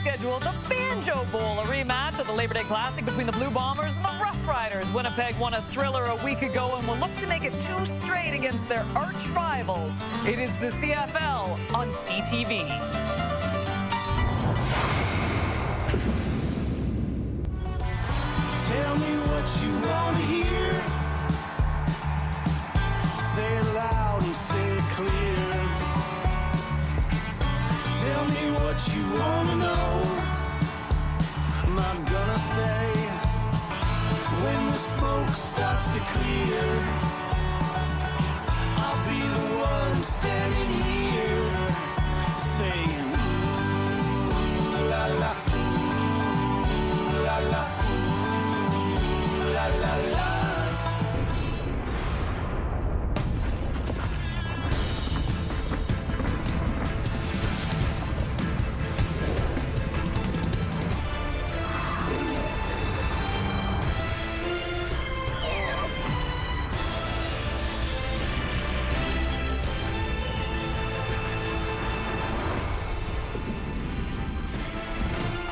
schedule, the Banjo Bowl, a rematch of the Labor Day Classic between the Blue Bombers and the Roughriders. Winnipeg won a thriller a week ago and will look to make it 2 straight against their arch rivals. It is the CFL on CTV. Tell me what you want to hear. Say it loud and say it clear. Tell me what you want to know. I'm not gonna stay when the smoke starts to clear. I'll be the one standing here saying, ooh, la la, ooh, la la, ooh, la la la.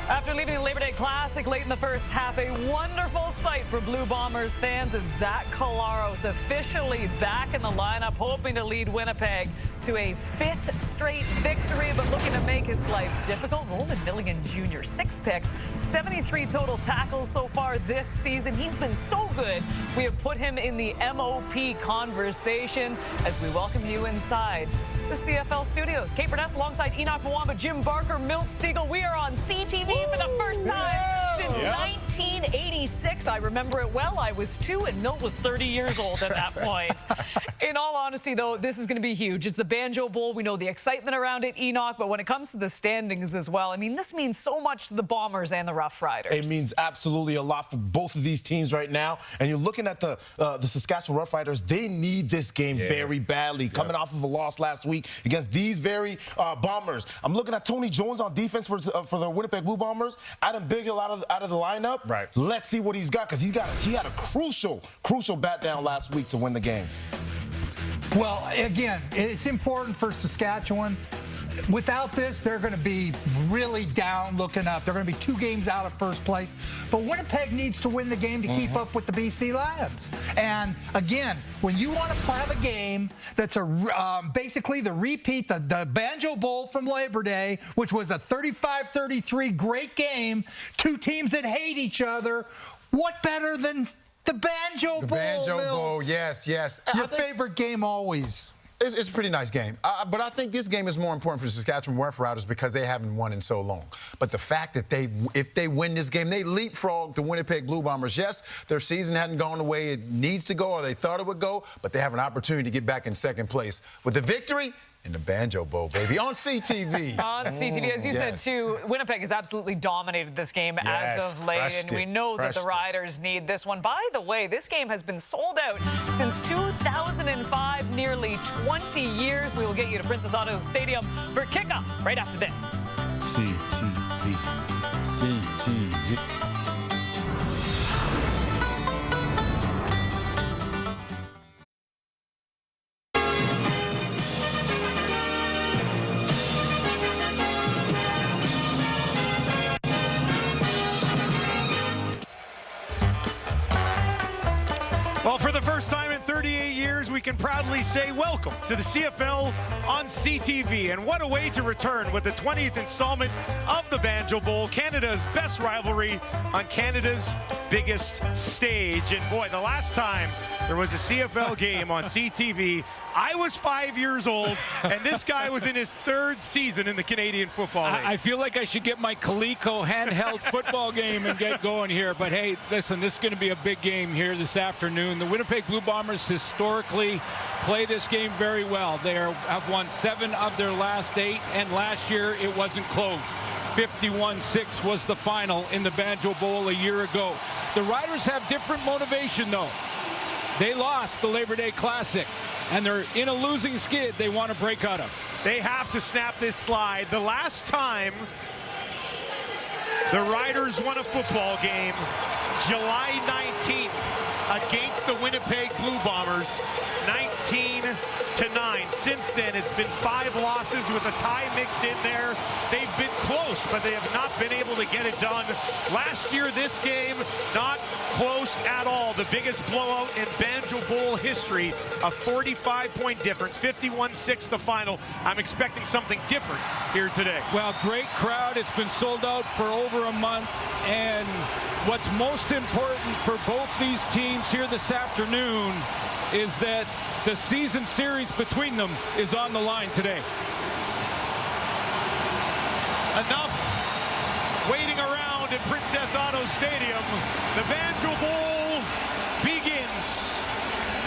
After leaving the Labor Day Classic late in the first half, a wonderful sight for Blue Bombers fans as Zach Collaros officially back in the lineup, hoping to lead Winnipeg to a 5th straight victory, but looking to make his life difficult. Roland Milligan Jr., 6 picks, 73 total tackles so far this season. He's been so good, we have put him in the MOP conversation as we welcome you inside the CFL studios. Kate Burness alongside Enoch Mwamba, Jim Barker, Milt Stiegel. We are on CTV for the first time since 1986. I remember it well. I was 2 and Milt was 30 years old at that point. In all honesty, though, this is going to be huge. It's the Banjo Bowl. We know the excitement around it, Enoch, but when it comes to the standings as well, I mean, this means so much to the Bombers and the Roughriders. It means absolutely a lot for both of these teams right now. And you're looking at the Saskatchewan Roughriders. They need this game very badly. Coming off of a loss last week against these very Bombers. I'm looking at Tony Jones on defense for the Winnipeg Blue Bombers. Adam Biggill out of the lineup. Right. Let's see what he's got, because he had a crucial bat down last week to win the game. Well, again, it's important for Saskatchewan. Without this, they're going to be really down looking up. They're going to be 2 games out of first place. But Winnipeg needs to win the game to keep up with the BC Lions. And again, when you want to have a game that's basically the repeat, the Banjo Bowl from Labor Day, which was a 35-33 great game, 2 teams that hate each other, what better than the Banjo Bowl? The Banjo Bowl, yes, yes. Your favorite game always. It's a pretty nice game. But I think this game is more important for the Saskatchewan Roughriders because they haven't won in so long. But the fact that if they win this game, they leapfrog the Winnipeg Blue Bombers. Yes, their season hadn't gone the way it needs to go or they thought it would go, but they have an opportunity to get back in 2nd place. With the victory in the Banjo Bowl, baby, on CTV. On CTV, as you said, too, Winnipeg has absolutely dominated this game as of late, and we know that the Riders need this one. By the way, this game has been sold out since 2005, nearly 20 years. We will get you to Princess Auto Stadium for kickoff right after this. CTV. CTV. Well, for the first time in 38 years, we can proudly say welcome to the CFL on CTV. And what a way to return with the 20th installment of the Banjo Bowl, Canada's best rivalry on Canada's biggest stage. And boy, the last time there was a CFL game on CTV, I was 5 years old, and this guy was in his 3rd season in the Canadian Football League. I feel like I should get my Coleco handheld football game and get going here. But, hey, listen, this is going to be a big game here this afternoon. The Winnipeg Blue Bombers historically play this game very well. They have won 7 of their last 8, and last year it wasn't close. 51-6 was the final in the Banjo Bowl a year ago. The Riders have different motivation, though. They lost the Labor Day Classic, and they're in a losing skid they want to break out of. They have to snap this slide. The last time the Riders won a football game, July 19th, against the Winnipeg Blue Bombers, 17-9. Since then, it's been 5 losses with a tie mixed in there. They've been close, but they have not been able to get it done. Last year, this game, not close at all. The biggest blowout in Banjo Bowl history, a 45-point difference, 51-6 the final. I'm expecting something different here today. Well, great crowd. It's been sold out for over a month. And what's most important for both these teams here this afternoon is that the season series between them is on the line today. Enough waiting around at Princess Auto Stadium. The Banjo Bowl begins.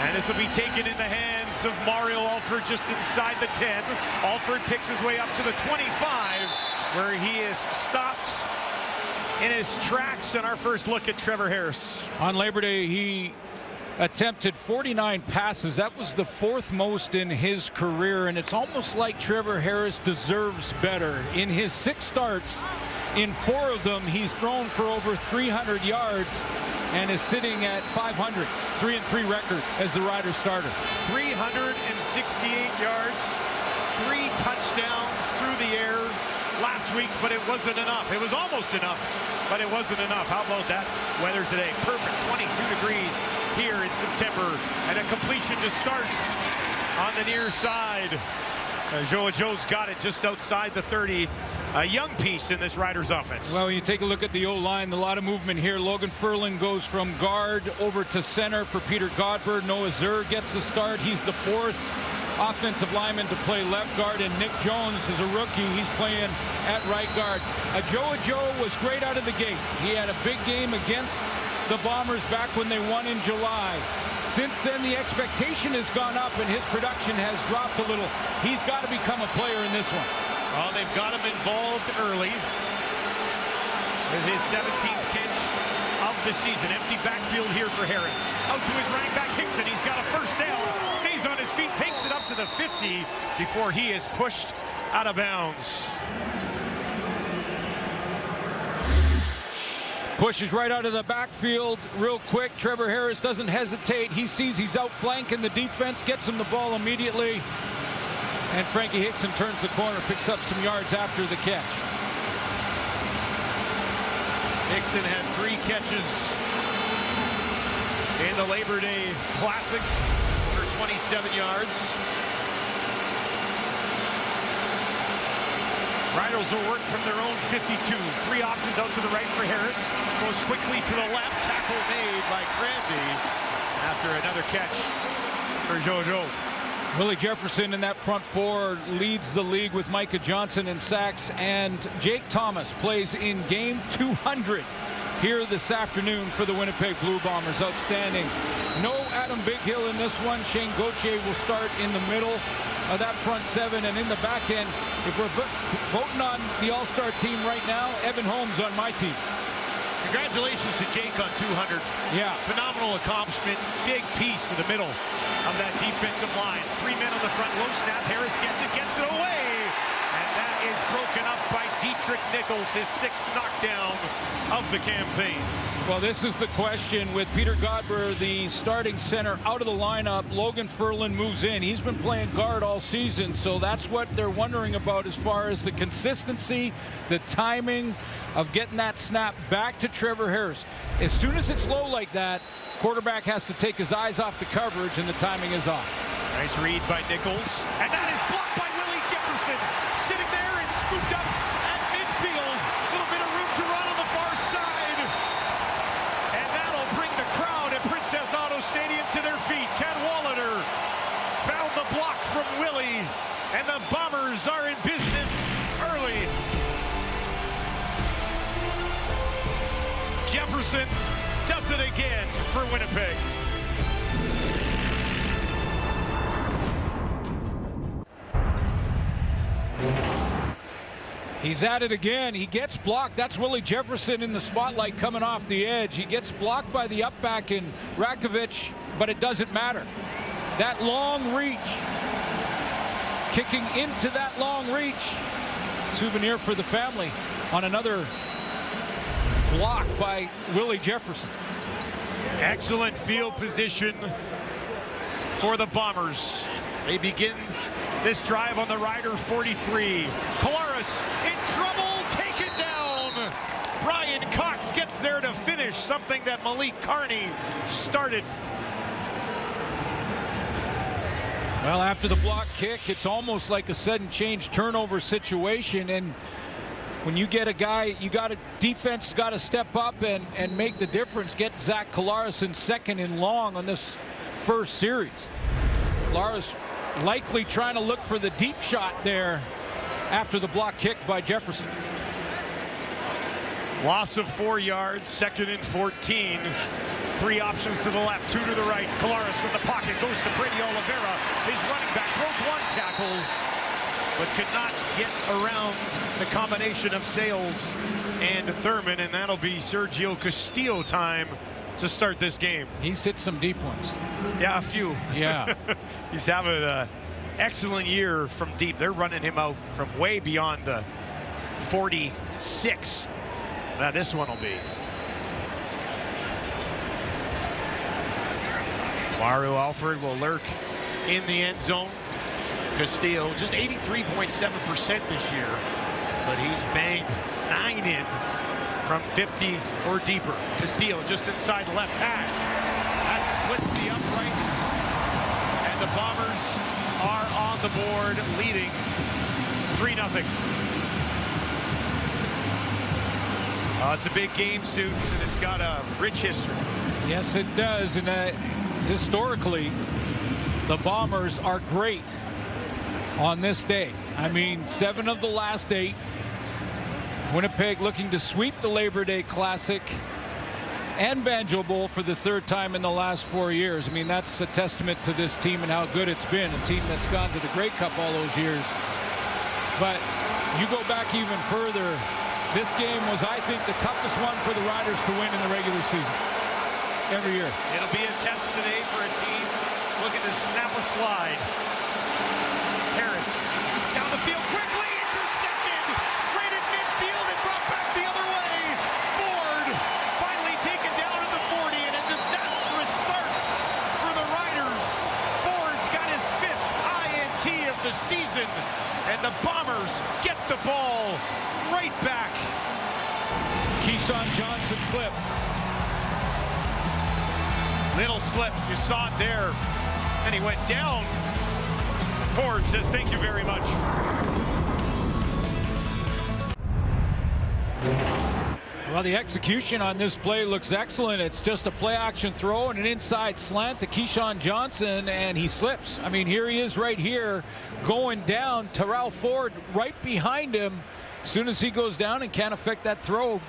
And this will be taken in the hands of Mario Alford just inside the 10. Alford picks his way up to the 25, where he is stopped in his tracks. And our first look at Trevor Harris. On Labor Day, he attempted 49 passes. That was the 4th most in his career, and it's almost like Trevor Harris deserves better. In his 6 starts, in 4 of them, he's thrown for over 300 yards and is sitting at 500, 3-3 record as the Riders starter. 368 yards, 3 touchdowns through the air last week, but it wasn't enough. It was almost enough, but it wasn't enough. How about that weather today? Perfect, 22 degrees here in September, and a completion to start on the near side. Joe's got it just outside the 30. A young piece in this Riders offense. Well, you take a look at the O-line, a lot of movement here. Logan Furlan goes from guard over to center for Peter Godber. Noah Zur gets the start. He's the 4th offensive lineman to play left guard, and Nick Jones is a rookie. He's playing at right guard. Joe was great out of the gate. He had a big game against the Bombers back when they won in July. Since then, the expectation has gone up and his production has dropped a little. He's got to become a player in this one. Well, they've got him involved early with his 17th pitch of the season. Empty backfield here for Harris. Out to his running back, Hickson. He's got a first down. Stays on his feet, takes it up to the 50 before he is pushed out of bounds. Pushes right out of the backfield real quick. Trevor Harris doesn't hesitate. He sees he's outflanking the defense, gets him the ball immediately. And Frankie Hickson turns the corner, picks up some yards after the catch. Hickson had 3 catches in the Labor Day Classic for 27 yards. Riders will work from their own 52. 3 options out to the right for Harris. Goes quickly to the left. Tackle made by Cranby after another catch for Joe. Willie Jefferson in that front 4 leads the league with Micah Johnson in sacks, and Jake Thomas plays in game 200 here this afternoon for the Winnipeg Blue Bombers. Outstanding. No Adam Bighill in this one. Shane Gauthier will start in the middle of that front 7, and in the back end, if we're voting on the all-star team right now, Evan Holmes on my team. Congratulations to Jake on 200. Yeah. Phenomenal accomplishment. Big piece in the middle of that defensive line. 3 men on the front. Low snap. Harris gets it away. And that is broken up by Dietrich Nichols, his 6th knockdown of the campaign. Well, this is the question with Peter Godber, the starting center, out of the lineup. Logan Furlan moves in. He's been playing guard all season, so that's what they're wondering about as far as the consistency, the timing of getting that snap back to Trevor Harris. As soon as it's low like that, quarterback has to take his eyes off the coverage, and the timing is off. Nice read by Nichols. And that is blocked by Willie Jefferson. Sitting there and scooped up at midfield. A little bit of room to run on the far side. And that'll bring the crowd at Princess Auto Stadium to their feet. Ken Wallander found the block from Willie. And the Bombers are in business early. Jefferson does it again for Winnipeg. He's at it again. He gets blocked. That's Willie Jefferson in the spotlight coming off the edge. He gets blocked by the up back in Rakovic, but it doesn't matter. That long reach, kicking into that long reach. Souvenir for the family on another block by Willie Jefferson. Excellent field position for the Bombers. They begin this drive on the Rider 43. Collaros in trouble, taken down. Brian Cox gets there to finish something that Malik Carney started. Well, after the block kick, it's almost like a sudden change turnover situation, and when you get a guy, defense got to step up and make the difference. Get Zach Collaros in second and long on this first series. Collaros likely trying to look for the deep shot there after the block kick by Jefferson. Loss of 4 yards, 2nd and 14. 3 options to the left, 2 to the right. Collaros from the pocket goes to Brady Oliveira. His running back broke 1 tackle, but could not get around the combination of Sales and Thurman, and that'll be Sergio Castillo time to start this game. He's hit some deep ones. Yeah, a few. Yeah. He's having an excellent year from deep. They're running him out from way beyond the 46. Now this one will be. Mario Alford will lurk in the end zone. Castillo just 83.7% this year, but he's banged 9 in from 50 or deeper. Castillo just inside the left hash. That splits the uprights, and the Bombers are on the board, leading 3-0. It's a big game, Suits, and it's got a rich history. Yes, it does, and historically, the Bombers are great on this day. I mean, 7 of the last 8. Winnipeg looking to sweep the Labor Day Classic and Banjo Bowl for the 3rd time in the last 4 years. I mean, that's a testament to this team and how good it's been. A team that's gone to the Grey Cup all those years. But you go back even further, this game was, I think, the toughest one for the Riders to win in the regular season every year. It'll be a test today for a team looking to snap a slide. Harris down the field quickly, intercepted, right at midfield and brought back the other way. Ford finally taken down at the 40, and a disastrous start for the Riders. Ford's got his 5th INT of the season, and the Bombers get the ball right back. Keyshawn Johnson slipped. Little slip, you saw it there, and he went down. Ford says thank you very much. Well, the execution on this play looks excellent. It's just a play action throw and an inside slant to Keyshawn Johnson, and he slips. I mean, here he is right here going down. Terrell Ford right behind him. As soon as he goes down and can't affect that throw,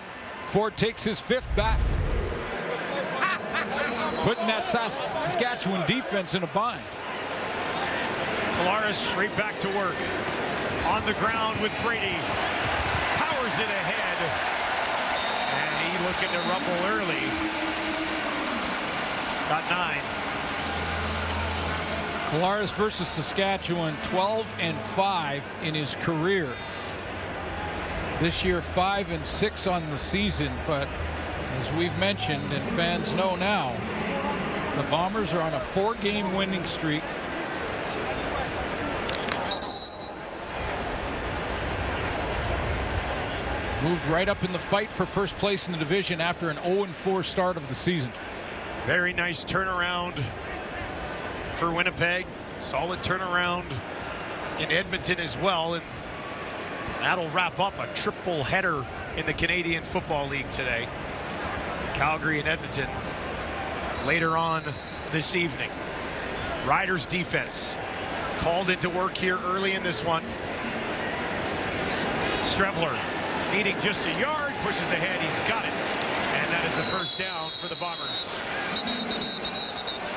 Ford takes his 5th back, putting that Saskatchewan defense in a bind. Collaros right back to work. On the ground with Brady. Powers it ahead. And he looking to rumble early. Got 9. Collaros versus Saskatchewan, 12-5 in his career. This year, 5-6 on the season, but as we've mentioned and fans know now, the Bombers are on a 4-game winning streak. Moved right up in the fight for first place in the division after an 0-4 start of the season. Very nice turnaround for Winnipeg. Solid turnaround in Edmonton as well. And that'll wrap up a triple header in the Canadian Football League today. Calgary and Edmonton later on this evening. Riders defense called into work here early in this one. Strevler needing just a yard, pushes ahead, he's got it. And that is the first down for the Bombers.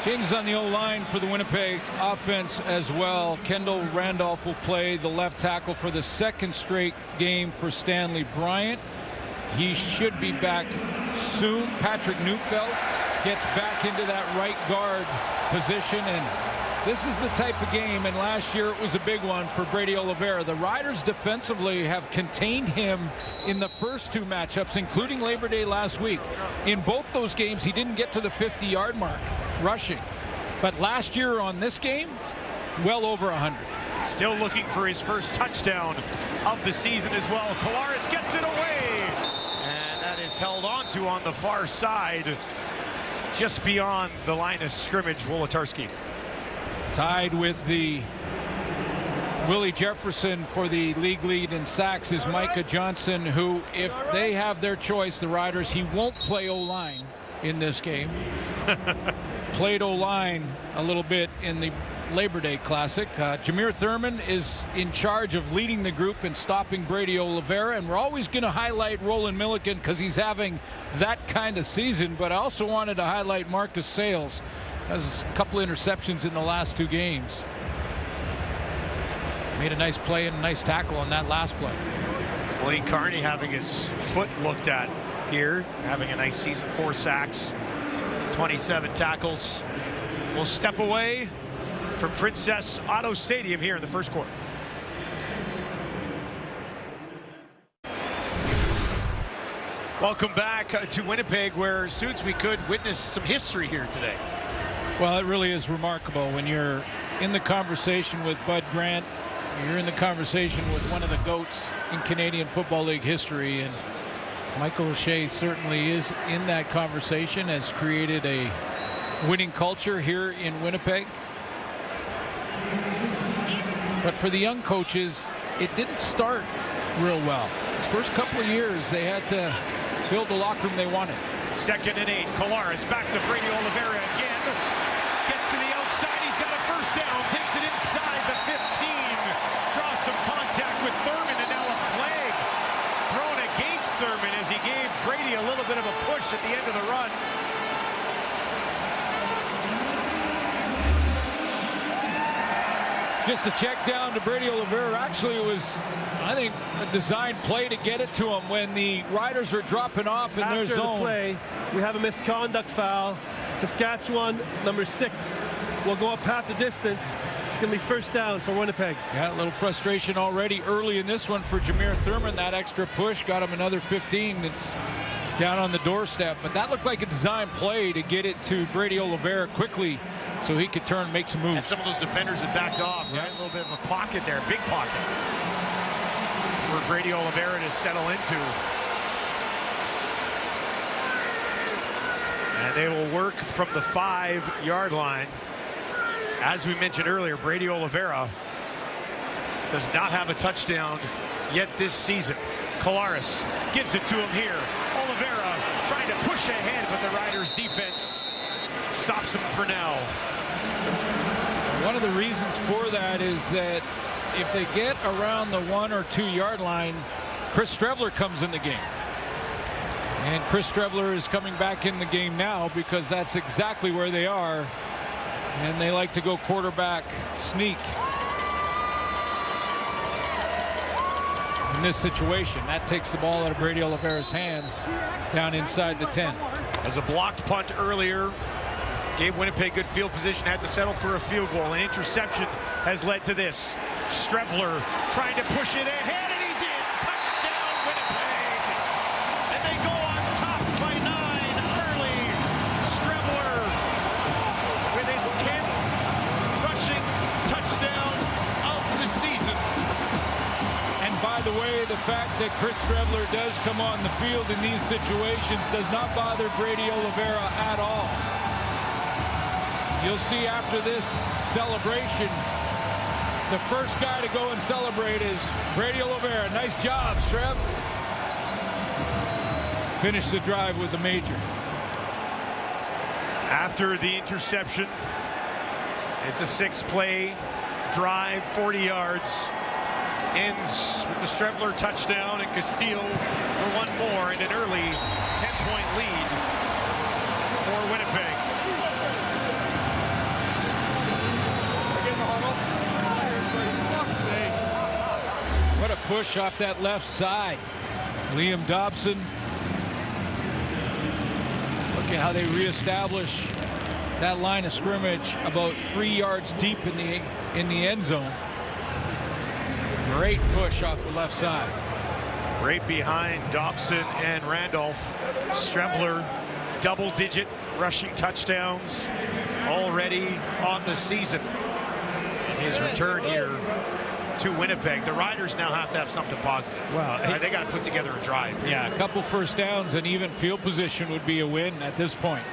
Changes on the O-line for the Winnipeg offense as well. Kendall Randolph will play the left tackle for the 2nd straight game for Stanley Bryant. He should be back soon. Patrick Neufeld gets back into that right guard position, and this is the type of game, and last year it was a big one for Brady Oliveira. The Riders defensively have contained him in the first 2 matchups, including Labor Day last week. In both those games, he didn't get to the 50-yard mark rushing. But last year on this game, well over 100. Still looking for his first touchdown of the season as well. Collaros gets it away. And that is held onto on the far side, just beyond the line of scrimmage. Wolodarski. Tied with the Willie Jefferson for the league lead in sacks is Micah Johnson, who, if they have their choice, the Riders, he won't play O-line in this game. Played O-line a little bit in the Labor Day Classic. Jameer Thurman is in charge of leading the group and stopping Brady Oliveira, and we're always going to highlight Roland Milliken because he's having that kind of season, but I also wanted to highlight Marcus Sayles. Has a couple interceptions in the last 2 games. Made a nice play and a nice tackle on that last play. Blaine Carney having his foot looked at here, having a nice season, 4 sacks, 27 tackles. We'll step away from Princess Auto Stadium here in the first quarter. Welcome back to Winnipeg, where, Suits, we could witness some history here today. Well, it really is remarkable when you're in the conversation with Bud Grant. You're in the conversation with one of the GOATs in Canadian Football League history, and Michael O'Shea certainly is in that conversation, has created a winning culture here in Winnipeg. But for the young coaches, it didn't start real well. His first couple of years, they had to build the locker room they wanted. 2nd and 8, Collaros back to Brady Oliveira again. Gets to the outside, he's got a first down, takes it inside the 15. Draws some contact with Thurman, and now a flag thrown against Thurman as he gave Brady a little bit of a push at the end of the run. Just a check down to Brady Oliveira. Actually, it was, I think, a designed play to get it to him when the Riders are dropping off in their zone. After the play, we have a misconduct foul. Saskatchewan, number 6, will go up half the distance. It's going to be first down for Winnipeg. Yeah, a little frustration already early in this one for Jameer Thurman. That extra push got him another 15. It's down on the doorstep. But that looked like a design play to get it to Brady Oliveira quickly so he could turn and make some moves. And some of those defenders had backed off, right? A little bit of a pocket there, big pocket, for Brady Oliveira to settle into. And they will work from the 5-yard line. As we mentioned earlier, Brady Oliveira does not have a touchdown yet this season. Collaros gives it to him here. Oliveira trying to push ahead, but the Riders' defense stops him for now. One of the reasons for that is that if they get around the 1 or 2 yard line, Chris Streveler comes in the game. And Chris Streveler is coming back in the game now because that's exactly where they are. And they like to go quarterback sneak in this situation. That takes the ball out of Brady Oliveira's hands down inside the 10. As a blocked punt earlier gave Winnipeg good field position, had to settle for a field goal. An interception has led to this. Streveler trying to push it ahead, and he's in. Touchdown, Winnipeg. And they go on top by 9 early. Streveler with his 10th rushing touchdown of the season. And by the way, the fact that Chris Streveler does come on the field in these situations does not bother Brady Oliveira at all. You'll see after this celebration, the first guy to go and celebrate is Brady Oliveira. Nice job, Strev. Finish the drive with the major. After the interception, it's a 6-play drive, 40 yards. Ends with the Streveler touchdown and Castile for one more and an early 10-point lead for Winnipeg. What a push off that left side. Liam Dobson. Look at how they reestablish that line of scrimmage about 3 yards deep in the end zone. Great push off the left side. Right behind Dobson and Randolph. Streveler, double-digit rushing touchdowns already on the season. His return here to Winnipeg. The Riders now have to have something positive. Well, they got to put together a drive. Yeah, a couple first downs and even field position would be a win at this point.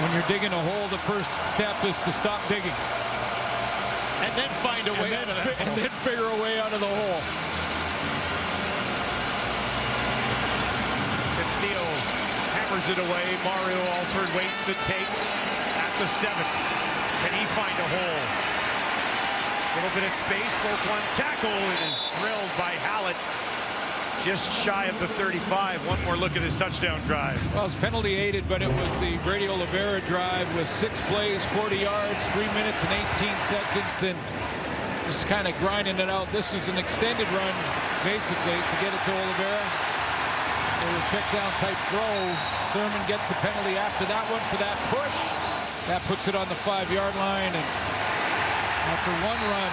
When you're digging a hole, the first step is to stop digging. And then find a way out of that hole. And then figure a way out of the hole. Castillo hammers it away. Mario Alford waits and takes at the 7. Can he find a hole? A little bit of space, broke one tackle, and is drilled by Hallett. Just shy of the 35. One more look at his touchdown drive. Well, it's penalty aided, but it was the Brady Oliveira drive with 6 plays, 40 yards, 3 minutes and 18 seconds, and just kind of grinding it out. This is an extended run, basically, to get it to Oliveira. For a check down type throw. Thurman gets the penalty after that one for that push. That puts it on the 5-yard line, and after one run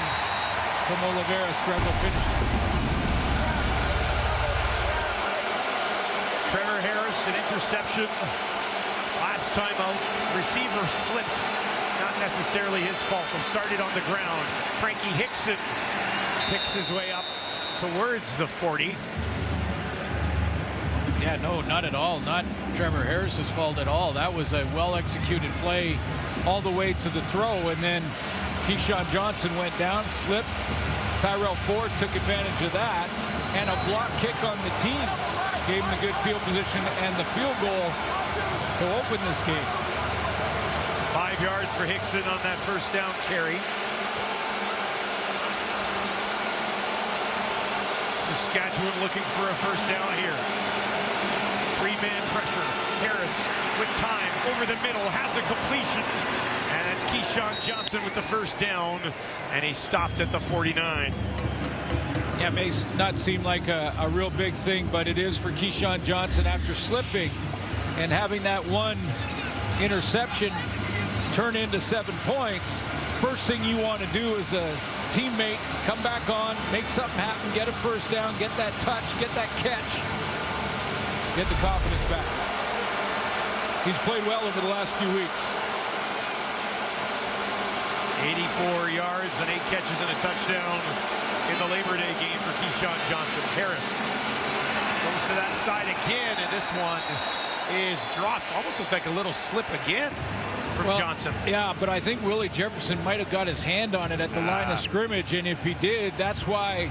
from Oliveira, Strebler finishes. Trevor Harris, an interception. Last time out, receiver slipped. Not necessarily his fault. He started on the ground. Frankie Hickson picks his way up towards the 40. Yeah, no, not at all. Not Trevor Harris's fault at all. That was a well-executed play all the way to the throw, and then Keyshawn Johnson went down, slipped. Tyrell Ford took advantage of that, and a block kick on the teams gave him a good field position and the field goal to open this game. 5 yards for Hickson on that first down carry. Saskatchewan looking for a first down here. 3-man pressure. Harris with time over the middle, has a completion. And that's Keyshawn Johnson with the first down. And he stopped at the 49. Yeah, it may not seem like a real big thing, but it is for Keyshawn Johnson after slipping and having that one interception turn into 7 points. First thing you want to do as a teammate, come back on, make something happen, get a first down, get that touch, get that catch, get the confidence back. He's played well over the last few weeks. 84 yards and 8 catches and a touchdown in the Labor Day game for Keyshawn Johnson. Harris goes to that side again, and this one is dropped. Almost looked like a little slip again from Johnson. Yeah, but I think Willie Jefferson might have got his hand on it at the line of scrimmage, and if he did, that's why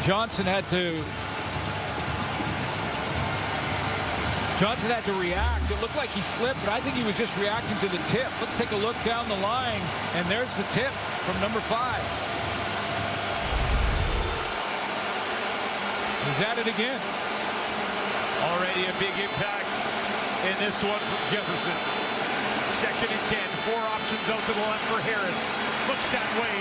Johnson had to react. It looked like he slipped, but I think he was just reacting to the tip. Let's take a look down the line, and there's the tip from number 5. He's at it again. Already a big impact in this one from Jefferson. 2nd and 10. 4 options out to the left for Harris. Looks that way.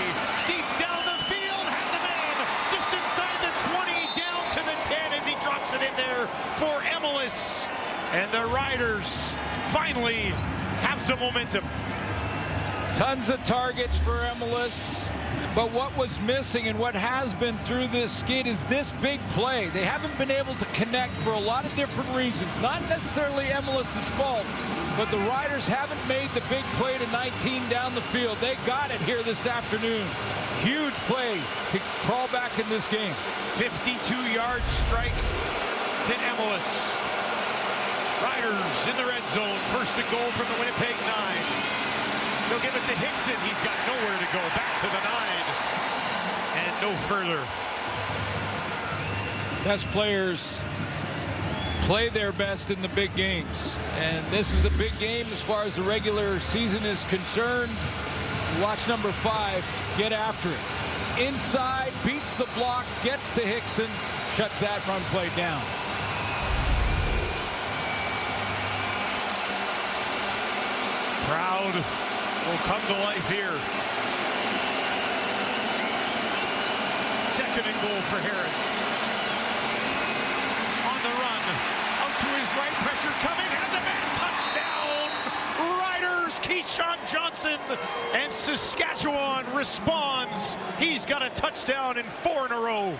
Deep down the field. Has a man just inside the 20. Down to the 10 as he drops it in there for Emelis. And the Riders finally have some momentum. Tons of targets for Emelis. But what was missing and what has been through this skid is this big play. They haven't been able to connect for a lot of different reasons. Not necessarily Emelis' fault, but the Riders haven't made the big play to 19 down the field. They got it here this afternoon. Huge play to crawl back in this game. 52-yard strike to Emelis. Riders in the red zone. First and goal from the Winnipeg 9. They'll give it to Hickson. He's got nowhere to go. Back to the 9. And no further. Best players play their best in the big games. And this is a big game as far as the regular season is concerned. Watch number 5 get after it. Inside, beats the block, gets to Hickson, shuts that run play down. Crowd will come to life here. 2nd and goal for Harris. On the run, out to his right, pressure coming, has a man, touchdown! Riders, Keyshawn Johnson, and Saskatchewan responds. He's got a touchdown in 4 in a row.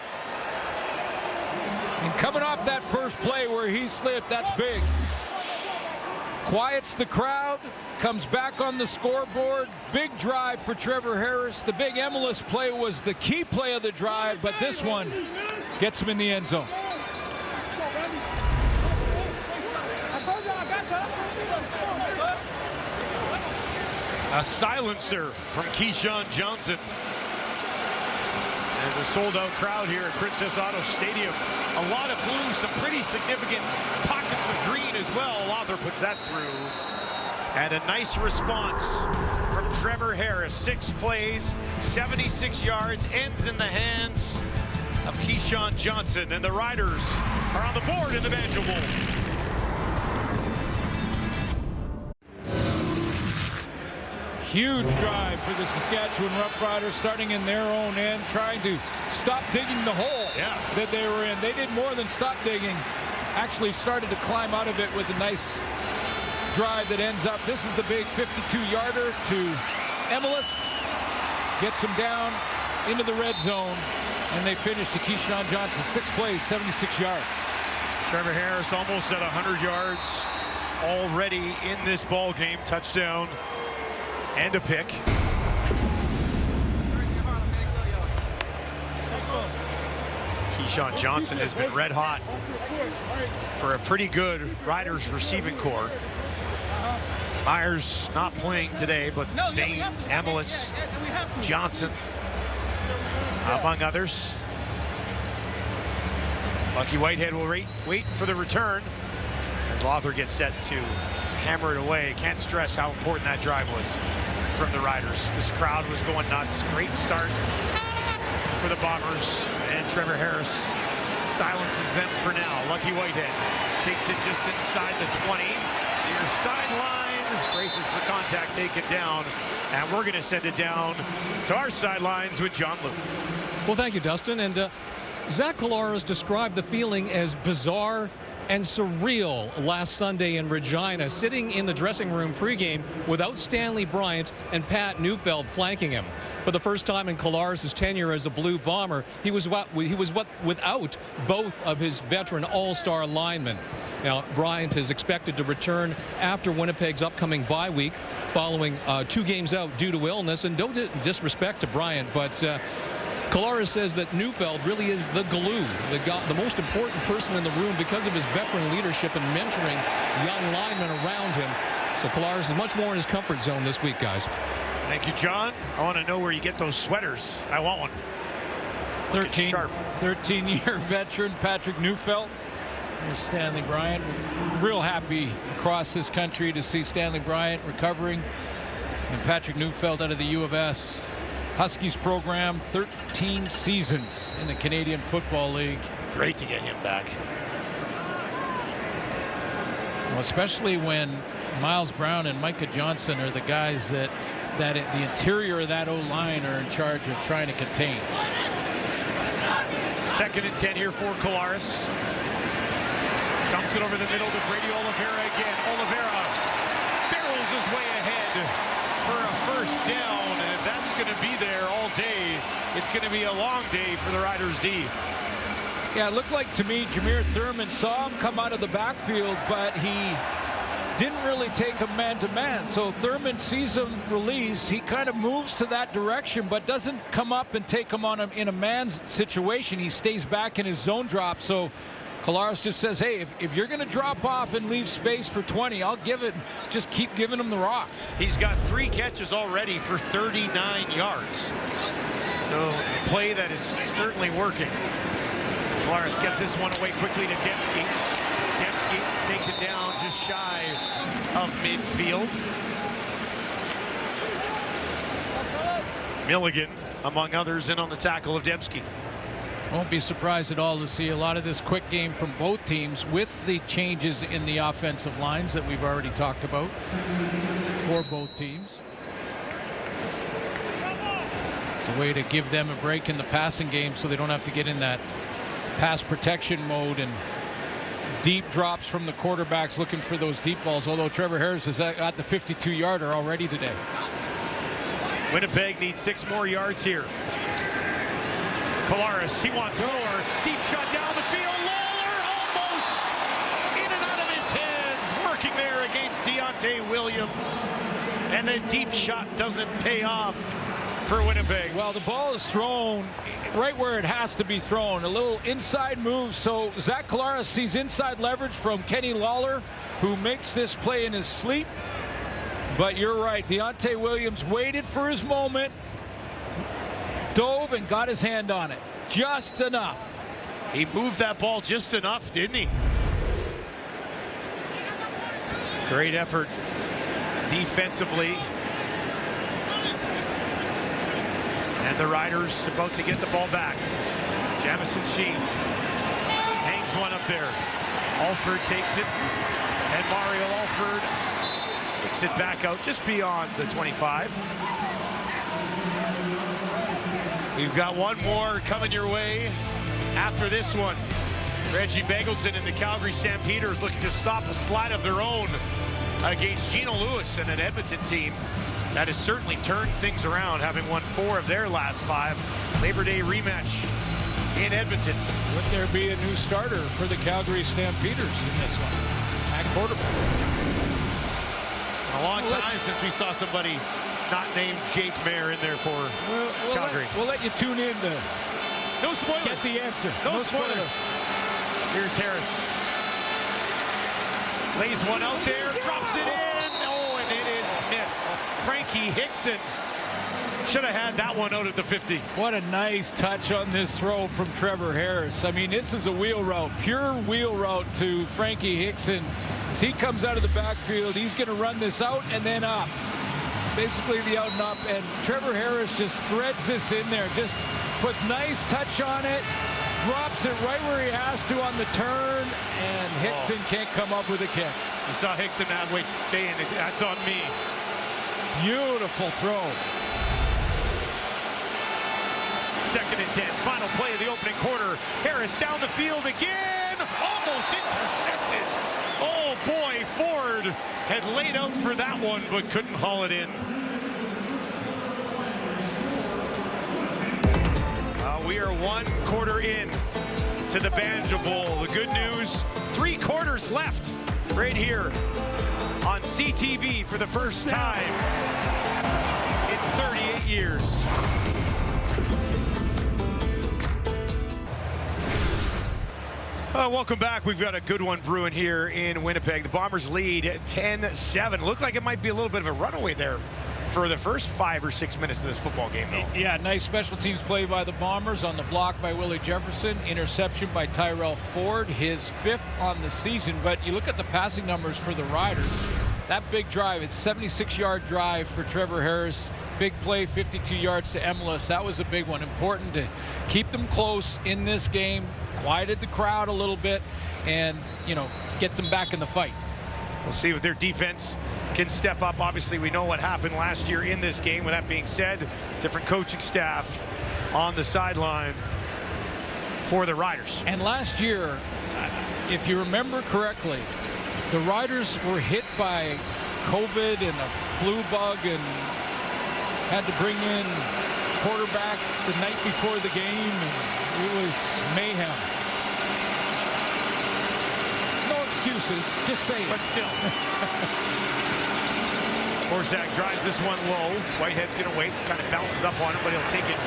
And coming off that first play where he slipped, that's big. Quiets the crowd, comes back on the scoreboard. Big drive for Trevor Harris. The big Emelis play was the key play of the drive, but this one gets him in the end zone. A silencer from Keyshawn Johnson. And a sold-out crowd here at Princess Auto Stadium. A lot of blue, some pretty significant pockets of green as well. Lawther puts that through. And a nice response from Trevor Harris. 6 plays, 76 yards, ends in the hands of Keyshawn Johnson. And the Riders are on the board in the Banjo Bowl. Huge drive for the Saskatchewan Roughriders, starting in their own end, trying to stop digging the hole that they were in. They did more than stop digging, actually started to climb out of it with a nice drive that ends up. This is the big 52-yarder to Emelis. Gets him down into the red zone, and they finish to Keyshawn Johnson. 6 plays, 76 yards. Trevor Harris almost at 100 yards already in this ball game. Touchdown and a pick. Keyshawn Johnson has been red hot for a pretty good Riders receiving core. Myers not playing today, but Bain, Emelis, Johnson, among others. Lucky Whitehead will wait for the return as Lawther gets set to hammer it away. Can't stress how important that drive was from the Riders. This crowd was going nuts. Great start for the Bombers, and Trevor Harris silences them for now. Lucky Whitehead takes it just inside the 20. Near sideline, braces for contact, taken down, and we're going to send it down to our sidelines with John Luke. Well, thank you, Dustin. And Zach Collaros described the feeling as bizarre and surreal last Sunday in Regina, sitting in the dressing room pregame without Stanley Bryant and Pat Neufeld flanking him. For the first time in Collaros' tenure as a Blue Bomber, he was without both of his veteran all-star linemen. Now, Bryant is expected to return after Winnipeg's upcoming bye week, following 2 games out due to illness. And don't disrespect to Bryant, but Collaros says that Neufeld really is the glue, the most important person in the room because of his veteran leadership and mentoring young linemen around him. So Collaros is much more in his comfort zone this week, guys. Thank you, John. I want to know where you get those sweaters. I want one. 13-year veteran Patrick Neufeld. There's Stanley Bryant. Real happy across this country to see Stanley Bryant recovering. And Patrick Neufeld out of the U of S. Huskies program, 13 seasons in the Canadian Football League. Great to get him back. Well, especially when Miles Brown and Micah Johnson are the guys that the interior of that O-line are in charge of trying to contain. 2nd and 10 here for Collaros. Dumps it over the middle to Brady Oliveira again. Oliveira barrels his way ahead for a first down, and that's going to be there all day. It's going to be a long day for the Riders D. Yeah, it looked like to me Jameer Thurman saw him come out of the backfield, but he didn't really take him man-to-man. So Thurman sees him release. He kind of moves to that direction, but doesn't come up and take him on him in a man's situation. He stays back in his zone drop. So Collaros just says, hey, if you're going to drop off and leave space for 20, I'll give it. Just keep giving him the rock. He's got 3 catches already for 39 yards. So a play that is certainly working. Collaros gets this one away quickly to Dembski. Dembski taken down just shy of midfield. Milligan, among others, in on the tackle of Dembski. Won't be surprised at all to see a lot of this quick game from both teams with the changes in the offensive lines that we've already talked about for both teams. It's a way to give them a break in the passing game so they don't have to get in that pass protection mode and deep drops from the quarterbacks looking for those deep balls, although Trevor Harris is at the 52-yarder already today. Winnipeg needs 6 more yards here. Collaros, he wants more. Deep shot down the field. against Deontay Williams. And the deep shot doesn't pay off for Winnipeg. Well, the ball is thrown right where it has to be thrown. A little inside move. So Zach Collaros sees inside leverage from Kenny Lawler, who makes this play in his sleep. But you're right. Deontay Williams waited for his moment, dove and got his hand on it. Just enough. He moved that ball just enough, didn't he? Great effort defensively. And the Riders about to get the ball back. Jamison Sheen hangs one up there. Alford takes it. And Mario Alford kicks it back out just beyond the 25. You've got one more coming your way after this one. Reggie Begelton and the Calgary Stampeders looking to stop a slide of their own against Gino Lewis and an Edmonton team that has certainly turned things around, having won 4 of their last 5. Labor Day rematch in Edmonton. Would there be a new starter for the Calgary Stampeders in this one? At quarterback. A long time since we saw somebody not named Jake Mayer in there for Calgary. We'll let you tune in to No spoilers. get the answer. No spoilers. Here's Harris. Lays one out there, drops it in. Oh, and it is missed. Frankie Hickson should have had that one out at the 50. What a nice touch on this throw from Trevor Harris. I mean, this is a wheel route, pure wheel route to Frankie Hickson. As he comes out of the backfield, he's going to run this out and then up. Basically the out and up, and Trevor Harris just threads this in there, just puts nice touch on it, drops it right where he has to on the turn, and Hickson can't come up with a kick. You saw Hickson that way saying, that's on me. Beautiful throw. 2nd and 10, final play of the opening quarter. Harris down the field again, almost intercepted. Oh boy, Ford had laid out for that one, but couldn't haul it in. We are 1 quarter in to the Banjo Bowl. The good news, 3 quarters left right here on CTV for the first time in 38 years. Welcome back. We've got a good one brewing here in Winnipeg. The Bombers lead 10-7. Looked like it might be a little bit of a runaway there for the first 5 or 6 minutes of this football game, though. Yeah, nice special teams play by the Bombers on the block by Willie Jefferson. Interception by Tyrell Ford, his 5th on the season. But you look at the passing numbers for the Riders. That big drive, it's 76-yard drive for Trevor Harris. Big play, 52 yards to Emilus. That was a big one. Important to keep them close in this game. Quieted the crowd a little bit and, get them back in the fight. We'll see if their defense can step up. Obviously, we know what happened last year in this game. With that being said, different coaching staff on the sideline for the Riders. And last year, if you remember correctly, the Riders were hit by COVID and a flu bug and had to bring in quarterback the night before the game, and it was mayhem. No excuses, just saying. But still. Horzak drives this one low. Whitehead's going to wait, kind of bounces up on him, but he'll take it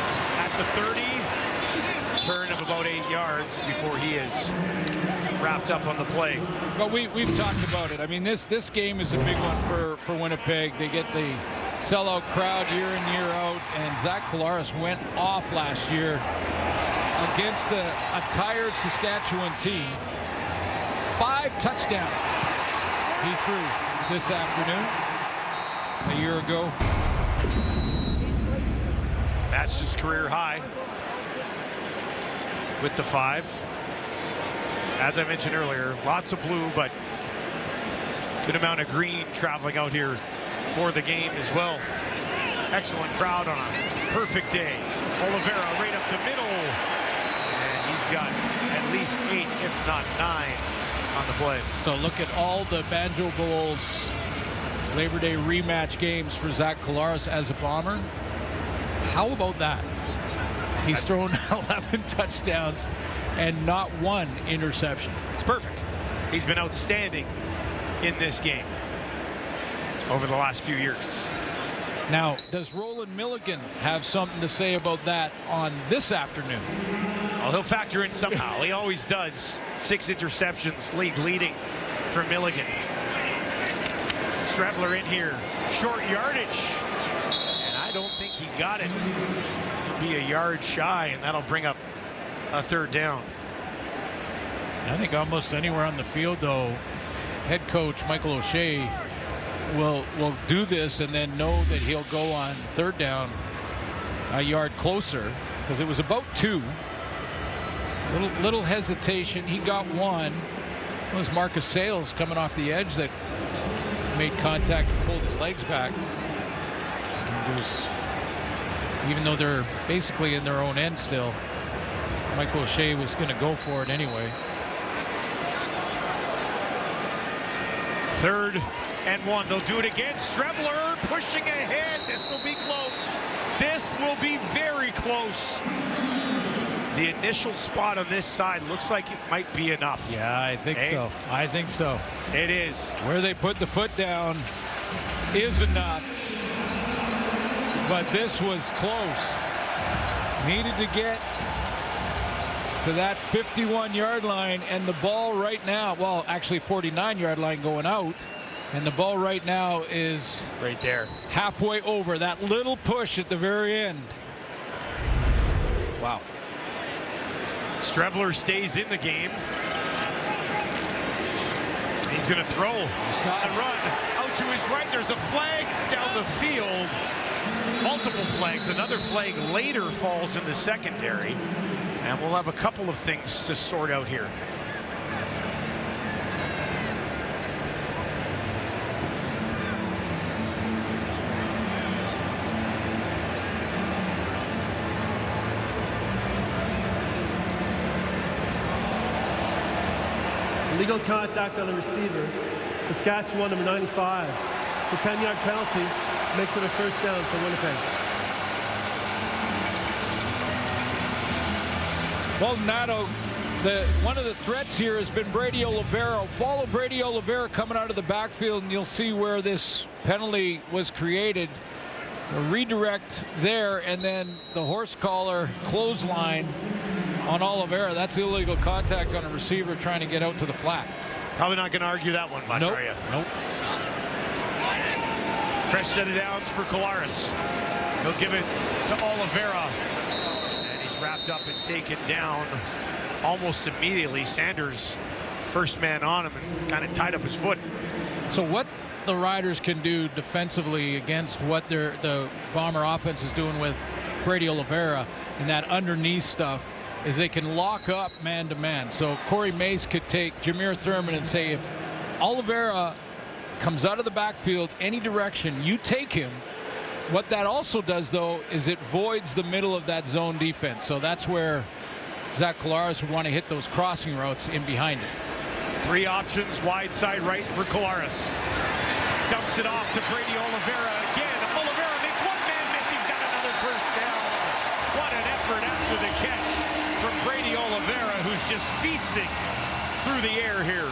at the 30. Turn of about 8 yards before he is wrapped up on the play. But we've talked about it. I mean, this game is a big one for Winnipeg. They get the sellout crowd year in, year out, and Zach Collaros went off last year against a tired Saskatchewan team. 5 touchdowns he threw this afternoon. A year ago. That's his career high with the 5. As I mentioned earlier, lots of blue, but good amount of green traveling out here for the game as well. Excellent crowd on a perfect day. Oliveira right up the middle. And he's got at least 8, if not 9 on the play. So look at all the Banjo Bowls Labor Day rematch games for Zach Collaros as a Bomber. How about that? He's thrown 11 touchdowns and not 1 interception. It's perfect. He's been outstanding in this game. over the last few years. Now, does Roland Milligan have something to say about that on this afternoon? Well, he'll factor in somehow. He always does. 6 interceptions, leading for Milligan. Strebler in here. Short yardage. And I don't think he got it. He'll be a yard shy, and that'll bring up a 3rd down. I think almost anywhere on the field, though, head coach Michael O'Shea will do this and then know that he'll go on 3rd down a yard closer, because it was about 2. Little hesitation. He got 1. It was Marcus Sales coming off the edge that made contact and pulled his legs back. Even though they're basically in their own end still, Michael O'Shea was going to go for it anyway. 3rd and 1. They'll do it again. Strebler pushing ahead. This will be close. This will be very close. The initial spot on this side looks like it might be enough. Yeah, I think so. I think so. It is. Where they put the foot down is enough. But this was close. Needed to get to that 51-yard line, and the ball right now, well, actually 49-yard line going out, and the ball right now is right there, halfway over. That little push at the very end. Wow. Strebler stays in the game. He's going to throw and run out to his right. There's a flag down the field. Multiple flags. Another flag later falls in the secondary. And we'll have a couple of things to sort out here. Illegal contact on the receiver. Saskatchewan, number 95. The 10-yard penalty makes it a 1st down for Winnipeg. Well, Nato, one of the threats here has been Brady Oliveira. Follow Brady Oliveira coming out of the backfield, and you'll see where this penalty was created. A redirect there, and then the horse collar clothesline on Oliveira. That's illegal contact on a receiver trying to get out to the flat. Probably not going to argue that one much, nope. are you? Nope. Fresh set of downs for Collaros. He'll give it to Oliveira. And he's wrapped up and taken down almost immediately. Sanders, first man on him, and kind of tied up his foot. So what the Riders can do defensively against what the Bomber offense is doing with Brady Oliveira and that underneath stuff is they can lock up man-to-man. So Corey Mace could take Jameer Thurman and say, if Oliveira comes out of the backfield any direction, you take him. What that also does, though, is it voids the middle of that zone defense. So that's where Zach Collaros would want to hit those crossing routes in behind it. 3 options, wide side right for Collaros. Dumps it off to Brady Oliveira again. Oliveira makes one man miss. He's got another 1st down. What an effort after the catch from Brady Oliveira, who's just feasting through the air here.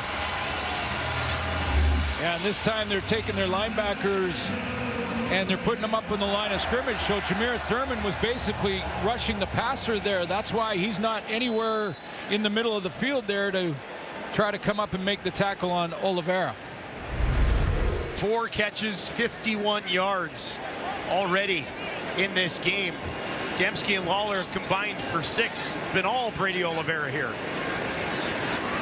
Yeah, and this time they're taking their linebackers and they're putting them up in the line of scrimmage. So Jameer Thurman was basically rushing the passer there. That's why he's not anywhere in the middle of the field there to try to come up and make the tackle on Oliveira. 4 catches, 51 yards already in this game. Dembski and Lawler have combined for 6. It's been all Brady Oliveira here.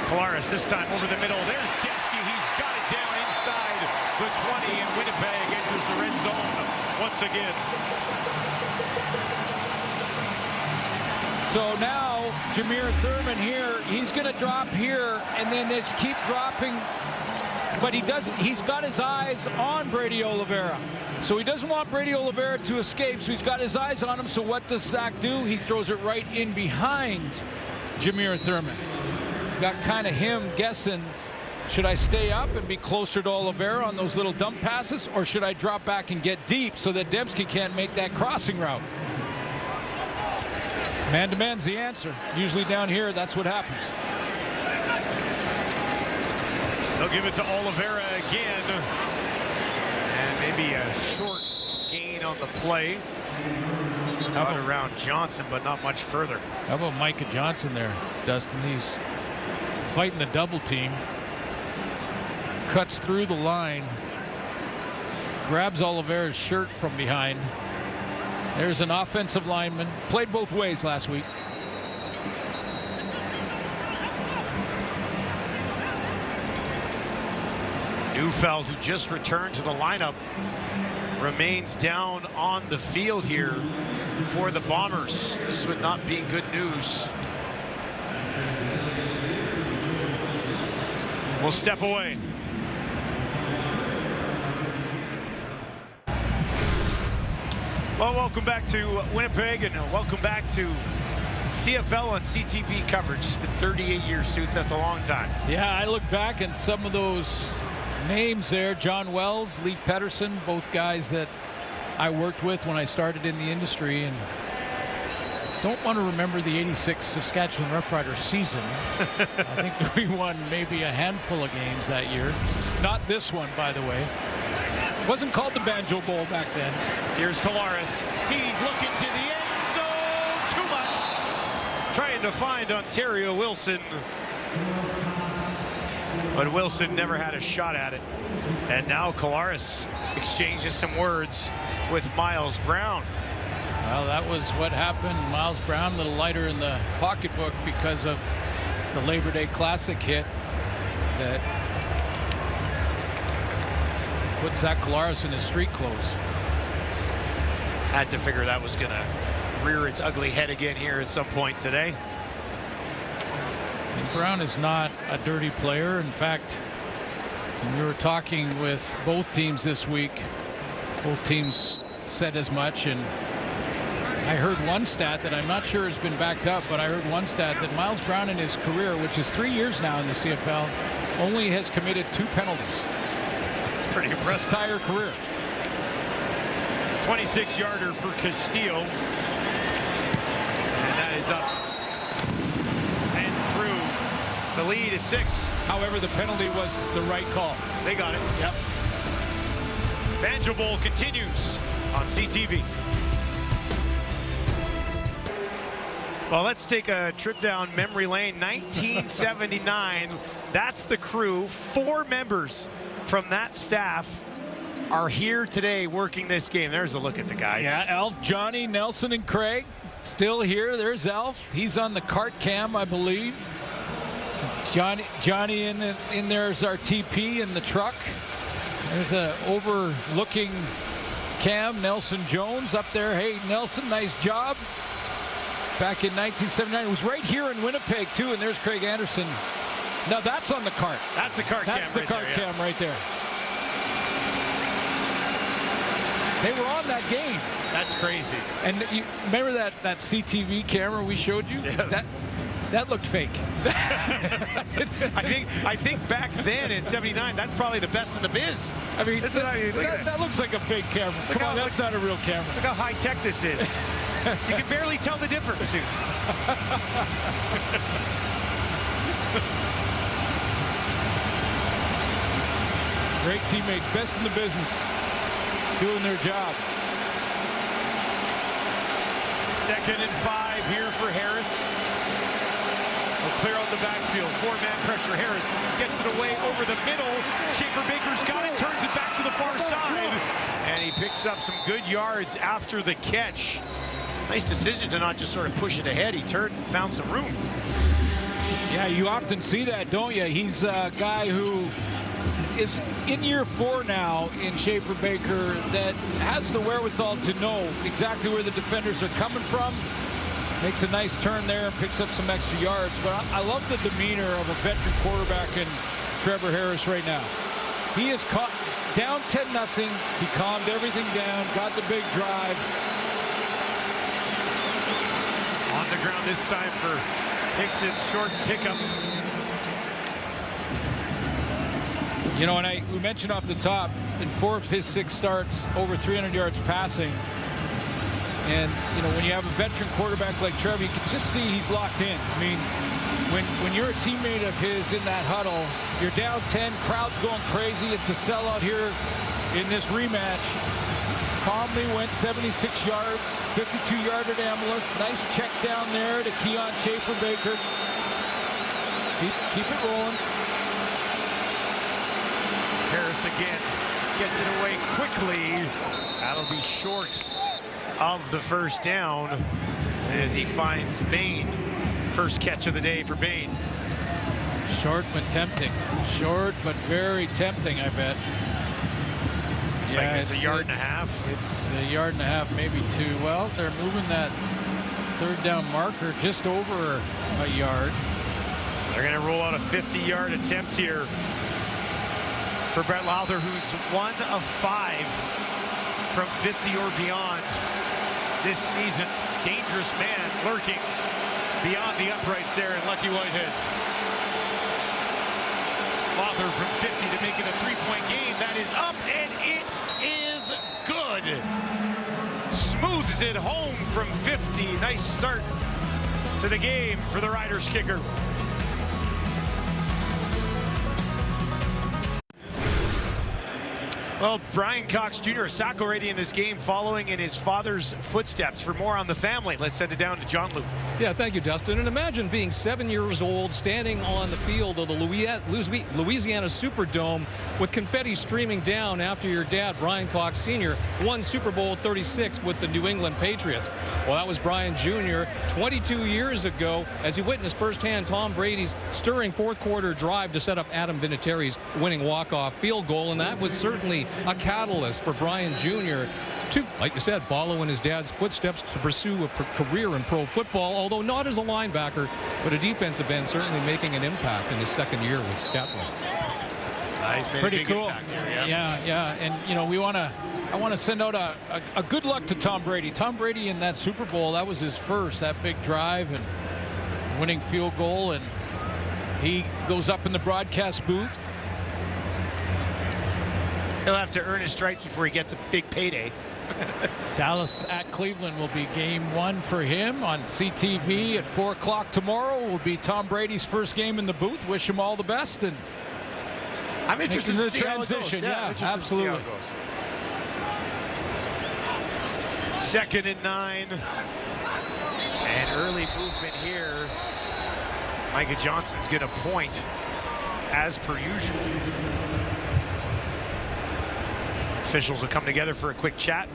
Collaros this time over the middle. There's Dembski. He's got it down inside the 20, and Winnipeg enters the red zone once again. So now Jameer Thurman here, he's going to drop here and then just keep dropping. But he doesn't. He's got his eyes on Brady Oliveira. So he doesn't want Brady Oliveira to escape. So he's got his eyes on him. So what does Zach do? He throws it right in behind Jameer Thurman. Got kind of him guessing, should I stay up and be closer to Oliveira on those little dump passes, or should I drop back and get deep so that Dembski can't make that crossing route? Man-to-man's the answer. Usually down here, that's what happens. They'll give it to Oliveira again. And Maybe a short gain on the play. Out around Johnson, but not much further. How about Micah Johnson there, Dustin? He's fighting the double team. Cuts through the line. Grabs Oliveira's shirt from behind. There's an offensive lineman. Played both ways last week. Neufeld, who just returned to the lineup, remains down on the field here for the Bombers. This would not be good news. We'll step away. Well, welcome back to Winnipeg, and welcome back to CFL on CTV coverage. It's been 38 years, Suits. That's a long time. Yeah, I look back and some of those names there, John Wells, Leif Pettersson, both guys that I worked with when I started in the industry, and don't want to remember the 86 Saskatchewan Roughriders season. I think we won maybe a handful of games that year. Not this one, by the way. Wasn't called the Banjo Bowl back then. Here's Collaros. He's looking to the end zone. Too much. Trying to find Ontario Wilson. But Wilson never had a shot at it. And now Collaros exchanges some words with Miles Brown. Well, that was what happened. Miles Brown a little lighter in the pocketbook because of the Labor Day Classic hit that put Zach Collaros in his street clothes. Had to figure that was going to rear its ugly head again here at some point today. And Brown is not a dirty player. In fact, when we were talking with both teams this week, both teams said as much, and I heard one stat that I'm not sure has been backed up, but I heard one stat that Miles Brown in his career, which is 3 years now in the CFL, only has committed 2 penalties. It's pretty impressive. His entire career. 26-yarder for Castillo. And that is up and through. The lead is 6. However, the penalty was the right call. They got it. Yep. Banjo Bowl continues on CTV. Well, let's take a trip down memory lane. 1979. That's the crew. 4 members from that staff are here today working this game. There's a look at the guys. Yeah, Alf, Johnny, Nelson, and Craig still here. There's Alf. He's on the cart cam, I believe. Johnny in there is our TP in the truck. There's a overlooking cam. Nelson Jones up there. Hey, Nelson, nice job. Back in 1979. It was right here in Winnipeg, too, and there's Craig Anderson. Now that's on the cart. That's the cart cam. That's the cart cam right there. They were on that game. That's crazy. And you remember that CTV camera we showed you? Yeah. That looked fake. I think back then in '79, that's probably the best in the biz. I mean, look at this. That looks like a fake camera. Come on, that's not a real camera. Look how high tech this is. You can barely tell the difference, Suits. Great teammates, best in the business, doing their job. 2nd and 5 here for Harris. We'll clear out the backfield. 4-man pressure. Harris gets it away over the middle. Schaefer Baker's got it, turns it back to the far side. And he picks up some good yards after the catch. Nice decision to not just sort of push it ahead. He turned and found some room. Yeah, you often see that, don't you? He's a guy who is in year 4 now in Schaefer Baker that has the wherewithal to know exactly where the defenders are coming from. Makes a nice turn there and picks up some extra yards. But I love the demeanor of a veteran quarterback in Trevor Harris right now. He is caught down 10-0. He calmed everything down, got the big drive. On the ground this time for Hickson, short pickup. You know, and we mentioned off the top, in 4 of his 6 starts, over 300 yards passing. And, you know, when you have a veteran quarterback like Trevor, you can just see he's locked in. I mean, when you're a teammate of his in that huddle, you're down 10, crowd's going crazy. It's a sellout here in this rematch. Calmly went 76 yards, 52-yarder to Emilus. Nice check down there to Keon Schaefer-Baker. Keep it rolling. Harris again gets it away quickly. That'll be short of the first down as he finds Bain. First catch of the day for Bain. Short but tempting. Short but very tempting, I bet. Looks like it's a yard and a half. It's a yard and a half, maybe two. Well, they're moving that third down marker just over a yard. They're going to roll out a 50-yard attempt here for Brett Lowther, who's 1 of 5 from 50 or beyond this season. Dangerous man lurking beyond the uprights there in Lucky Whitehead. Lowther from 50 to make it a 3-point game. That is up, and it is good. Smooths it home from 50. Nice start to the game for the Riders kicker. Well, Brian Cox Jr., a Saco already in this game, following in his father's footsteps. For more on the family, let's send it down to John Luke. Yeah, thank you, Dustin. And imagine being 7 years old, standing on the field of the Louisiana Superdome with confetti streaming down after your dad, Brian Cox Sr., won Super Bowl 36 with the New England Patriots. Well, that was Brian Jr. 22 years ago as he witnessed firsthand Tom Brady's stirring fourth-quarter drive to set up Adam Vinatieri's winning walk-off field goal, and that was certainly a catalyst for Brian Jr. to, like you said, follow in his dad's footsteps to pursue a career in pro football, although not as a linebacker, but a defensive end, certainly making an impact in his second year with Saskatchewan. Pretty cool. Yeah. And, you know, I want to send out a good luck to Tom Brady. Tom Brady in that Super Bowl, that was his first, that big drive and winning field goal. And he goes up in the broadcast booth. He'll have to earn his stripes before he gets a big payday. Dallas at Cleveland will be game 1 for him on CTV at 4 o'clock tomorrow. Will be Tom Brady's first game in the booth. Wish him all the best. And I'm interested in the see how it transition. goes. Yeah, absolutely. Second and 9. And early movement here. Micah Johnson's going to point as per usual. Officials will come together for a quick chat.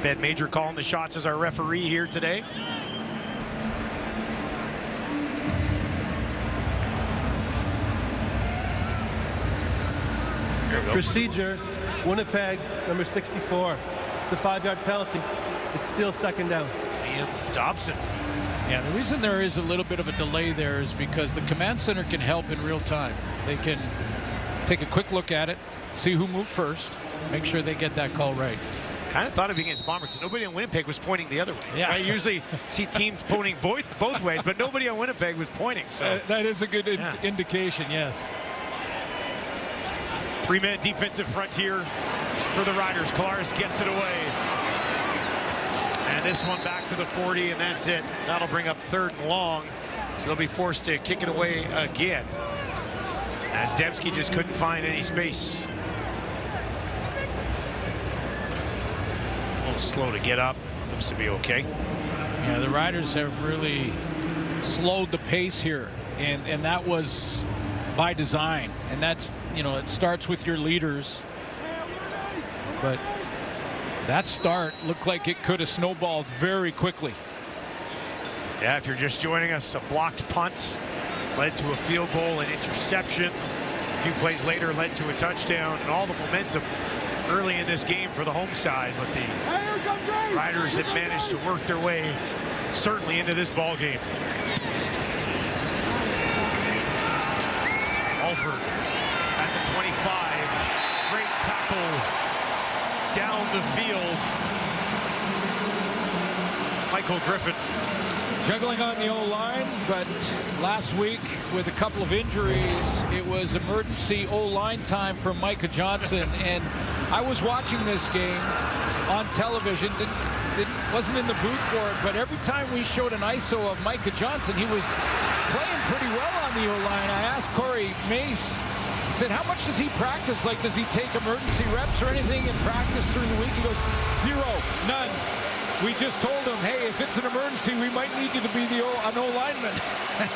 Ben Major calling the shots as our referee here today. Procedure, Winnipeg, number 64. It's a 5-yard penalty. It's still second down. Liam Dobson. Yeah, the reason there is a little bit of a delay there is because the command center can help in real time. They can take a quick look at it, see who moved first, make sure they get that call right. Kind of thought of it against Bombers. Nobody in Winnipeg was pointing the other way. Yeah. I usually see teams pointing both ways, but nobody on Winnipeg was pointing. So that is a good indication, yes. 3-man defensive front here for the Riders. Collaros gets it away. And this one back to the 40, and that's it. That'll bring up 3rd and long. So they'll be forced to kick it away again, as Dembski just couldn't find any space. A little slow to get up. Looks to be okay. Yeah, the Riders have really slowed the pace here, and that was by design. And that's, you know, it starts with your leaders. But that start looked like it could have snowballed very quickly. Yeah, if you're just joining us, a blocked punt led to a field goal and interception. A few plays later led to a touchdown, and all the momentum early in this game for the home side. But the Riders have managed to work their way certainly into this ball game. Alford at the 25. Great tackle down the field. Michael Griffin. Juggling on the O-line, but last week with a couple of injuries, it was emergency O-line time for Micah Johnson. And I was watching this game on television. Wasn't in the booth for it, but every time we showed an ISO of Micah Johnson, he was playing pretty well on the O-line. I asked Corey Mace, said, how much does he practice? Like, does he take emergency reps or anything in practice during the week? He goes, 0, none. We just told him, hey, if it's an emergency, we might need you to be an O-lineman.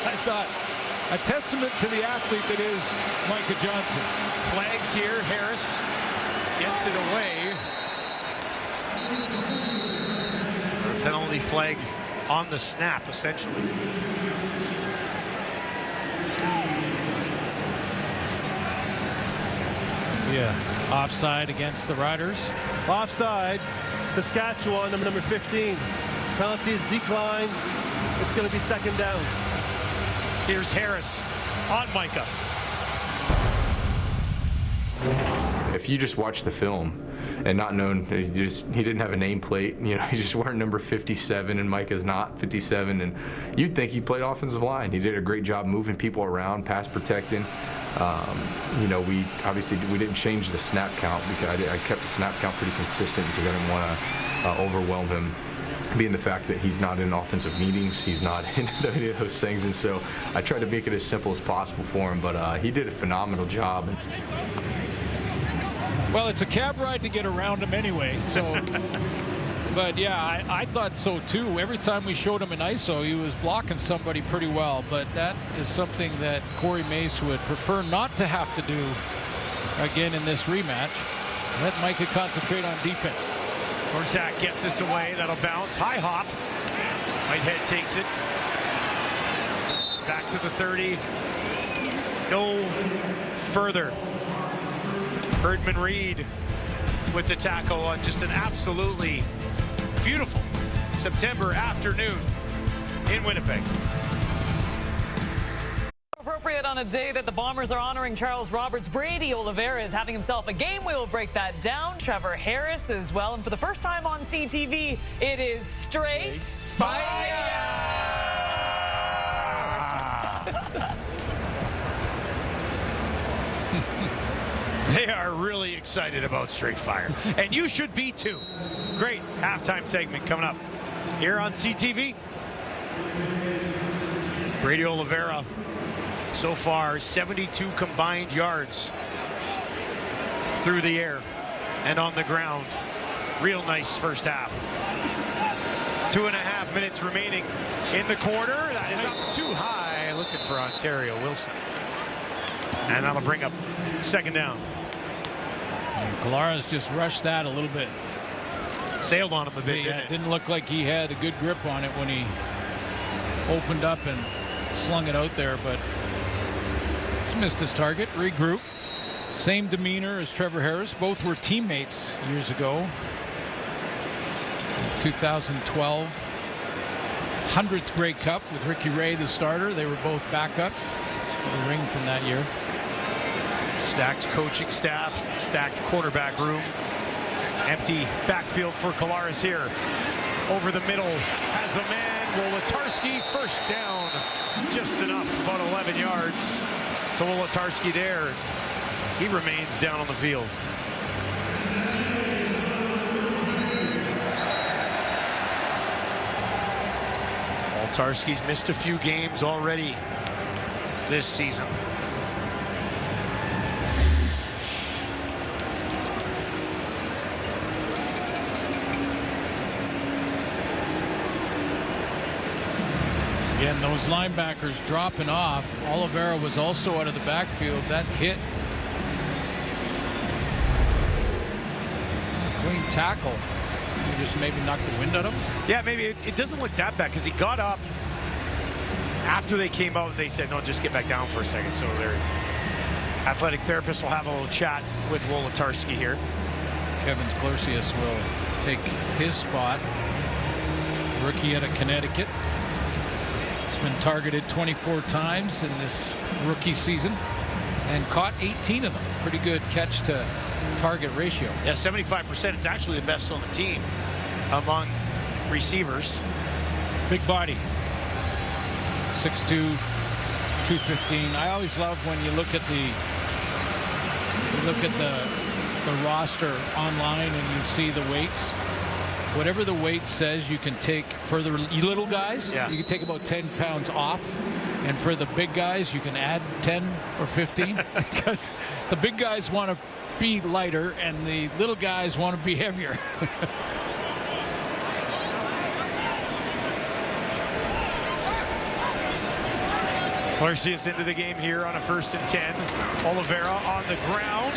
I thought, a testament to the athlete that is Micah Johnson. Flags here. Harris gets it away. Penalty flag on the snap, essentially. Yeah, offside against the Riders. Offside. Saskatchewan, number 15. Penalty is declined. It's going to be second down. Here's Harris on Micah. If you just watch the film and not knowing, he didn't have a nameplate, he just wearing number 57 and Micah's not 57, and you'd think he played offensive line. He did a great job moving people around, pass protecting. We obviously didn't change the snap count because I kept the snap count pretty consistent because I didn't want to overwhelm him, being the fact that he's not in offensive meetings, he's not in any of those things, and so I tried to make it as simple as possible for him, but he did a phenomenal job. Well, it's a cab ride to get around him anyway, so. But yeah, I thought so too. Every time we showed him in ISO, he was blocking somebody pretty well. But that is something that Corey Mace would prefer not to have to do again in this rematch. Let Micah concentrate on defense. Zach gets this away. That'll bounce. High hop. Whitehead takes it. Back to the 30. No further. Herdman Reed with the tackle on just an absolutely beautiful September afternoon in Winnipeg. Appropriate on a day that the Bombers are honoring Charles Roberts. Brady Oliveira is having himself a game. We will break that down. Trevor Harris as well. And for the first time on CTV, it is straight fire! They are really excited about Straight Fire, and you should be too. Great halftime segment coming up here on CTV. Brady Oliveira, so far 72 combined yards through the air and on the ground. Real nice first half. 2.5 minutes remaining in the quarter. That is up too high, looking for Ontario Wilson, and that'll bring up second down. Kalara's just rushed that a little bit. Sailed on him a bit, it didn't look like he had a good grip on it when he opened up and slung it out there, but he's missed his target. Regroup. Same demeanor as Trevor Harris. Both were teammates years ago. 2012 100th Grey Cup with Ricky Ray, the starter. They were both backups for the ring from that year. Stacked coaching staff, stacked quarterback room. Empty backfield for Kolaris here. Over the middle has a man. Wolotarski, first down. Just enough, about 11 yards to Wolotarski there. He remains down on the field. Wolotarski's missed a few games already this season. Again, those linebackers dropping off. Oliveira was also out of the backfield. That hit. Clean tackle. He just maybe knocked the wind out of him. Yeah, maybe it doesn't look that bad because he got up after they came out. They said, no, just get back down for a second. So their athletic therapist will have a little chat with Wolotarski here. Kevin Glorsius will take his spot. Rookie out of Connecticut. Been targeted 24 times in this rookie season and caught 18 of them. Pretty good catch to target ratio. Yeah, 75%. It's actually the best on the team among receivers. Big body. 6'2", 215. I always love when you look at the roster online and you see the weights. Whatever the weight says, you can take for the little guys. Yeah. You can take about 10 pounds off And for the big guys, you can add 10 or 15 because the big guys want to be lighter and the little guys want to be heavier. Garcia's into the game here on a 1st and 10. Oliveira on the ground.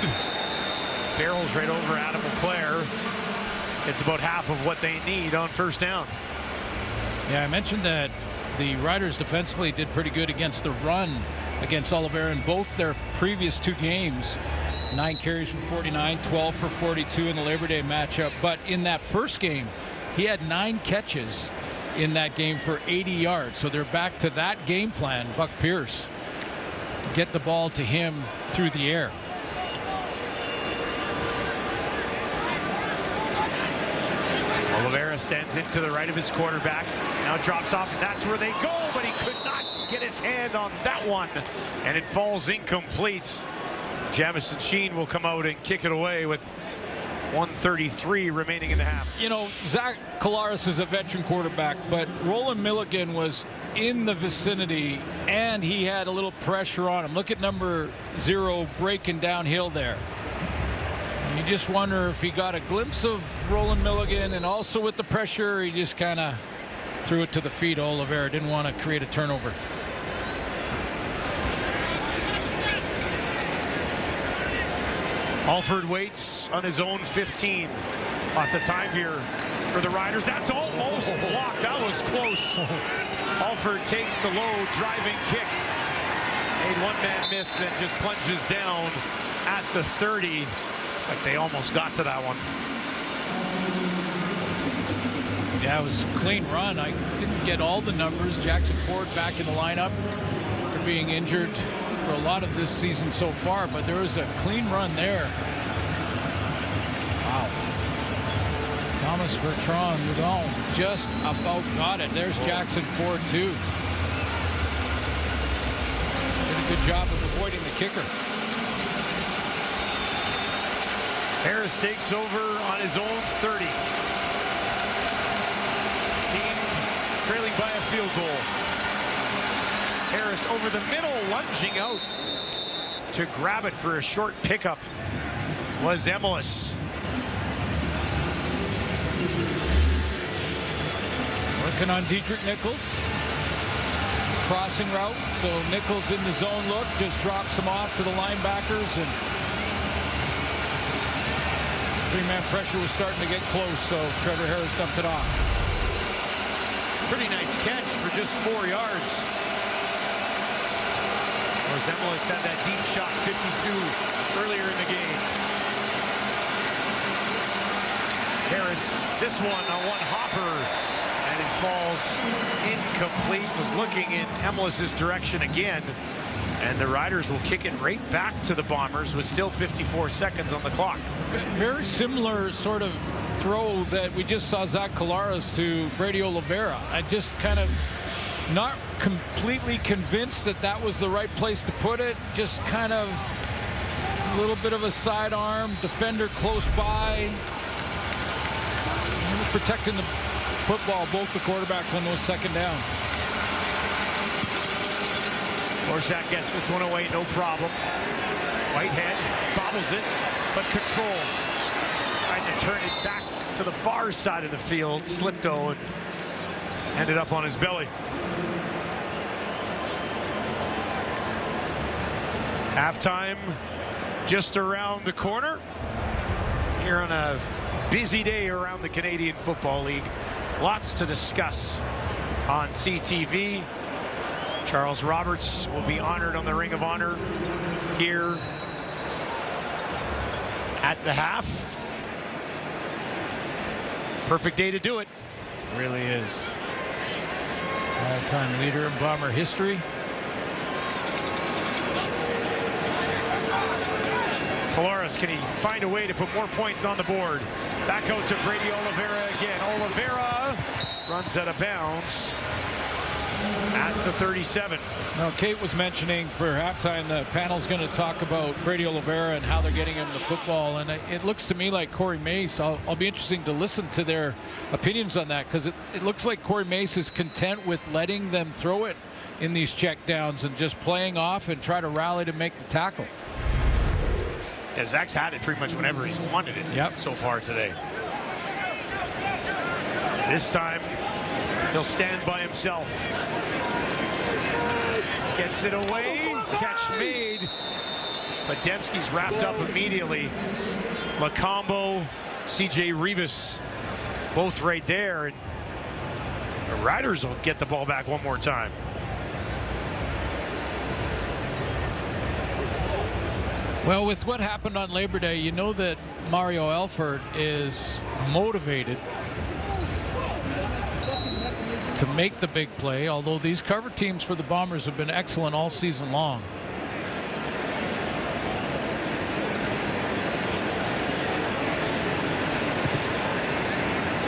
Barrels right over Adam LeClaire. It's about half of what they need on 1st down. Yeah, I mentioned that the Riders defensively did pretty good against the run against Oliveira in both their previous 2 games. 9 carries for 49, 12 for 42 in the Labor Day matchup. But in that first game, he had 9 catches in that game for 80 yards. So they're back to that game plan, Buck Pierce, to get the ball to him through the air. Oliveira stands in to the right of his quarterback. Now drops off, and that's where they go, but he could not get his hand on that one. And it falls incomplete. Jamison Sheen will come out and kick it away with 1:33 remaining in the half. You know, Zach Collaros is a veteran quarterback, but Roland Milligan was in the vicinity, and he had a little pressure on him. Look at number 0 breaking downhill there. You just wonder if he got a glimpse of Roland Milligan, and also with the pressure, he just kind of threw it to the feet of Oliveira. Didn't want to create a turnover. Alford waits on his own 15. Lots of time here for the Riders. That's almost blocked. That was close. Alford takes the low driving kick. Made one man miss, then just plunges down at the 30. Like they almost got to that one. Yeah, it was a clean run. I didn't get all the numbers. Jackson Ford back in the lineup after being injured for a lot of this season so far, but there was a clean run there. Wow. Thomas Bertrand just about got it. There's Jackson Ford too. Did a good job of avoiding the kicker. Harris takes over on his own 30. Team trailing by a field goal. Harris over the middle, lunging out to grab it for a short pickup was Emelis. Working on Dietrich Nichols. Crossing route, so Nichols in the zone look, just drops him off to the linebackers, and three-man pressure was starting to get close, so Trevor Harris dumped it off. Pretty nice catch for just 4 yards. Whereas Emelis had that deep shot, 52, earlier in the game. Harris, this one on one hopper, and it falls incomplete. Was looking in Emelis' direction again, and the Riders will kick it right back to the Bombers with still 54 seconds on the clock. Very similar sort of throw that we just saw Zach Collaros to Brady Oliveira. I just kind of not completely convinced that that was the right place to put it. Just kind of a little bit of a sidearm, defender close by. Protecting the football, both the quarterbacks on those second downs. Orshak gets this one away, no problem. Whitehead bobbles it, but controls. Tried to turn it back to the far side of the field. Slipped though and ended up on his belly. Halftime just around the corner. Here on a busy day around the Canadian Football League. Lots to discuss on CTV. Charles Roberts will be honored on the Ring of Honor here at the half. Perfect day to do it. Really is. All-time leader in Bomber history. Collaros, can he find a way to put more points on the board? Back out to Brady Oliveira again. Oliveira runs out of bounds at the 37. Now, Kate was mentioning for halftime the panel's going to talk about Brady Oliveira and how they're getting him the football, and it looks to me like Corey Mace. I'll be interesting to listen to their opinions on that, because it looks like Corey Mace is content with letting them throw it in these check downs and just playing off and try to rally to make the tackle. Yeah, Zach's had it pretty much whenever he's wanted it so far today. This time, he'll stand by himself. Gets it away. Catch made. But Dembski's wrapped up immediately. Lacombo, C.J. Rivas, both right there. And the Riders will get the ball back one more time. Well, with what happened on Labor Day, you know that Mario Alford is motivated to make the big play, although these cover teams for the Bombers have been excellent all season long.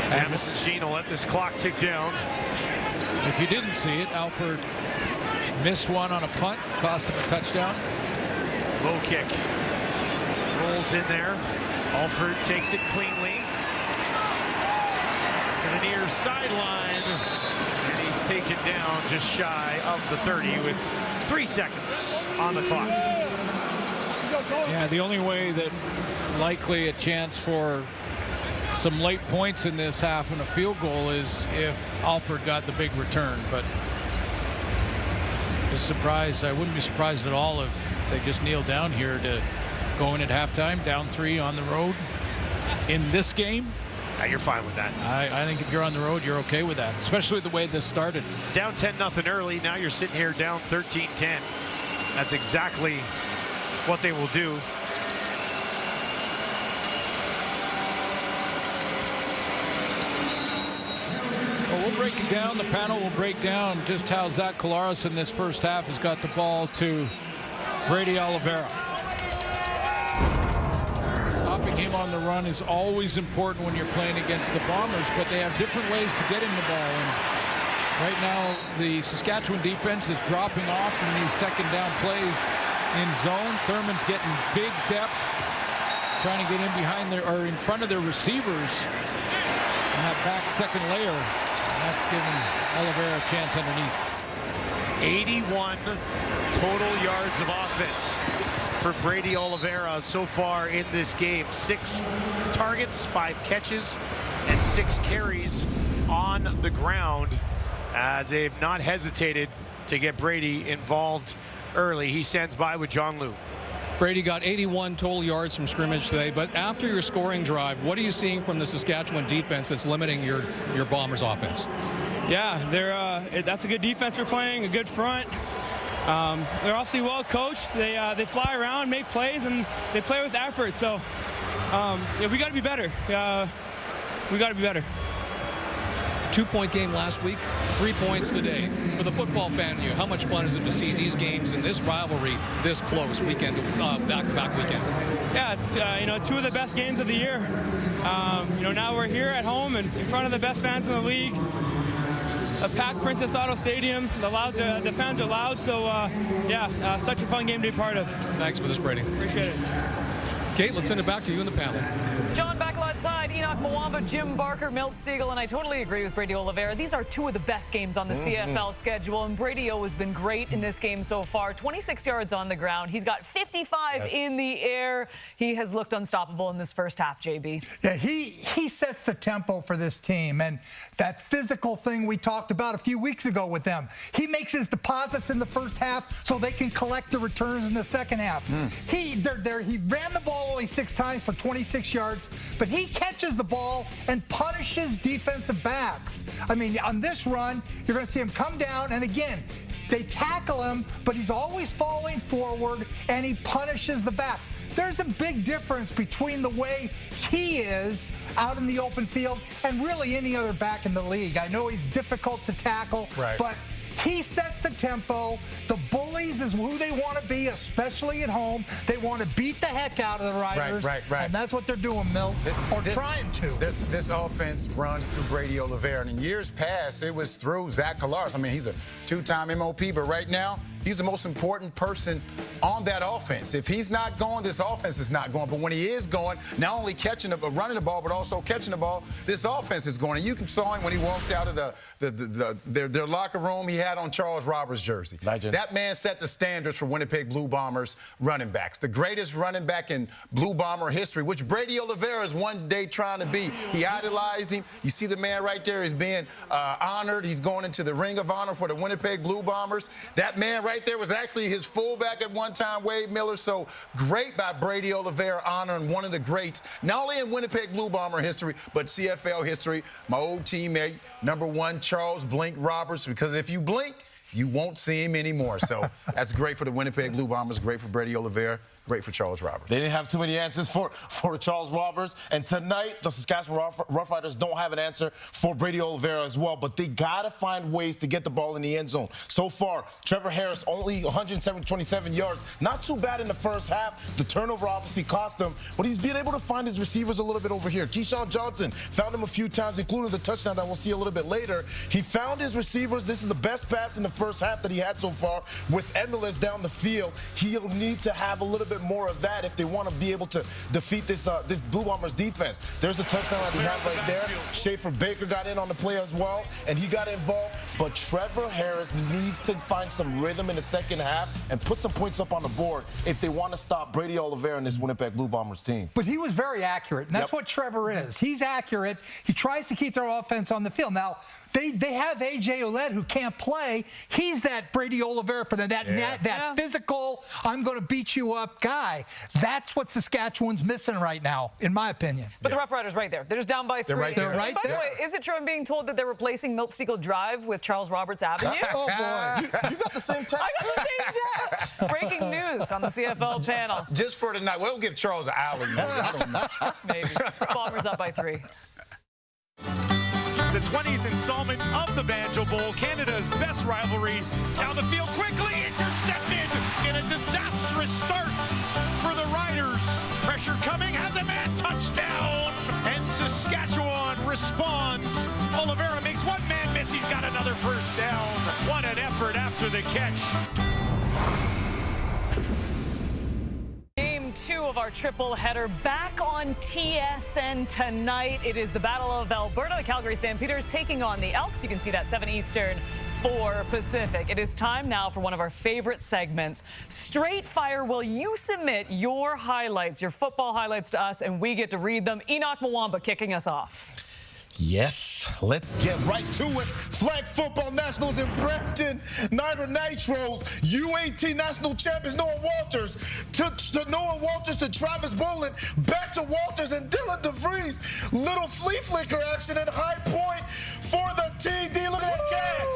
Jamison Sheen will let this clock tick down. If you didn't see it, Alford missed one on a punt, cost him a touchdown. Low kick. Rolls in there. Alford takes it cleanly. To the near sideline. And he's taken down just shy of the 30 with 3 seconds on the clock. Yeah, the only way that likely a chance for some late points in this half and a field goal is if Alford got the big return. But just surprised. I wouldn't be surprised at all if they just kneel down here to go in at halftime, down 3 on the road in this game. Yeah, you're fine with that. I think if you're on the road, you're okay with that, especially the way this started. Down 10-0 early. Now you're sitting here down 13-10. That's exactly what they will do. Well, we'll break it down. The panel will break down just how Zach Collaros in this first half has got the ball to Brady Oliveira. Stopping him on the run is always important when you're playing against the Bombers, but they have different ways to get him the ball. And right now, the Saskatchewan defense is dropping off in these second down plays in zone. Thurman's getting big depth, trying to get in behind their or in front of their receivers in that back second layer. That's giving Oliveira a chance underneath. 81 total yards of offense for Brady Oliveira so far in this game. 6 targets, 5 catches, and 6 carries on the ground as they've not hesitated to get Brady involved early. He stands by with John Liu. Brady got 81 total yards from scrimmage today, but after your scoring drive, what are you seeing from the Saskatchewan defense that's limiting your Bombers offense? Yeah, that's a good defense we're playing, a good front. They're obviously well coached. They fly around, make plays, and they play with effort. So yeah, we got to be better. We got to be better. 2-point game last week, 3 points today. For the football fan in you, how much fun is it to see these games in this rivalry this close weekend, back-to-back weekends? Yeah, it's 2 of the best games of the year. Now we're here at home and in front of the best fans in the league. A packed Princess Auto Stadium. The fans are loud, so such a fun game to be part of. Thanks for this, Brady. Appreciate it. Kate, let's send it back to you in the panel. John Bacalot side, Enoch Mwamba, Jim Barker, Milt Siegel, and I totally agree with Brady Oliveira. These are 2 of the best games on the CFL schedule, and Brady O has been great in this game so far. 26 yards on the ground. He's got 55 in the air. He has looked unstoppable in this first half, JB. Yeah, he sets the tempo for this team, and that physical thing we talked about a few weeks ago with them. He makes his deposits in the first half so they can collect the returns in the second half. He ran the ball only 6 times for 26 yards, but he catches the ball and punishes defensive backs. I mean, on this run, you're going to see him come down, and again, they tackle him, but he's always falling forward, and he punishes the backs. There's a big difference between the way he is out in the open field and really any other back in the league. I know he's difficult to tackle, but he sets the tempo. The bullies is who they want to be, especially at home. They want to beat the heck out of the Riders. Right. And that's what they're doing, Milt, or trying to. This offense runs through Brady Oliveira. And in years past, it was through Zach Collaros. I mean, he's a 2-time MOP, but right now, he's the most important person on that offense. If he's not going, this offense is not going. But when he is going, not only running the ball, but also catching the ball, this offense is going. And you saw him when he walked out of their locker room. He had had on Charles Roberts' jersey. Legend. That man set the standards for Winnipeg Blue Bombers running backs. The greatest running back in Blue Bomber history, which Brady Oliveira is one day trying to be. He idolized him. You see the man right there is being honored. He's going into the Ring of Honor for the Winnipeg Blue Bombers. That man right there was actually his fullback at one time, Wade Miller. So great by Brady Oliveira honoring one of the greats, not only in Winnipeg Blue Bomber history, but CFL history. My old teammate, #1, Charles Blink Roberts, because if you blink, you won't see him anymore. So that's great for the Winnipeg Blue Bombers, great for Brady Oliveira, great for Charles Roberts. They didn't have too many answers for Charles Roberts. And tonight, the Saskatchewan Roughriders don't have an answer for Brady Oliveira as well. But they got to find ways to get the ball in the end zone. So far, Trevor Harris only 127 yards. Not too bad in the first half. The turnover obviously cost him. But he's been able to find his receivers a little bit over here. Keyshawn Johnson found him a few times, including the touchdown that we'll see a little bit later. He found his receivers. This is the best pass in the first half that he had so far with Emilus down the field. He'll need to have a little bit more of that if they want to be able to defeat this Blue Bombers defense. There's a touchdown that he had right there. Schaefer Baker got in on the play as well, and he got involved. But Trevor Harris needs to find some rhythm in the second half and put some points up on the board if they want to stop Brady Oliveira and this Winnipeg Blue Bombers team. But he was very accurate, and that's what Trevor is. He's accurate. He tries to keep their offense on the field. Now, they have A.J. Ouellette who can't play. He's that Brady Oliveira for that physical, I'm going to beat you up guy. That's what Saskatchewan's missing right now, in my opinion. But the Roughriders right there. They're just down by 3. Right there. They're right By there. the way, is it true I'm being told that they're replacing Milk-Steagall Drive with Charles Roberts Avenue? Oh, boy. You got the same text? I got the same text. Breaking news on the CFL channel. Just for tonight. We'll give Charles an alley. I don't know. Maybe. Bombers up by 3. The 20th installment of the Banjo Bowl, Canada's best rivalry. Down the field quickly, intercepted in a disastrous start for the Riders. Pressure coming, has a man, touchdown. And Saskatchewan responds. Oliveira makes one man miss, he's got another first down. What an effort after the catch. Game 2 of our triple header back on TSN tonight. It is the Battle of Alberta. The Calgary Stampeders taking on the Elks. You can see that 7 Eastern, 4 Pacific. It is time now for one of our favorite segments, Straight Fire. Will you submit your highlights, your football highlights to us, and we get to read them? Enoch Mwamba kicking us off. Yes, let's get right to it. Flag Football Nationals in Brampton. Niagara Nitros, U18 National Champions Noah Walters. To Noah Walters to Travis Bullen. Back to Walters and Dylan DeVries. Little flea flicker action at High Point for the TD. Look at that cat.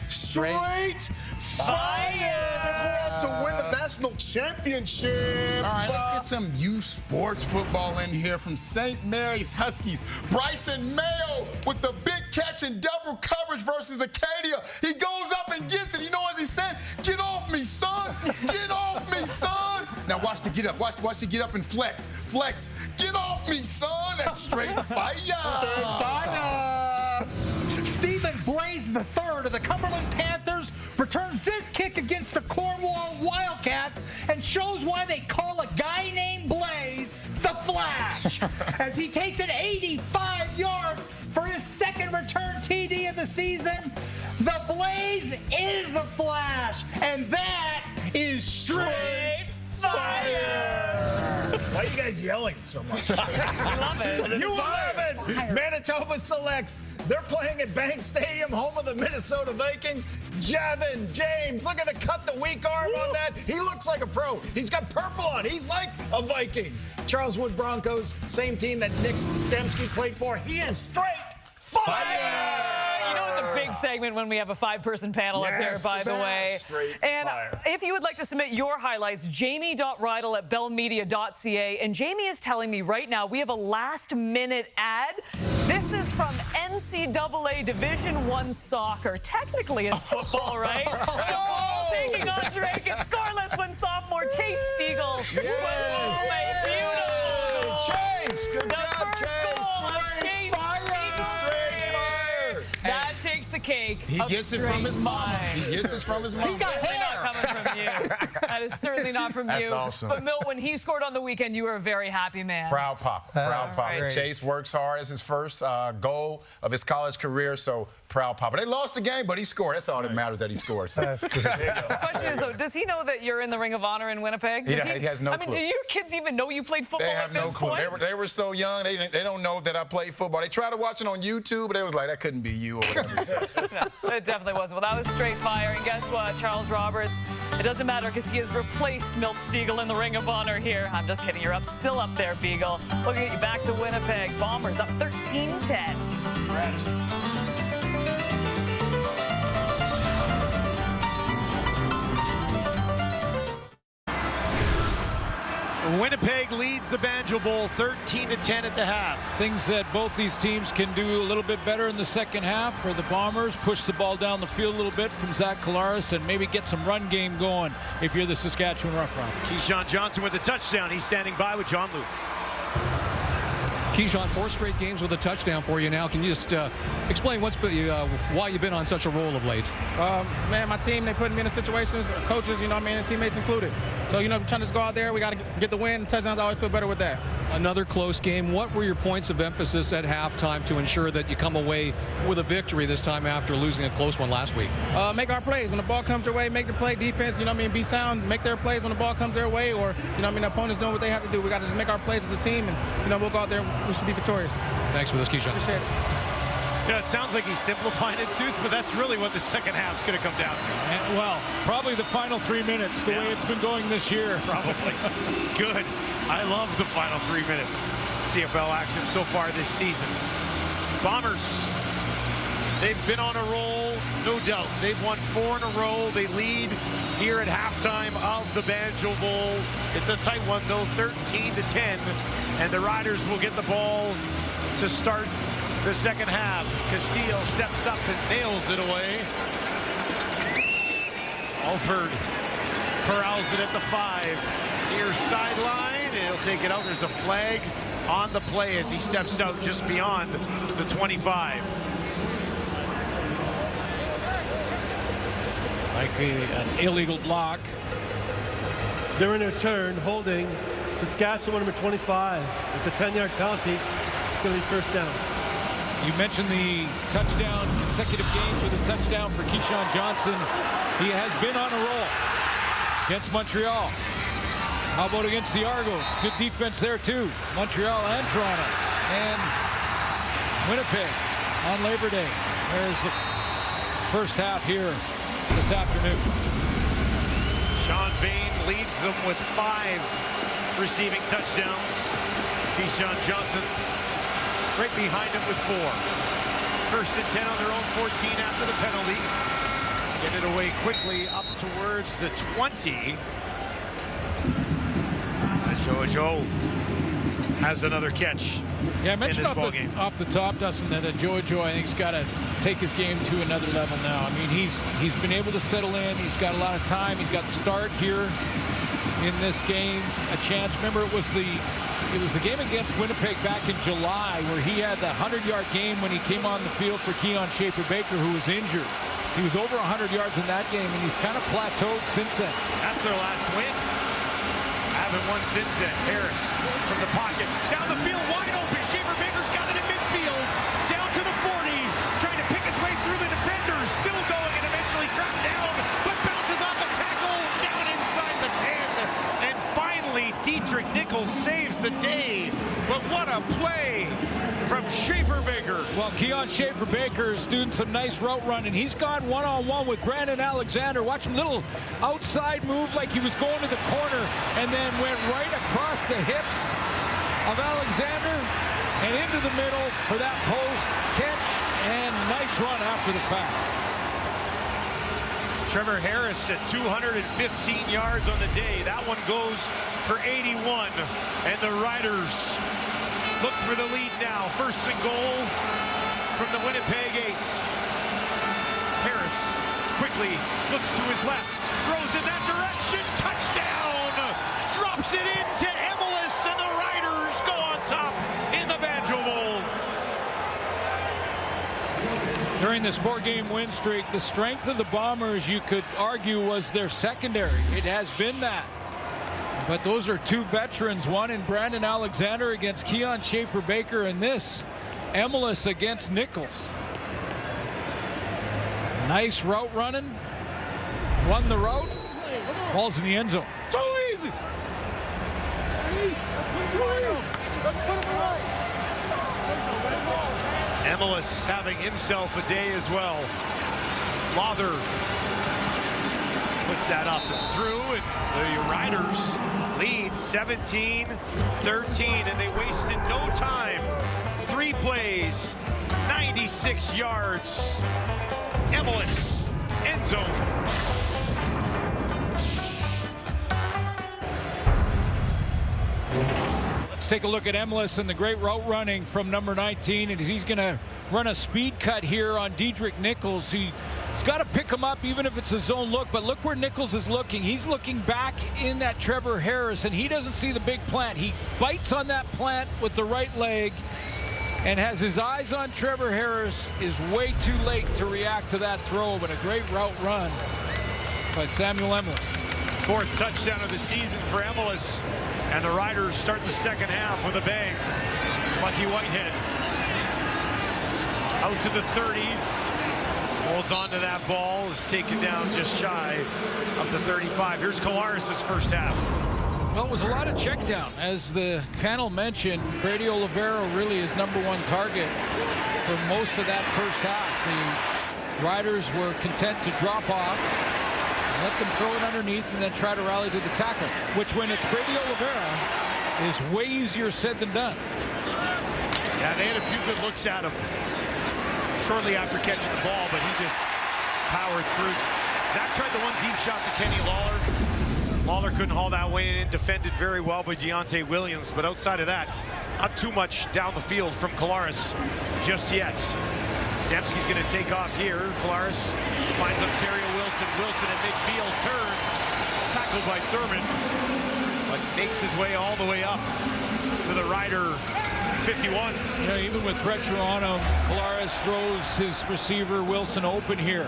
Straight Fire. They're going to win the national championship. All right, let's get some youth sports football in here from St. Mary's Huskies. Bryson Mayo with the big catch and double coverage versus Acadia. He goes up and gets it. You know, as he said, get off me, son. Get off me, son. Now watch the get up. Watch the get up and flex. Flex. Get off me, son. That's straight fire. Straight fire. Stephen Blaze III of the Cumberland Panthers returns this kick against the Cornwall Wildcats and shows why they call a guy named Blaze the Flash, as he takes it 85 yards for his second return TD of the season. The Blaze is a Flash, and that is straight fire. Why are you guys yelling so much? I love it. You love it. Manitoba selects. They're playing at Bank Stadium, home of the Minnesota Vikings. Jevin James, look at the cut the weak arm on that. He looks like a pro. He's got purple on. He's like a Viking. Charleswood Broncos, same team that Nick Dembski played for. He is straight fire. You know it's a big segment when we have a 5-person panel up here, by the way. And if you would like to submit your highlights, jamie.rydle@bellmedia.ca. And Jamie is telling me right now we have a last-minute ad. This is from NCAA Division I soccer. Technically, it's football, right? Jamal taking on Drake. It's scoreless when sophomore Chase Stiegel was home. A beautiful goal. Chase, good job, Chase. That takes the cake. He gets it from his mom. He gets it from his mom. He's got hair. from you. That is certainly not from That's you. awesome. But Milt, when he scored on the weekend, you were a very happy man. Proud pop. Proud pop. right. Chase works hard. It's his first goal of his college career, so proud pop. They lost the game, but he scored. That's all that matters, that he scored. So. The question is, though, does he know that you're in the Ring of Honor in Winnipeg? He has no clue. I mean, do your kids even know you played football They have at this no clue. point? They were so young, they don't know that I played football. They tried to watch it on YouTube, but they was like, that couldn't be you or whatever. So. No, it definitely wasn't. Well, that was straight fire. And guess what? Charles Roberts, it doesn't matter because he has replaced Milt Stegall in the Ring of Honor here. I'm just kidding. You're still up there, Beagle. We'll get you back to Winnipeg. Bombers up 13-10. Winnipeg leads the Banjo Bowl 13-10 at the half. Things that both these teams can do a little bit better in the second half for the Bombers. Push the ball down the field a little bit from Zach Collaros and maybe get some run game going if you're the Saskatchewan Roughriders. Keyshawn Johnson with a touchdown. He's standing by with John Luke. Keyshawn, 4 straight games with a touchdown for you now. Can you just explain why you've been on such a roll of late? Man, my team, they put me in the situations, coaches, and teammates included. So, we're trying to just go out there. We got to get the win. Touchdowns, I always feel better with that. Another close game. What were your points of emphasis at halftime to ensure that you come away with a victory this time after losing a close one last week? Make our plays. When the ball comes their way, make the play. Defense, be sound, make their plays when the ball comes their way, or, the opponent's doing what they have to do. We got to just make our plays as a team, and, we'll go out there and we should be victorious. Thanks for this, Keyshawn. Appreciate it. It sounds like he's simplifying it, Suits, but that's really what the second half's going to come down to. And, well, probably the final 3 minutes, the way it's been going this year. Probably. Good. I love the final 3 minutes. CFL action so far this season. Bombers, they've been on a roll, no doubt. They've won 4 in a row. They lead here at halftime of the Banjo Bowl. It's a tight one, though, 13-10. And the Riders will get the ball to start the second half. Castillo steps up and nails it away. Alford corrals it at the 5. Near sideline, and he'll take it out. There's a flag on the play as he steps out just beyond the 25. Like an illegal block. They're in their turn, holding Saskatchewan number 25. It's a 10-yard penalty. It's going to be first down. You mentioned the touchdown, consecutive games with a touchdown for Keyshawn Johnson. He has been on a roll against Montreal. How about against the Argos? Good defense there, too. Montreal and Toronto. And Winnipeg on Labor Day. There's the first half here this afternoon. Sean Bain leads them with 5 receiving touchdowns. Keyshawn Johnson right behind him with 4. First and 10 on their own 14 after the penalty. Get it away quickly up towards the 20. Joe has another catch. Yeah, I mentioned game. off the top, Dustin, that Joe, I think, has got to take his game to another level now. I mean, he's been able to settle in. He's got a lot of time. He's got the start here in this game. A chance. Remember, it was the game against Winnipeg back in July where he had the 100-yard game when he came on the field for Keon Schaefer-Baker, who was injured. He was over 100 yards in that game, and he's kind of plateaued since then. That's their last win. Haven't won since then. Harris from the pocket. Down the field, wide open. Schaefer-Baker's got it in midfield. Down to the 40. Trying to pick his way through the defenders. Still going and eventually trapped down. But bounces off a tackle. Down inside the 10. And finally, Dietrich Nichols saves the day. But what a play from Schaefer-Baker. Well, Keon Schaefer-Baker is doing some nice route running. He's gone one-on-one with Brandon Alexander. Watch him, little outside move like he was going to the corner and then went right across the hips of Alexander and into the middle for that post catch and nice run after the fact. Trevor Harris at 215 yards on the day. That one goes for 81. And the Riders look for the lead now. First and goal from the Winnipeg 8s. Harris quickly looks to his left, throws in that direction, touchdown! Drops it into Emelis, and the Riders go on top in the Banjo Bowl. During this 4-game win streak, the strength of the Bombers, you could argue, was their secondary. It has been that. But those are two veterans, one in Brandon Alexander against Keon Schaefer-Baker, and this, Emelis against Nichols. Nice route running. Won the route. Ball's in the end zone. So easy. Emelis having himself a day as well. Lawther puts that up and through, and the Riders lead 17-13, and they wasted no time. 3 plays, 96 yards. Emelis, end zone. Take a look at Emelis and the great route running from number 19, and he's going to run a speed cut here on Dedrick Nichols. He's got to pick him up even if it's a zone look, but look where Nichols is looking. He's looking back in at Trevor Harris, and he doesn't see the big plant. He bites on that plant with the right leg and has his eyes on Trevor Harris, is way too late to react to that throw, but a great route run by Samuel Emelis. 4th touchdown of the season for Emelis. And the Riders start the second half with a bang. Lucky Whitehead out to the 30. Holds on to that ball. Is taken down just shy of the 35. Here's Collaros' first half. Well, it was a lot of check down. As the panel mentioned, Brady Oliveira really is #1 target for most of that first half. The Riders were content to drop off, let them throw it underneath, and then try to rally to the tackle, which when it's Brady Oliveira is way easier said than done. Yeah, they had a few good looks at him shortly after catching the ball, but he just powered through. Zach tried the one deep shot to Kenny Lawler. Lawler couldn't haul that way in, defended very well by Deontay Williams, but outside of that, not too much down the field from Collaros just yet. Dembski's going to take off here. Collaros finds Ontario Wilson. Wilson at midfield turns. Tackled by Thurman. But makes his way all the way up to the Rider 51. Yeah, even with pressure on him, Collaros throws his receiver Wilson open here.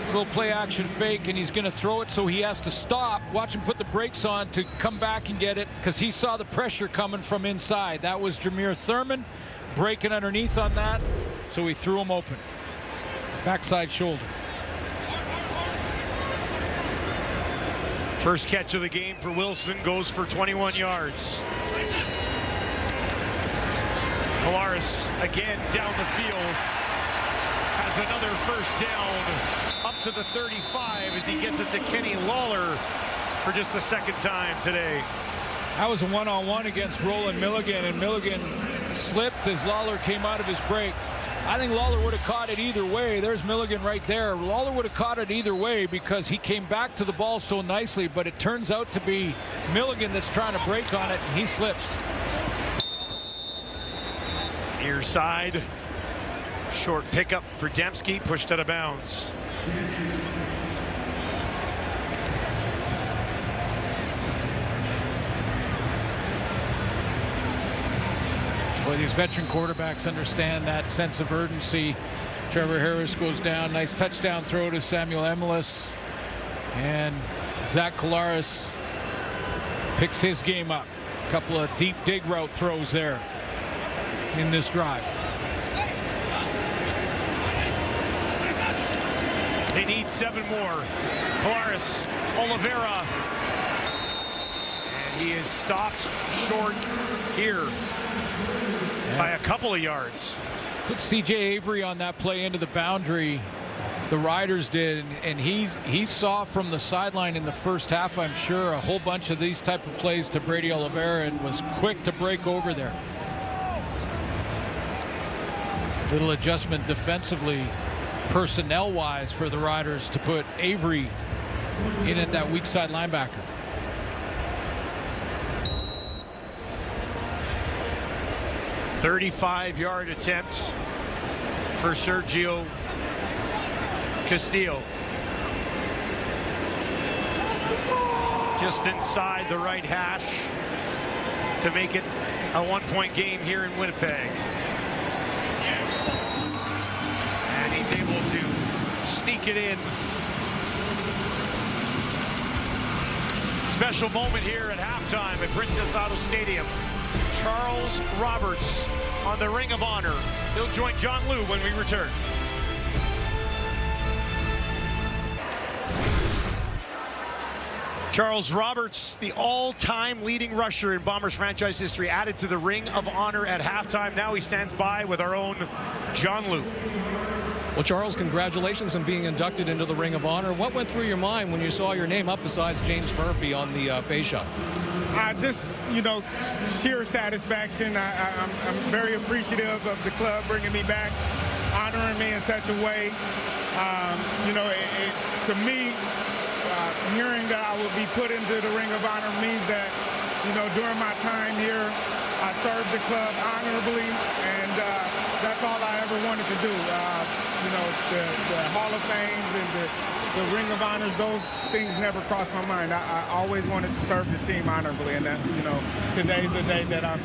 It's a little play action fake, and he's going to throw it, so he has to stop. Watch him put the brakes on to come back and get it, because he saw the pressure coming from inside. That was Jameer Thurman breaking underneath on that. So he threw him open. Backside shoulder. First catch of the game for Wilson goes for 21 yards. Collaros again down the field. Has another first down up to the 35 as he gets it to Kenny Lawler for just the 2nd time today. That was a one-on-one against Roland Milligan, and Milligan slipped as Lawler came out of his break. I think Lawler would have caught it either way. There's Milligan right there. Lawler would have caught it either way because he came back to the ball so nicely, but it turns out to be Milligan that's trying to break on it, and he slips. Near side. Short pickup for Dembski, pushed out of bounds. Well, these veteran quarterbacks understand that sense of urgency. Trevor Harris goes down. Nice touchdown throw to Samuel Emelis. And Zach Collaros picks his game up. A couple of deep dig route throws there in this drive. They need 7 more. Collaros, Oliveira. And he is stopped short here by a couple of yards. Put C.J. Avery on that play into the boundary. The Riders did, and he saw from the sideline in the first half, I'm sure, a whole bunch of these type of plays to Brady Oliveira and was quick to break over there. Little adjustment defensively, personnel-wise, for the Riders to put Avery in at that weak side linebacker. $35-yard attempt for Sergio Castillo. Just inside the right hash to make it a 1-point game here in Winnipeg. And he snuck it in. Special moment here at halftime at Princess Auto Stadium. Charles Roberts on the Ring of Honor. He'll join John Liu when we return. Charles Roberts, the all-time leading rusher in Bombers franchise history, added to the Ring of Honor at halftime. Now he stands by with our own John Liu. Well, Charles, congratulations on being inducted into the Ring of Honor. What went through your mind when you saw your name up besides James Murphy on the face shot? Just, sheer satisfaction. I'm very appreciative of the club bringing me back, honoring me in such a way. To me, hearing that I will be put into the Ring of Honor means that, during my time here, I served the club honorably, and that's all I ever wanted to do. The Hall of Fames and the Ring of Honors, those things never crossed my mind. I always wanted to serve the team honorably, and that, today's the day that I'm,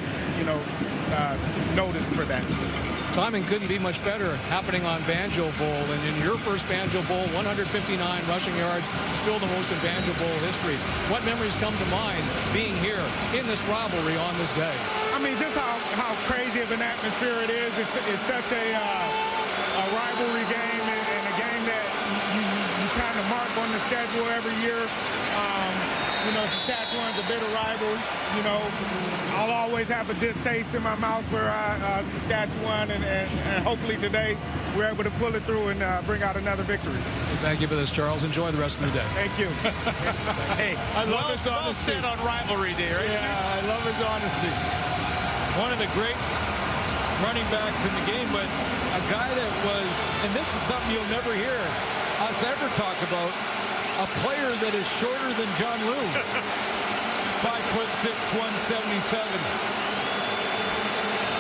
noticed for that. Timing couldn't be much better, happening on Banjo Bowl, and in your first Banjo Bowl, 159 rushing yards, still the most in Banjo Bowl history. What memories come to mind being here in this rivalry on this day? I mean, just how crazy of an atmosphere it is. It's such a rivalry game, and a game that you kind of mark on the schedule every year. Saskatchewan's a bitter rival. I'll always have a distaste in my mouth for Saskatchewan, and hopefully today we're able to pull it through and bring out another victory. Thank you for this, Charles. Enjoy the rest of the day. Thank you. Hey, I love his honesty. Well said on rivalry day, right? Yeah, I love his honesty. One of the great running backs in the game, but a guy that was, and this is something you'll never hear us ever talk about, a player that is shorter than John Liu. 5'6", 177.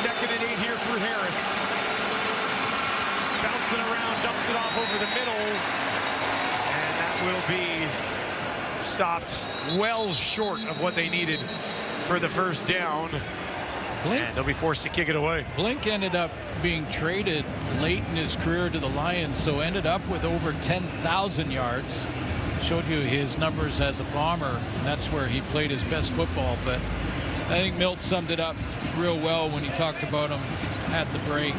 Second and 8 here for Harris. Bouncing around, dumps it off over the middle. And that will be stopped well short of what they needed for the first down. And they'll be forced to kick it away. Blink ended up being traded late in his career to the Lions, so ended up with over 10,000 yards. Showed you his numbers as a Bomber, and that's where he played his best football. But I think Milt summed it up real well when he talked about him at the break.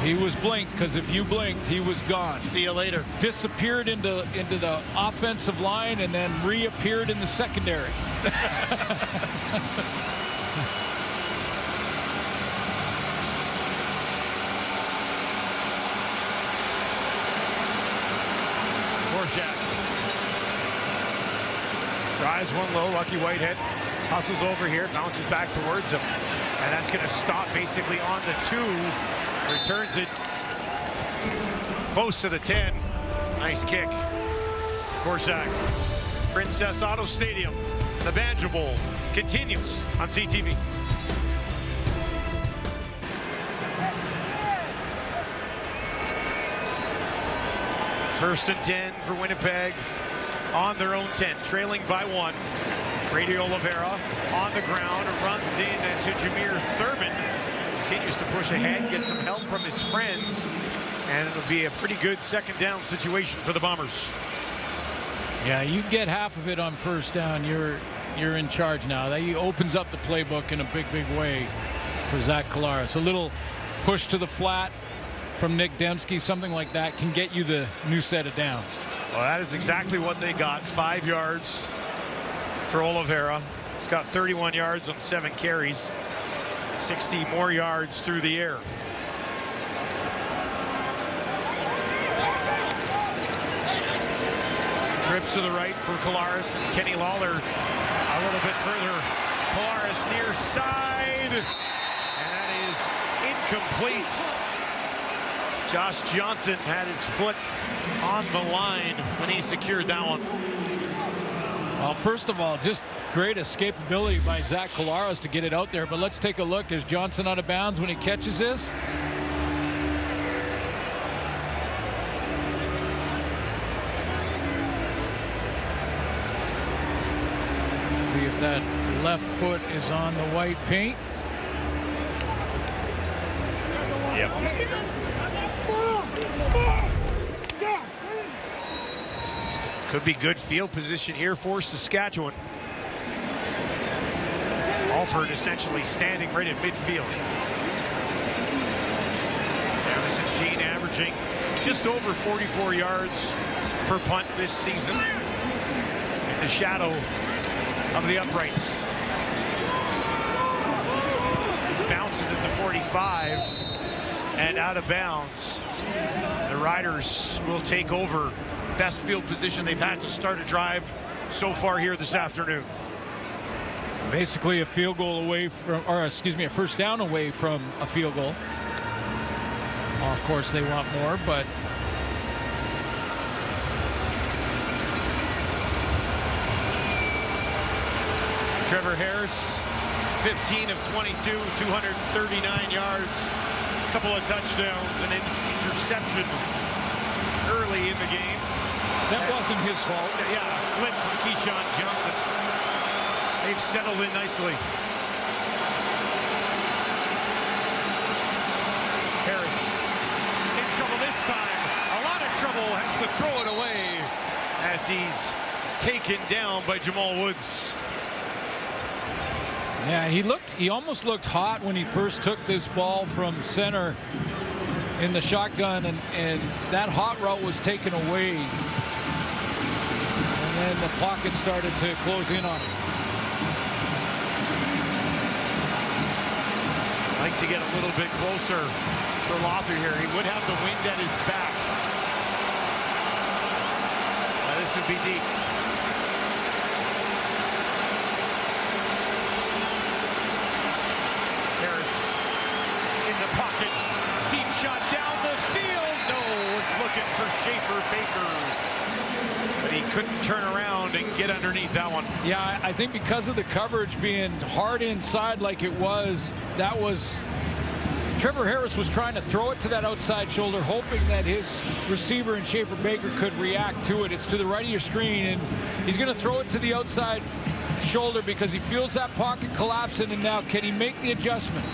He was Blink, because if you blinked, he was gone. See you later. Disappeared into the offensive line and then reappeared in the secondary. Borshak drives one low. Lucky Whitehead hustles over here, bounces back towards him, and that's going to stop basically on the 2. Returns it close to the 10. Nice kick. Borshak. Princess Auto Stadium. The Banjo Bowl continues on CTV. First and 10 for Winnipeg on their own 10, trailing by 1. Brady Oliveira on the ground, runs in to Jameer Thurman. Continues to push ahead, get some help from his friends, and it'll be a pretty good second down situation for the Bombers. Yeah, you get half of it on first down, you're in charge now. That opens up the playbook in a big way for Zach Collaros. A little push to the flat from Nick Dembski, something like that can get you the new set of downs. Well, that is exactly what they got. 5 yards for Oliveira. He's got 31 yards on 7 carries. 60 more yards through the air. Trips to the right for Collaros, and Kenny Lawler a little bit further. Collaros near side, and that is incomplete. Josh Johnson had his foot on the line when he secured that one. Well, first of all, just great escapability by Zach Collaros to get it out there. But let's take a look. Is Johnson out of bounds when he catches this? See if that left foot is on the white paint. Yep. Could be good field position here for Saskatchewan. Alford essentially standing right at midfield. Madison Jean averaging just over 44 yards per punt this season. In the shadow of the uprights. This bounces at the 45 and out of bounds. The Riders will take over. Best field position they've had to start a drive so far here this afternoon. Basically a field goal away from, or excuse me, a first down away from a field goal. Well, of course they want more, but Trevor Harris, 15 of 22, 239 yards, a couple of touchdowns, and an interception early in the game. That wasn't his fault. Yeah, a slip from Keyshawn Johnson. They've settled in nicely. Harris in trouble this time. A lot of trouble, has to throw it away as he's taken down by Jamal Woods. yeah, he almost looked hot when he first took this ball from center in the shotgun, and that hot route was taken away. And then the pocket started to close in on him. Like to get a little bit closer for Lawther here. He would have the wind at his back. Now this would be deep. Harris in the pocket. Deep shot down the field. No, was looking for Schaefer Baker. But he couldn't turn around and get underneath that one. Yeah, I think because of the coverage being hard inside like it was, that was Trevor Harris was trying to throw it to that outside shoulder, hoping that his receiver and Schaefer Baker could react to it. It's to the right of your screen, and he's going to throw it to the outside shoulder because he feels that pocket collapsing, and now can he make the adjustment?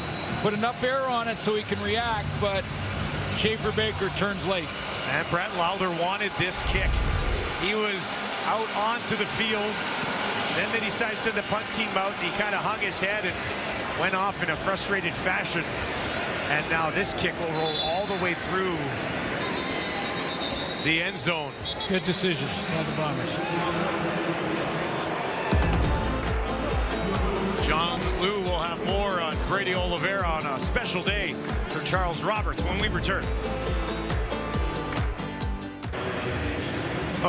Put enough air on it so he can react, but Schaefer Baker turns late. And Brett Lowther wanted this kick. He was out onto the field. Then they decided to send the punt team out. He kind of hung his head and went off in a frustrated fashion. And now this kick will roll all the way through the end zone. Good decision by the Bombers. John Liu will have more on Brady Oliveira on a special day for Charles Roberts when we return.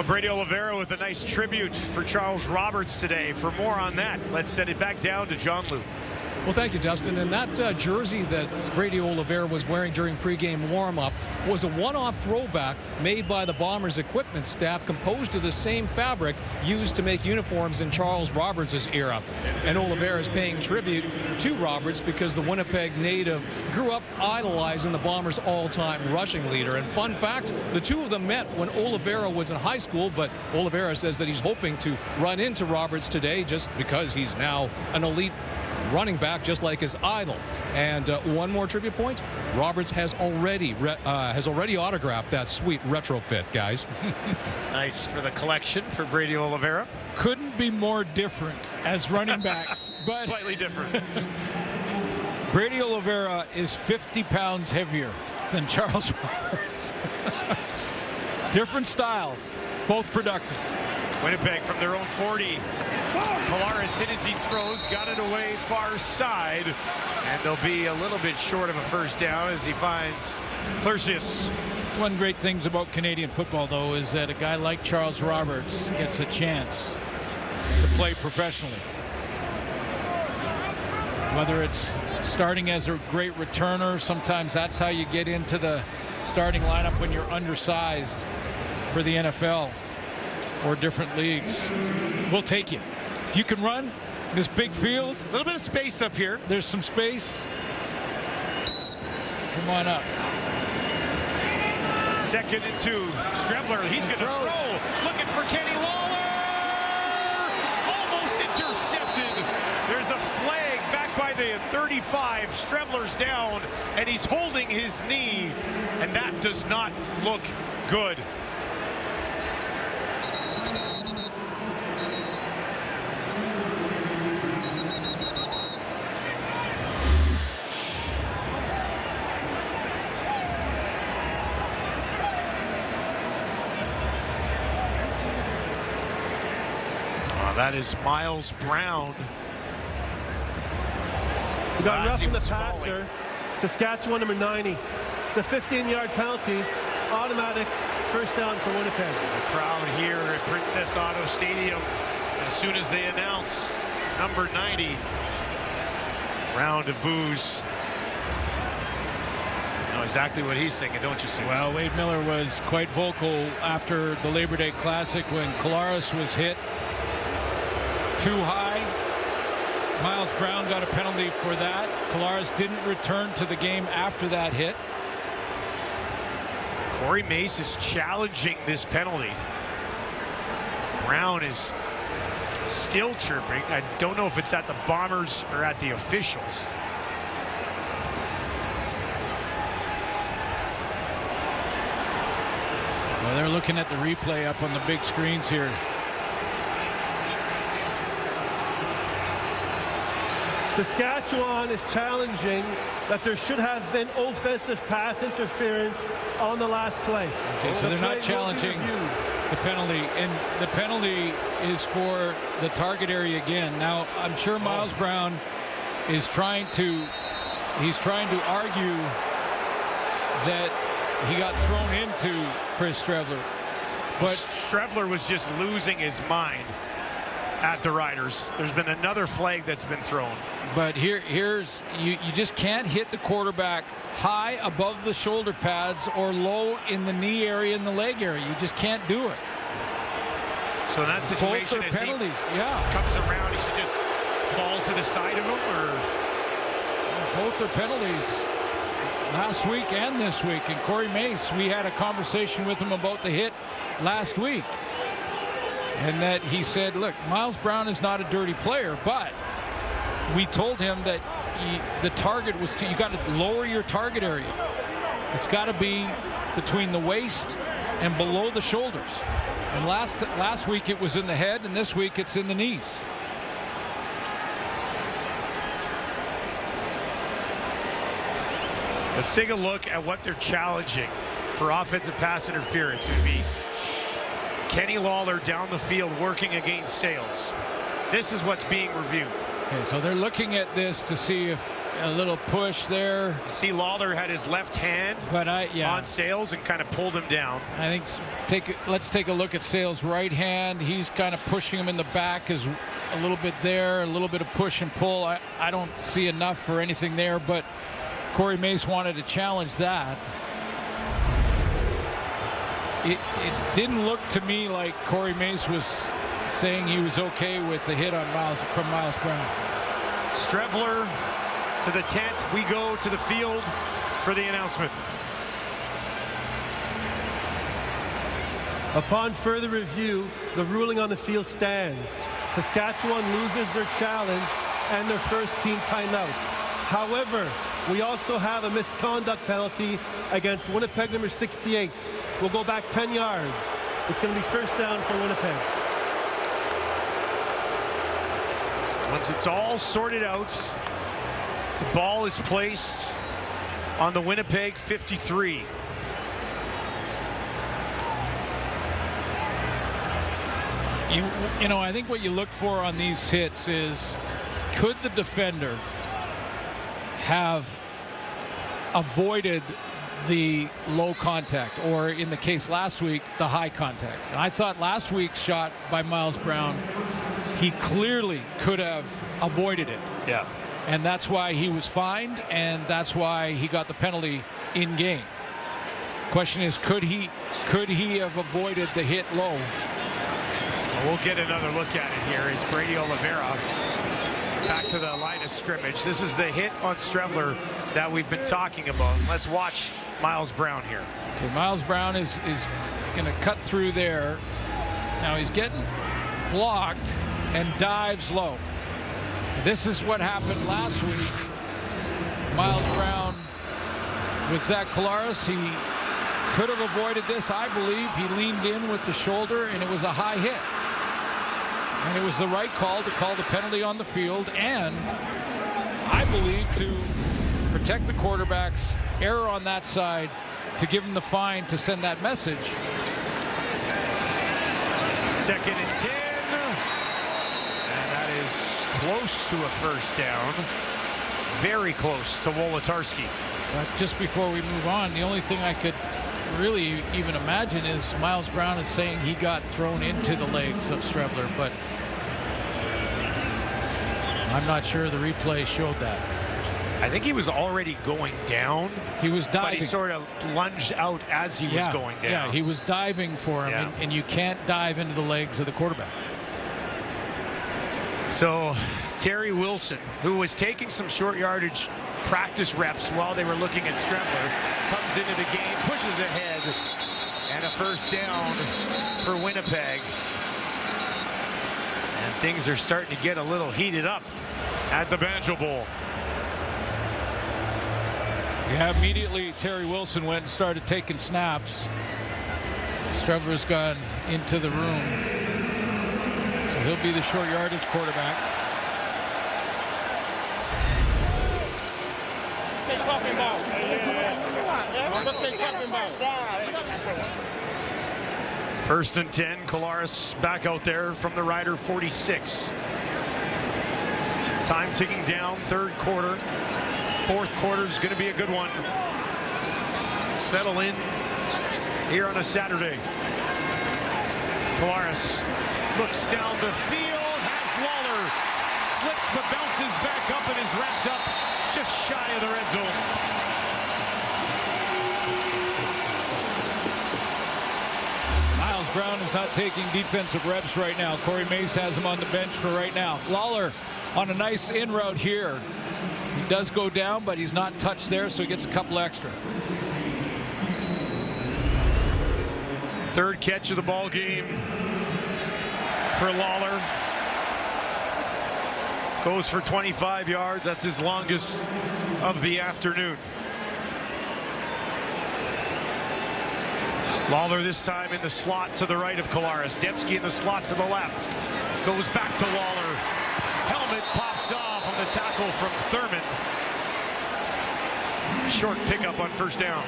Brady Oliveira with a nice tribute for Charles Roberts today. For more on that, let's send it back down to John Liu. Well, thank you, Dustin. And that jersey that Brady Oliveira was wearing during pregame warm-up was a one-off throwback made by the Bombers equipment staff, composed of the same fabric used to make uniforms in Charles Roberts' era. And Oliveira is paying tribute to Roberts because the Winnipeg native grew up idolizing the Bombers' all-time rushing leader. And fun fact, the two of them met when Oliveira was in high school, but Oliveira says that he's hoping to run into Roberts today just because he's now an elite running back just like his idol. And one more tribute point, Roberts has already autographed that sweet retrofit, guys. Nice for the collection for Brady Oliveira. Couldn't be more different as running backs, but slightly different. Brady Oliveira is 50 pounds heavier than Charles Roberts. Different styles, both productive. Winnipeg from their own 40. Polaris hit as he throws, got it away far side, and they'll be a little bit short of a first down as he finds Clercius. One great things about Canadian football, though, is that a guy like Charles Roberts gets a chance to play professionally. Whether it's starting as a great returner, sometimes that's how you get into the starting lineup when you're undersized for the NFL or different leagues. We'll take you. If you can run this big field. A little bit of space up here. There's some space. Come on up. 2nd and 2. Strebler, he's going to throw. Looking for Kenny Lawler. Almost intercepted. There's a flag back by the 35. Strebler's down, and he's holding his knee, and that does not look good. Well, that is Miles Brown. We got roughing the passer. Saskatchewan, number 90. It's a 15-yard penalty. Automatic first down for Winnipeg. The crowd here at Princess Auto Stadium, as soon as they announce number 90, round of boos. You know exactly what he's thinking, don't you, Six? Well, Wade Miller was quite vocal after the Labor Day Classic when Collaros was hit too high. Miles Brown got a penalty for that. Collaros didn't return to the game after that hit. Corey Mace is challenging this penalty. Brown is still chirping. I don't know if it's at the Bombers or at the officials. Well, they're looking at the replay up on the big screens here. Saskatchewan is challenging that there should have been offensive pass interference on the last play. Okay, so they're not challenging the penalty, and the penalty is for the target area again. Now, I'm sure Miles Brown is trying to argue that he got thrown into Chris Strevler. But Strevler was just losing his mind at the Riders. There's been another flag that's been thrown. But here's you just can't hit the quarterback high above the shoulder pads or low in the knee area and the leg area. You just can't do it. So in that situation, both are as penalties. he Yeah, comes around, he should just fall to the side of him, or both are penalties. Last week and this week. And Corey Mace, we had a conversation with him about the hit last week, and that he said, look, Miles Brown is not a dirty player, but we told him that the target was you got to lower your target area. It's got to be between the waist and below the shoulders. And last week it was in the head, and this week it's in the knees. let's take a look at what they're challenging for offensive pass interference. It would be Kenny Lawler down the field working against Sales. This is what's being reviewed. Okay, so they're looking at this to see if a little push there. See, Lawler had his left hand on Sales and kind of pulled him down. I think let's take a look at Sales' right hand. He's kind of pushing him in the back, is a little bit there, a little bit of push and pull. I don't see enough for anything there, but Corey Mace wanted to challenge that. It didn't look to me like Corey Mace was saying he was okay with the hit on from Miles Brown. Strevler to the tent. We go to the field for the announcement. Upon further review, the ruling on the field stands. Saskatchewan loses their challenge and their first team timeout. However, we also have a misconduct penalty against Winnipeg number 68. We'll go back 10 yards. It's going to be first down for Winnipeg. Once it's all sorted out, the ball is placed on the Winnipeg 53. You know, I think what you look for on these hits is, could the defender have avoided the low contact, or in the case last week, the high contact? And I thought last week's shot by Miles Brown, he clearly could have avoided it. Yeah. And that's why he was fined, and that's why he got the penalty in game. Question is, could he have avoided the hit low? We'll get another look at it here as Brady Oliveira back to the line of scrimmage. This is the hit on Strevler that we've been talking about. Let's watch Miles Brown here. Okay, Miles Brown is going to cut through there. Now he's getting blocked and dives low. This is what happened last week. Miles Brown with Zach Collaros, he could have avoided this. I believe he leaned in with the shoulder, and it was a high hit. And it was the right call to call the penalty on the field, and I believe to protect the quarterback's error on that side, to give him the fine to send that message. 2nd and 10. close to a first down. Very close to Wolodarski. Just before we move on, the only thing I could really even imagine is Miles Brown is saying he got thrown into the legs of Strebler, but I'm not sure the replay showed that. I think he was already going down. He was diving. But he sort of lunged out as he was going down. Yeah, he was diving for him, and you can't dive into the legs of the quarterback. So Terry Wilson, who was taking some short yardage practice reps while they were looking at Strebler, comes into the game, pushes ahead, and a first down for Winnipeg. And things are starting to get a little heated up at the Banjo Bowl. Yeah, immediately Terry Wilson went and started taking snaps. Strebler's gone into the room. So he'll be the short yardage quarterback. First and 10, Collaros back out there from the Rider 46. Time ticking down, third quarter. Fourth quarter is going to be a good one. Settle in here on a Saturday. Collaros looks down the field, has Lawler, slips but bounces back up and is wrapped up just shy of the red zone. Miles Brown is not taking defensive reps right now. Corey Mace has him on the bench for right now. Lawler on a nice in route here. He does go down, but he's not touched there, so he gets a couple extra. Third catch of the ball game for Lawler. Goes for 25 yards. That's his longest of the afternoon. Lawler this time in the slot to the right of Collaros. Dembski in the slot to the left. Goes back to Lawler. Helmet pops off on the tackle from Thurman. Short pickup on first down.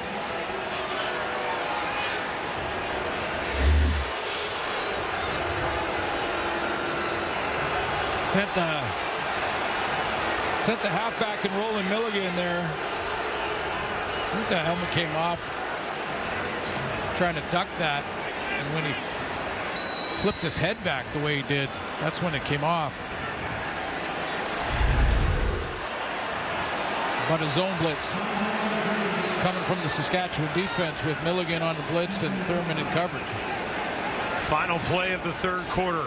Sent the halfback and Roland Milligan there. I think the helmet came off. Trying to duck that, and when he flipped his head back the way he did, that's when it came off. But a zone blitz coming from the Saskatchewan defense with Milligan on the blitz and Thurman in coverage. Final play of the third quarter.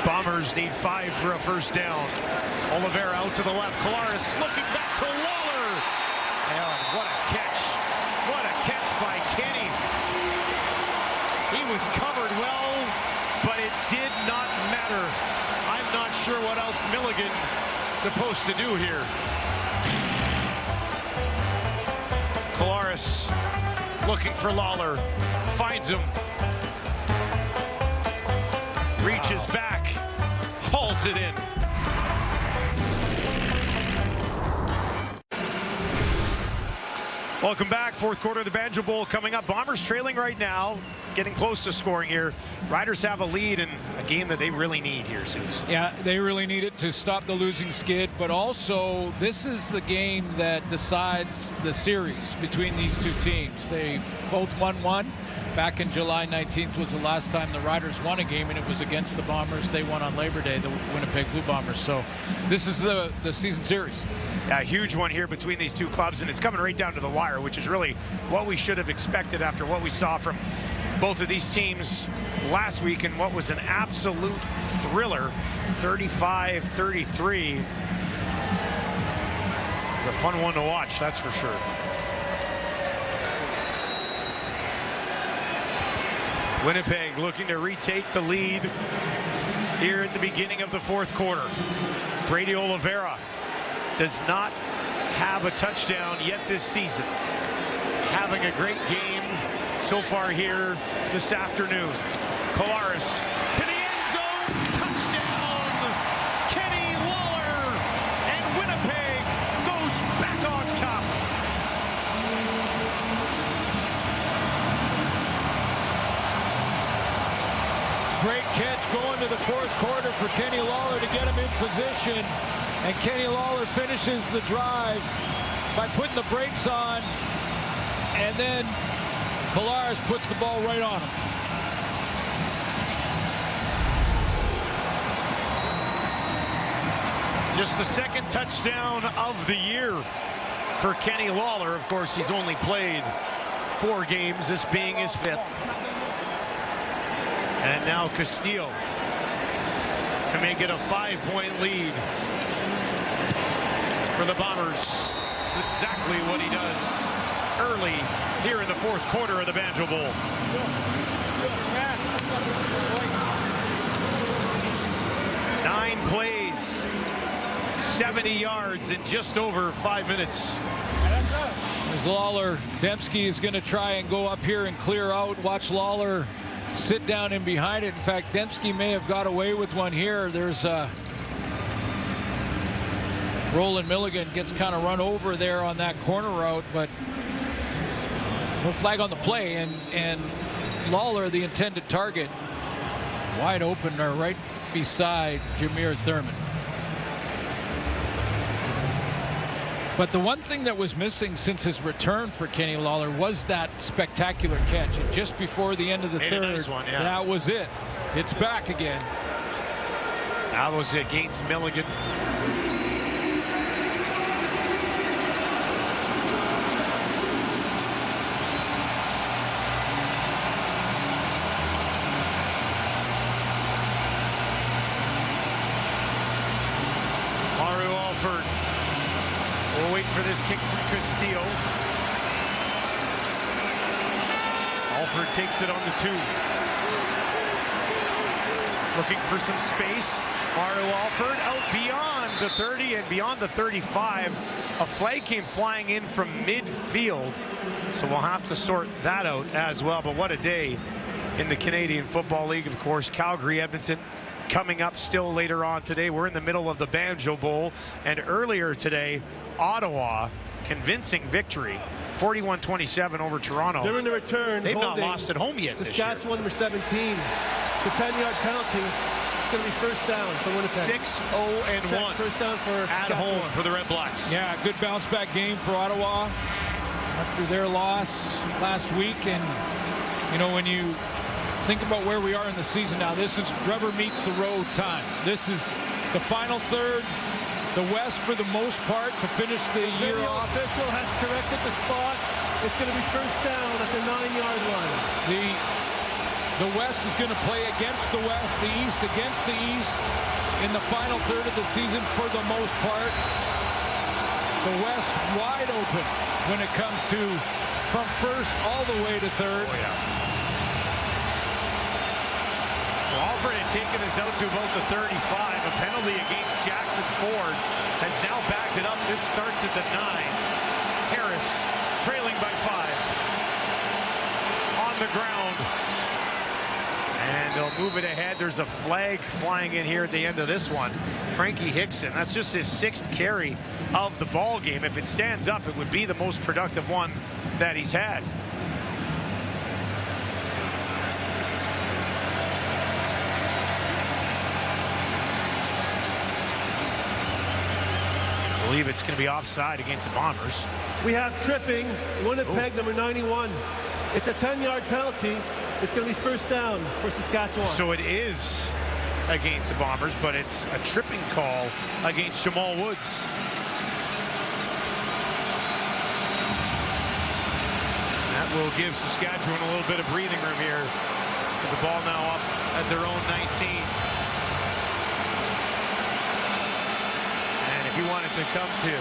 Bombers need 5 for a first down. Oliveira out to the left. Collaros looking back to Lawler. And what a catch. What a catch by Kenny. He was covered well, but it did not matter. I'm not sure what else Milligan supposed to do here. Collaros looking for Lawler. Finds him. Reaches back. Hauls it in. Welcome back. Fourth quarter of the Banjo Bowl coming up. Bombers trailing right now, getting close to scoring here. Riders have a lead in a game that they really need here, Suits. Yeah, they really need it to stop the losing skid, but also this is the game that decides the series between these two teams. They both won one. Back in July 19th was the last time the Riders won a game, and it was against the Bombers. They won on Labor Day, the Winnipeg Blue Bombers. So this is the season series. A huge one here between these two clubs, and it's coming right down to the wire, which is really what we should have expected after what we saw from both of these teams last week in what was an absolute thriller, 35-33. It's a fun one to watch, that's for sure. Winnipeg looking to retake the lead here at the beginning of the fourth quarter. Brady Oliveira does not have a touchdown yet this season. Having a great game so far here this afternoon. Collaros to the end zone, touchdown! Kenny Lawler, and Winnipeg goes back on top. Great catch going to the fourth quarter for Kenny Lawler to get him in position. And Kenny Lawler finishes the drive by putting the brakes on. And then Collaros puts the ball right on him. Just the second touchdown of the year for Kenny Lawler. Of course, he's only played 4 games, this being his 5th. And now Castillo to make it a 5-point lead for the Bombers. It's exactly what he does early here in the fourth quarter of the Banjo Bowl. 9 plays, 70 yards in just over 5 minutes. As Lawler, Dembski is going to try and go up here and clear out. Watch Lawler sit down in behind it. In fact, Dembski may have got away with one here. There's Roland Milligan gets kind of run over there on that corner route, but no flag on the play, and Lawler, the intended target, wide open or right beside Jameer Thurman. But the one thing that was missing since his return for Kenny Lawler was that spectacular catch. And just before the end of the third, nice one, yeah. That was it. It's back again. That was against Milligan. We'll wait for this kick from Castillo. Alford takes it on the 2. Looking for some space. Mario Alford out beyond the 30 and beyond the 35. A flag came flying in from midfield. So we'll have to sort that out as well. But what a day in the Canadian Football League, of course. Calgary, Edmonton coming up still later on today. We're in the middle of the Banjo Bowl. And earlier today, Ottawa, convincing victory, 41-27 over Toronto. They're in the return. They've not lost at home yet this year. Saskatchewan number 17. The 10-yard penalty. It's going to be first down for Winnipeg. 6-0-1. First down for at home for the Red Blacks. Yeah, good bounce back game for Ottawa after their loss last week. And, you know, when you think about where we are in the season now, this is rubber meets the road time. This is the final third. The West, for the most part, to finish the year off. Official has corrected the spot. It's going to be first down at the 9-yard line. The West is going to play against the West, the East against the East in the final third of the season for the most part. The West wide open when it comes to from first all the way to third. Oh, yeah. Alford had taken this out to about the 35. A penalty against Jackson Ford has now backed it up. This starts at the 9. Harris trailing by 5. On the ground. And they'll move it ahead. There's a flag flying in here at the end of this one. Frankie Hickson, that's just his 6th carry of the ball game. If it stands up, it would be the most productive one that he's had. I believe it's going to be offside against the Bombers. We have tripping. Winnipeg, number 91. It's a 10-yard penalty. It's going to be first down for Saskatchewan. So it is against the Bombers, but it's a tripping call against Jamal Woods. That will give Saskatchewan a little bit of breathing room here. With the ball now up at their own 19. If you wanted to come to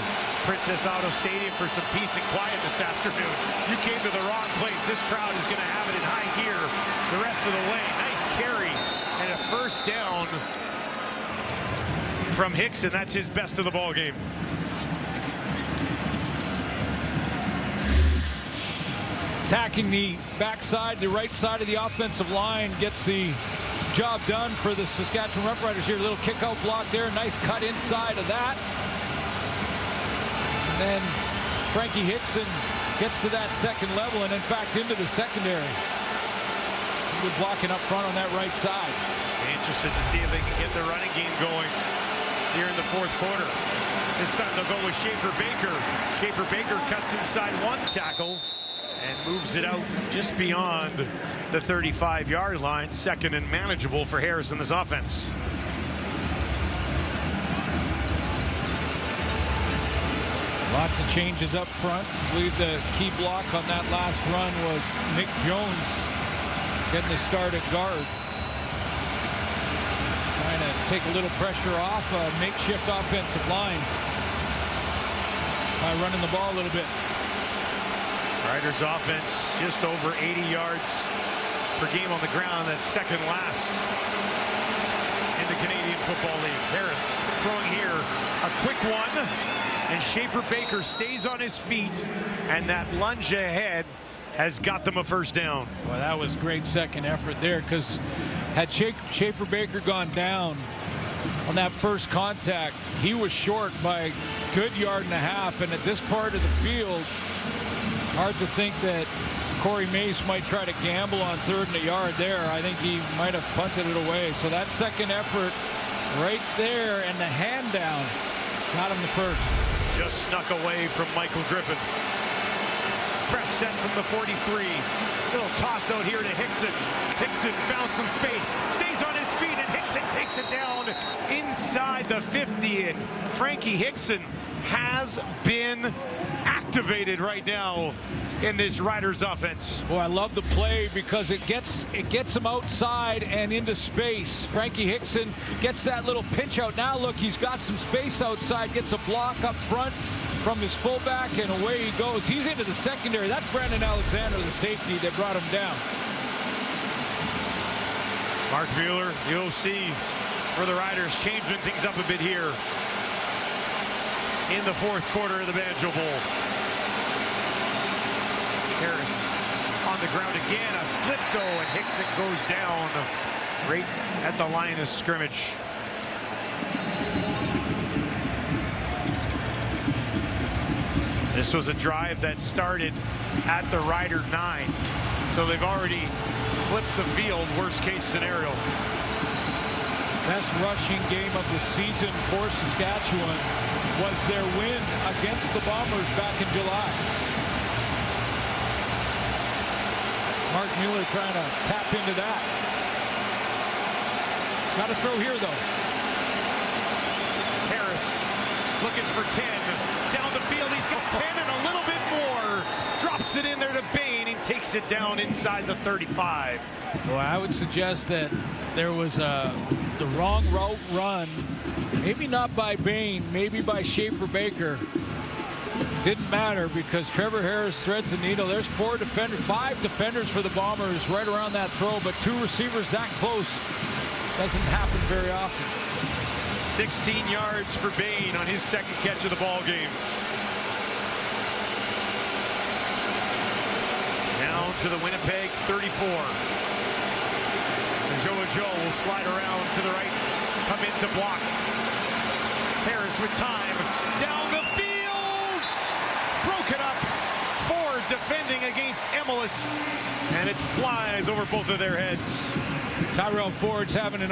Princess Auto Stadium for some peace and quiet this afternoon, you came to the wrong place. This crowd is going to have it in high gear the rest of the way. Nice carry and a first down from Hickson. That's his best of the ball game. Attacking the backside, the right side of the offensive line, gets the job done for the Saskatchewan Roughriders here. A little kick out block there. Nice cut inside of that. And then Frankie Hickson gets to that second level and, in fact, into the secondary. with blocking up front on that right side. Interested to see if they can get their running game going here in the fourth quarter. This time they'll go with Schaefer Baker. Schaefer Baker cuts inside one tackle and moves it out just beyond the 35-yard line. Second and manageable for Harris in this offense. Lots of changes up front. I believe the key block on that last run was Nick Jones getting the start at guard. Trying to take a little pressure off a makeshift offensive line by running the ball a little bit. Riders offense just over 80 yards per game on the ground. That's second last in the Canadian Football League. Harris throwing here a quick one. And Schaefer Baker stays on his feet, and that lunge ahead has got them a first down. Well, that was great second effort there, because had Schaefer Baker gone down on that first contact, he was short by a good yard and a half, and at this part of the field, hard to think that Corey Mace might try to gamble on third and a yard there. I think he might have punted it away. So that second effort right there and the hand down got him the first. Just snuck away from Michael Griffin. Press set from the 43. Little toss out here to Hickson. Hickson found some space, stays on his feet, and Hickson takes it down inside the 50. And Frankie Hickson has been activated right now in this Riders offense. Well, I love the play because it gets him outside and into space. Frankie Hickson gets that little pinch out. Now look, he's got some space outside, gets a block up front from his fullback, and away he goes. He's into the secondary. That's Brandon Alexander, the safety that brought him down. Mark Mueller, the OC for the Riders, changing things up a bit here in the fourth quarter of the Banjo Bowl. Harris on the ground again, a slip go, and Hickson goes down right at the line of scrimmage. This was a drive that started at the Rider 9, so they've already flipped the field, worst case scenario. Best rushing game of the season for Saskatchewan was their win against the Bombers back in July. Mark Mueller trying to tap into that. Got to throw here, though. Harris looking for 10. Down the field, he's got 10 and a little bit more. Drops it in there to Bain and takes it down inside the 35. Well, I would suggest that there was the wrong route run. Maybe not by Bain, maybe by Schaefer Baker. Didn't matter because Trevor Harris threads the needle. There's five defenders for the Bombers right around that throw, but two receivers that close doesn't happen very often. 16 yards for Bain on his second catch of the ball game. Down to the Winnipeg 34. Joe will slide around to the right, come in to block. Harris with time, down the field, broken up. Ford defending against Emilus, and it flies over both of their heads. Tyrell Ford's having an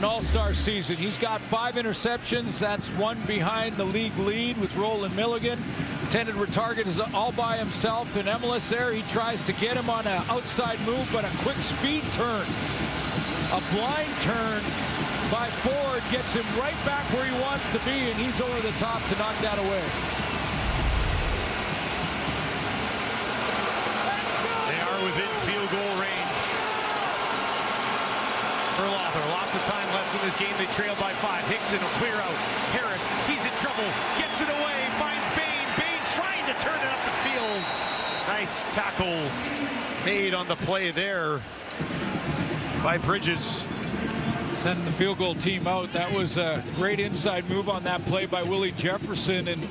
all-star season. He's got 5 interceptions. That's one behind the league lead with Roland Milligan. Intended target is all by himself, and Emilus there, he tries to get him on an outside move, but a quick speed turn. A blind turn by Ford gets him right back where he wants to be, and he's over the top to knock that away. They are within field goal range for Lawther. Lots of time left in this game. They trail by 5. Hickson will clear out. Harris, he's in trouble. Gets it away. Finds Bain. Bain trying to turn it up the field. Nice tackle made on the play there by Bridges. Sending the field goal team out. That was a great inside move on that play by Willie Jefferson, and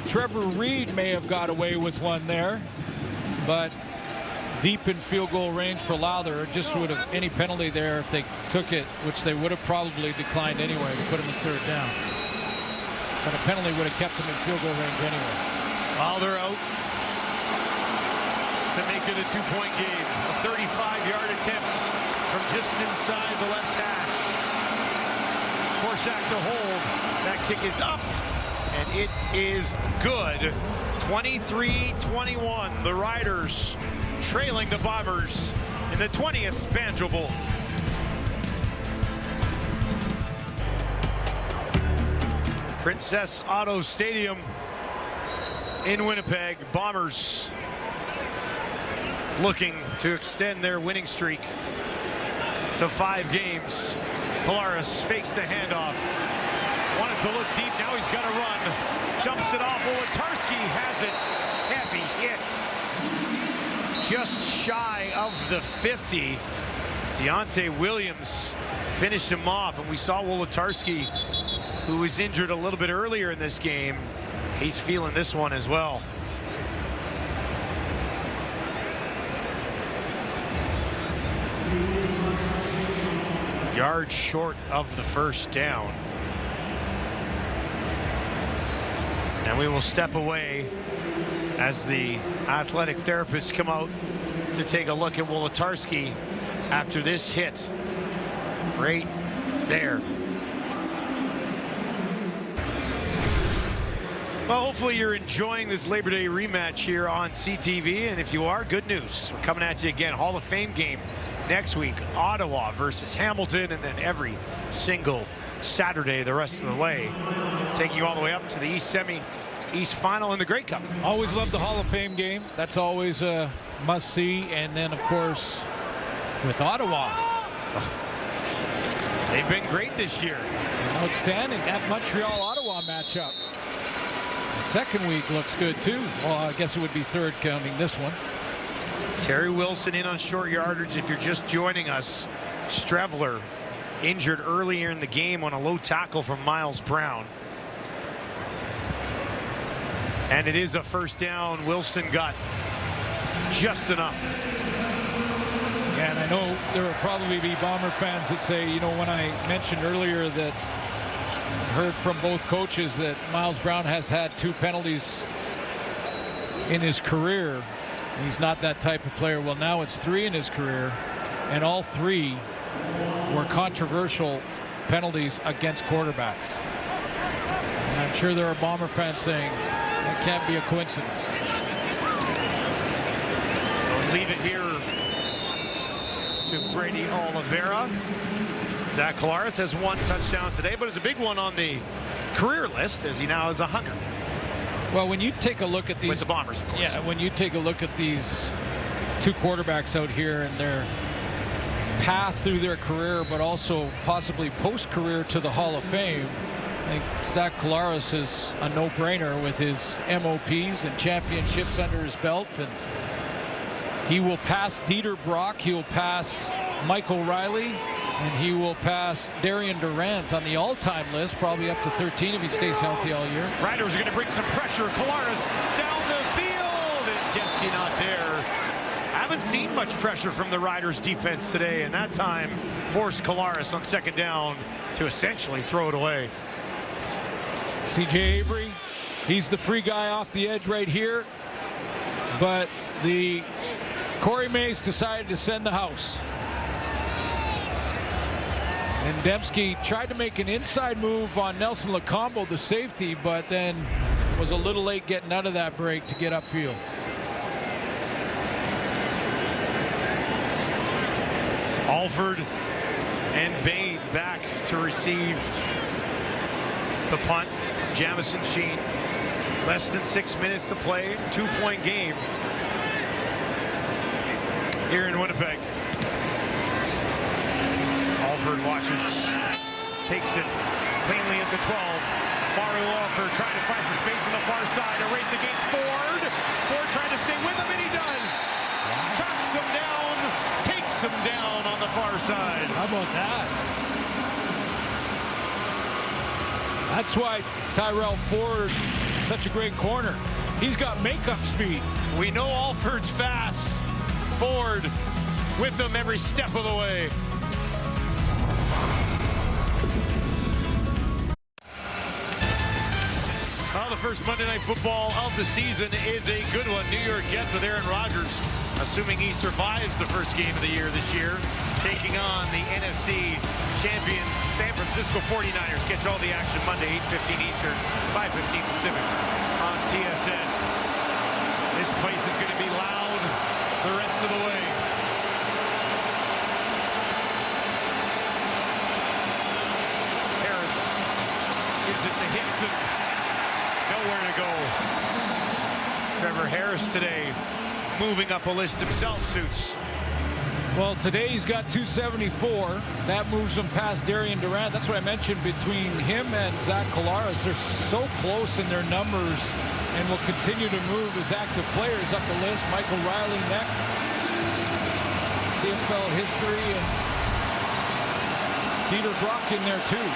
Trevor Reed may have got away with one there, but deep in field goal range for Lowther. Just would have any penalty there if they took it, which they would have probably declined anyway to put him in third down. But a penalty would have kept him in field goal range anyway. Lowther out. to make it a 2-point game. A 35-yard attempt from just inside the left hash. Korshak to hold. That kick is up, and it is good. 23-21. The Riders trailing the Bombers in the 20th Banjo Bowl. Princess Auto Stadium in Winnipeg. Bombers looking to extend their winning streak to 5 games. Polaris fakes the handoff. Wanted to look deep. Now he's got to run. Dumps it off. Wolotarski has it. Heavy hit. Just shy of the 50. Deontay Williams finished him off. And we saw Wolotarski, who was injured a little bit earlier in this game. He's feeling this one as well. Yards short of the first down. And we will step away as the athletic therapists come out to take a look at Wolotarski after this hit right there. Well, hopefully you're enjoying this Labor Day rematch here on CTV, and if you are, good news. We're coming at you again. Hall of Fame game next week. Ottawa versus Hamilton, and then every single Saturday the rest of the way, taking you all the way up to the East Semi, East Final in the Grey Cup. Always love the Hall of Fame game. That's always a must-see. And then, of course, with Ottawa. They've been great this year. Outstanding. That Montreal-Ottawa matchup. Second week looks good too. Well, I guess it would be third counting this one. Terry Wilson in on short yardage. If you're just joining us, Strevler injured earlier in the game on a low tackle from Miles Brown. And it is a first down. Wilson got just enough. Yeah, and I know there will probably be Bomber fans that say, you know, when I mentioned earlier that heard from both coaches that Miles Brown has had 2 penalties in his career. He's not that type of player. Well, now it's 3 in his career, and all 3 were controversial penalties against quarterbacks. And I'm sure there are Bomber fans saying that can't be a coincidence. We'll leave it here to Brady Oliveira. Zach Collaros has 1 touchdown today, but it's a big one on the career list as he now has 100. Well, when you take a look at these, with the Bombers, of course. Yeah, when you take a look at these 2 quarterbacks out here and their path through their career, but also possibly post-career to the Hall of Fame, I think Zach Collaros is a no-brainer with his MOPs and championships under his belt, and he will pass Dieter Brock, he will pass Mike O'Reilly, and he will pass Darian Durant on the all-time list, probably up to 13 if he stays healthy all year. Riders are going to bring some pressure. Collaros down the field, and Densky not there. Haven't seen much pressure from the Riders defense today, and that time forced Collaros on second down to essentially throw it away. C.J. Avery, he's the free guy off the edge right here, but the Corey Mays decided to send the house. And Dembski tried to make an inside move on Nelson Lacombo, the safety, but then was a little late getting out of that break to get upfield. Alford and Bain back to receive the punt. Jamison Sheen. Less than 6 minutes to play. 2-point game here in Winnipeg. Alford watches, takes it cleanly at the 12. Mario Alford trying to find some space on the far side. A race against Ford. Ford trying to stay with him, and he does. Tracks him down, takes him down on the far side. How about that? That's why Tyrell Ford is such a great corner. He's got makeup speed. We know Alford's fast. Ford with him every step of the way. Well, the first Monday Night Football of the season is a good one. New York Jets with Aaron Rodgers assuming he survives the first game of the year this year, taking on the NFC champions San Francisco 49ers. Catch all the action Monday, 8:15 Eastern, 5:15 Pacific on TSN. This place is going to be loud the rest of the way. Harris gives it to Hickson. Nowhere to go. Trevor Harris today moving up a list himself, Suits. Well, today he's got 274. That moves him past Darian Durant. That's what I mentioned between him and Zach Collaros. They're so close in their numbers and will continue to move as active players up the list. Michael Riley next. CFL history, and Peter Brock in there too.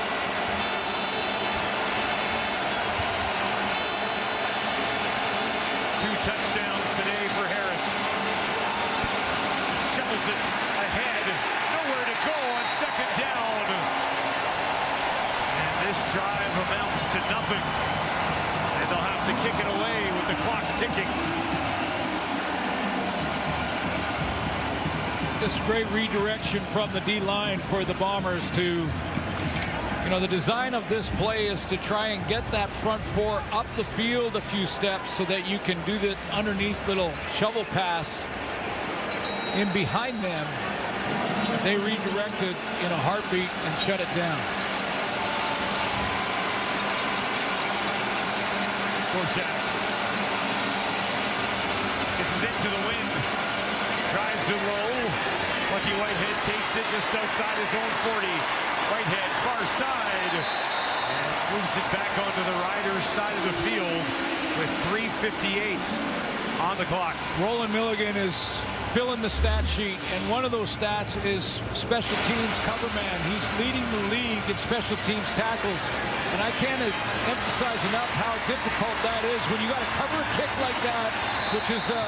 Two touchdowns today for Harris. Shovels it ahead. Nowhere to go on second down. And this drive amounts to nothing. And they'll have to kick it away with the clock ticking. Just great redirection from the D-line for the Bombers to, the design of this play is to try and get that front four up the field a few steps so that you can do the underneath little shovel pass in behind them. They redirected in a heartbeat and shut it down. Forsett. This is into the wind. Tries to roll. Lucky Whitehead takes it just outside his own 40. Whitehead far side. And moves it back onto the Riders' side of the field with 3:58 on the clock. Roland Milligan is filling the stat sheet, and one of those stats is special teams cover man. He's leading the league in special teams tackles. And I can't emphasize enough how difficult that is when you got to cover a kick like that, which is a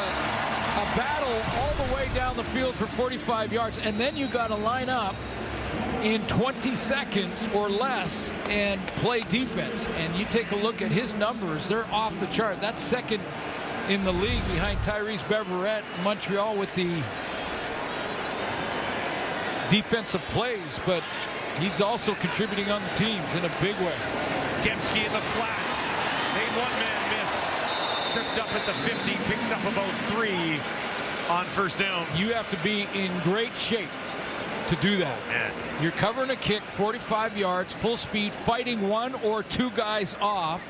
battle all the way down the field for 45 yards, and then you got to line up in 20 seconds or less and play defense. And you take a look at his numbers, they're off the chart. That's second in the league behind Tyrese Beverette, Montreal, with the defensive plays, but he's also contributing on the teams in a big way. Dembski in the flat. Made one man miss. Tripped up at the 50, picks up about 3 on first down. You have to be in great shape to do that. Man. You're covering a kick 45 yards, full speed, fighting 1 or 2 guys off,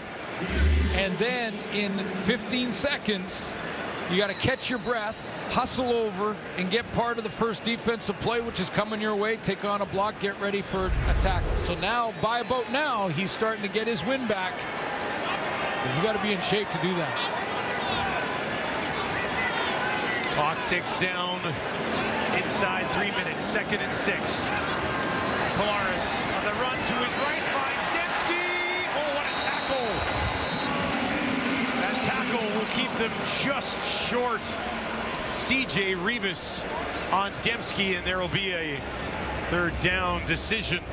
and then in 15 seconds, you got to catch your breath, hustle over, and get part of the first defensive play, which is coming your way. Take on a block, get ready for a tackle. So now, by about now, he's starting to get his wind back. But you got to be in shape to do that. Clock ticks down inside 3 minutes. 2nd and 6. Collaros on the run to his right, finds Dembski. Oh, what a tackle! That tackle will keep them just short. C.J. Rivas on Dembski, and there will be a 3rd down decision.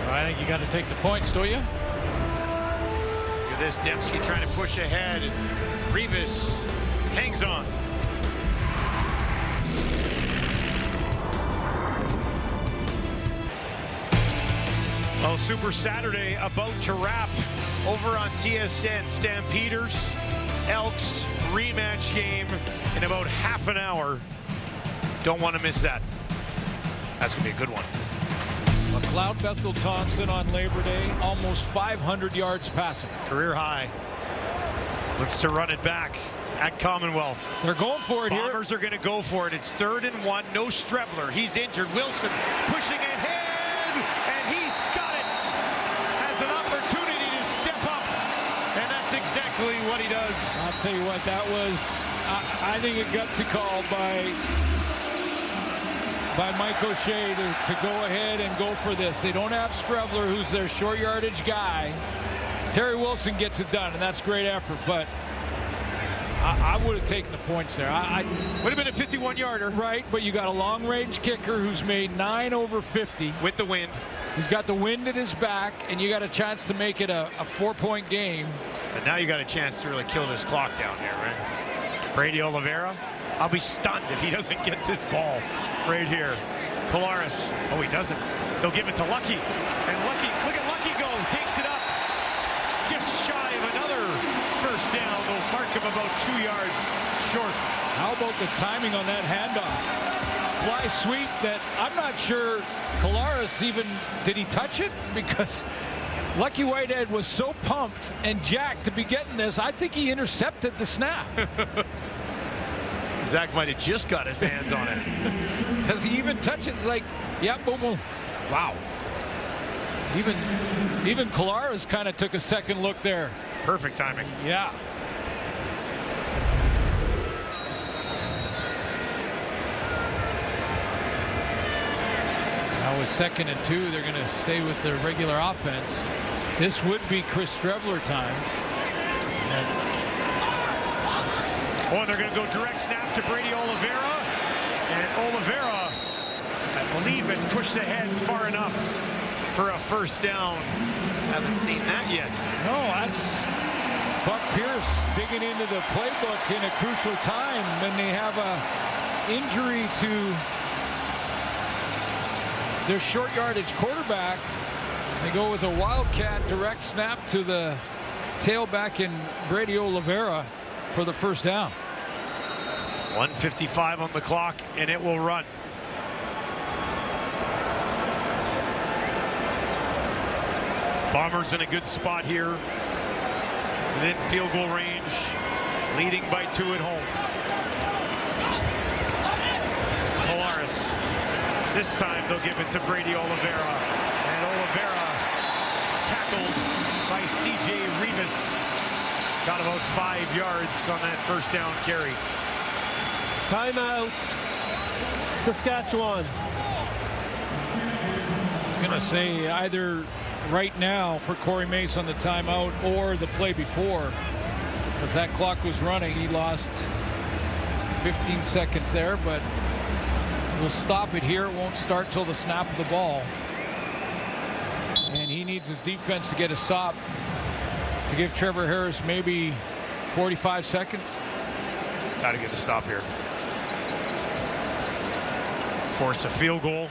I think you got to take the points, don't you? Look at this, Dembski trying to push ahead, and Rivas hangs on. Well, Super Saturday about to wrap over on TSN. Stampeders, Elks rematch game in about half an hour. Don't want to miss that. That's going to be a good one. McLeod Bethel Thompson on Labor Day, almost 500 yards passing. Career high. Looks to run it back at Commonwealth. They're going for it here. Bombers are going to go for it. It's 3rd and 1. No Strebler. He's injured. Wilson pushing ahead, and he's got it. Has an opportunity to step up, and that's exactly what he does. I'll tell you what, that was, I think, a gutsy call by Mike O'Shea to go ahead and go for this. They don't have Strebler, who's their short yardage guy. Terry Wilson gets it done, and that's great effort, but I would have taken the points there. Would have been a 51-yarder. Right, but you got a long-range kicker who's made 9 over 50. With the wind. He's got the wind at his back, and you got a chance to make it a 4-point game. And now you got a chance to really kill this clock down here, right? Brady Oliveira I'll be stunned if he doesn't get this ball right here. Collaros. Oh, he doesn't. They'll give it to Lucky. And Lucky, look at Lucky go. Takes it up. Just shy of another first down. They'll mark him about 2 yards short. How about the timing on that handoff? Fly sweep that I'm not sure Collaros even, did he touch it? Because Lucky Whitehead was so pumped and jacked to be getting this, I think he intercepted the snap. Zach might have just got his hands on it. Does he even touch it? It's like, yeah, boom, boom. Wow. Even Collaros kind of took a second look there. Perfect timing. Yeah. Now with 2nd and 2, they're going to stay with their regular offense. This would be Chris Strevler time. Oh, they're going to go direct snap to Brady Oliveira. And Oliveira, I believe, has pushed ahead far enough for a first down. Haven't seen that yet. No, that's Buck Pierce digging into the playbook in a crucial time. Then they have a injury to their short yardage quarterback. They go with a wildcat direct snap to the tailback in Brady Oliveira for the first down. 1:55 on the clock, and it will run. Bombers in a good spot here. Within field goal range, leading by 2 at home. Collaros. This time they'll give it to Brady Oliveira. And Oliveira tackled by C.J. Rivas. Got about 5 yards on that first down carry. Timeout, Saskatchewan. I'm going to say either right now for Corey Mace on the timeout or the play before, because that clock was running. He lost 15 seconds there, but we'll stop it here. It won't start till the snap of the ball. And he needs his defense to get a stop to give Trevor Harris maybe 45 seconds. Got to get the stop here. Force a field goal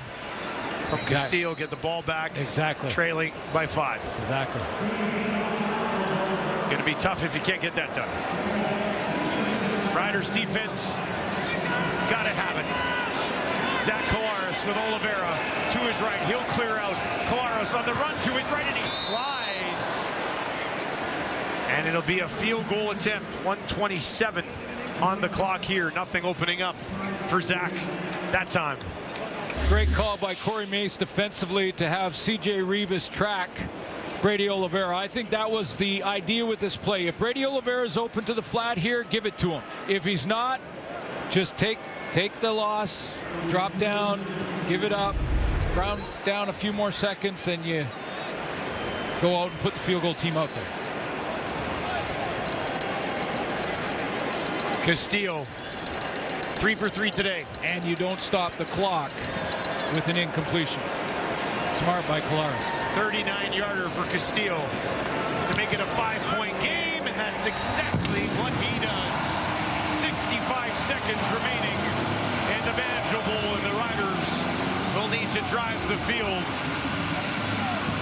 from Castillo, get the ball back. Exactly. Trailing by 5. Exactly. Going to be tough if you can't get that done. Riders defense, got to have it. Zach Collaros with Oliveira to his right. He'll clear out. Collaros on the run to his right, and he slides. And it'll be a field goal attempt. 1:27 on the clock here. Nothing opening up for Zach that time. Great call by Corey Mace defensively to have C.J. Rivas track Brady Oliveira. I think that was the idea with this play. If Brady Oliveira is open to the flat here, give it to him. If he's not, just take the loss, drop down, give it up, ground down a few more seconds, and you go out and put the field goal team out there. Castillo, 3 for 3 today. And you don't stop the clock with an incompletion. Smart by Collaros. 39-yarder for Castillo to make it a 5-point game, and that's exactly what he does. 65 seconds remaining in the Banjo Bowl, and the Riders will need to drive the field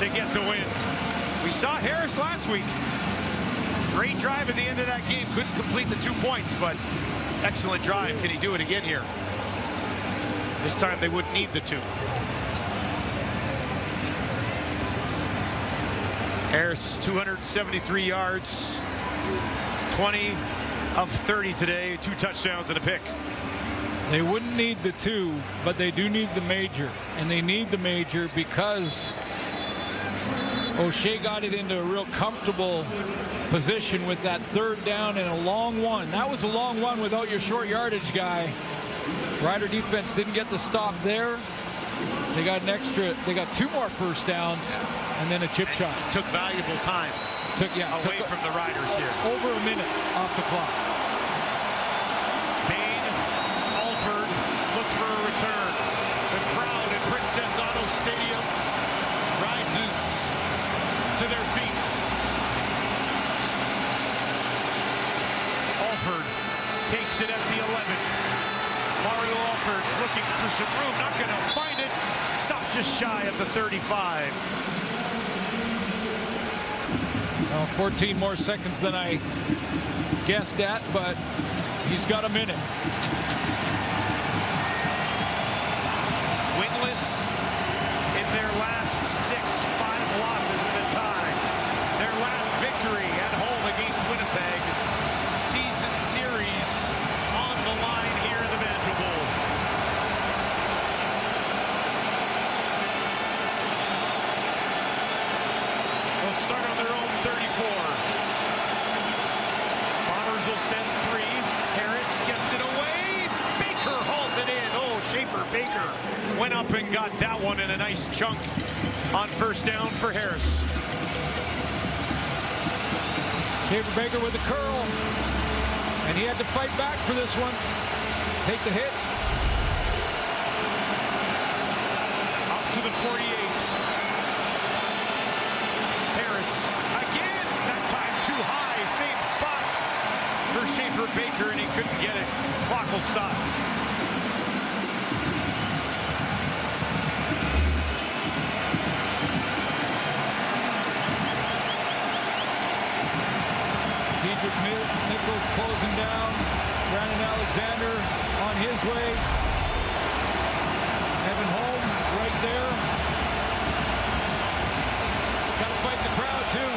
to get the win. We saw Harris last week. Great drive at the end of that game. Couldn't complete the 2 points, but excellent drive. Can he do it again here? This time they wouldn't need the 2. Harris, 273 yards, 20 of 30 today, 2 touchdowns and a pick. They wouldn't need the 2, but they do need the major. And they need the major because O'Shea got it into a real comfortable position with that 3rd down and a long one. That was a long one without your short yardage guy. Rider defense didn't get the stop there. They got 2 more first downs and then a chip shot. Took valuable time away from the Riders here. Over a minute off the clock. Bain, Alford look for a return. The crowd at Princess Auto Stadium rises to their feet. Alford takes it at the 11. some room, not going to find it. Stop just shy of the 35. Well, 14 more seconds than I guessed at, but he's got a minute. Winless in their last 6, 5 losses at a time. Their last victory at home against Winnipeg. Season series on the line here in the Banjo Bowl. They'll start on their own 34. Bombers will send 3. Harris gets it away. Baker hauls it in. Oh, Schaefer Baker went up and got that one in a nice chunk on first down for Harris. Schaefer Baker with a curl, and he had to fight back for this one. Take the hit. Up to the 48. Harris again, that time too high, same spot for Schaefer Baker, and he couldn't get it. Clock will stop. Nichols closing down. Brandon Alexander on his way. Evan Holm right there. Got to fight the crowd too.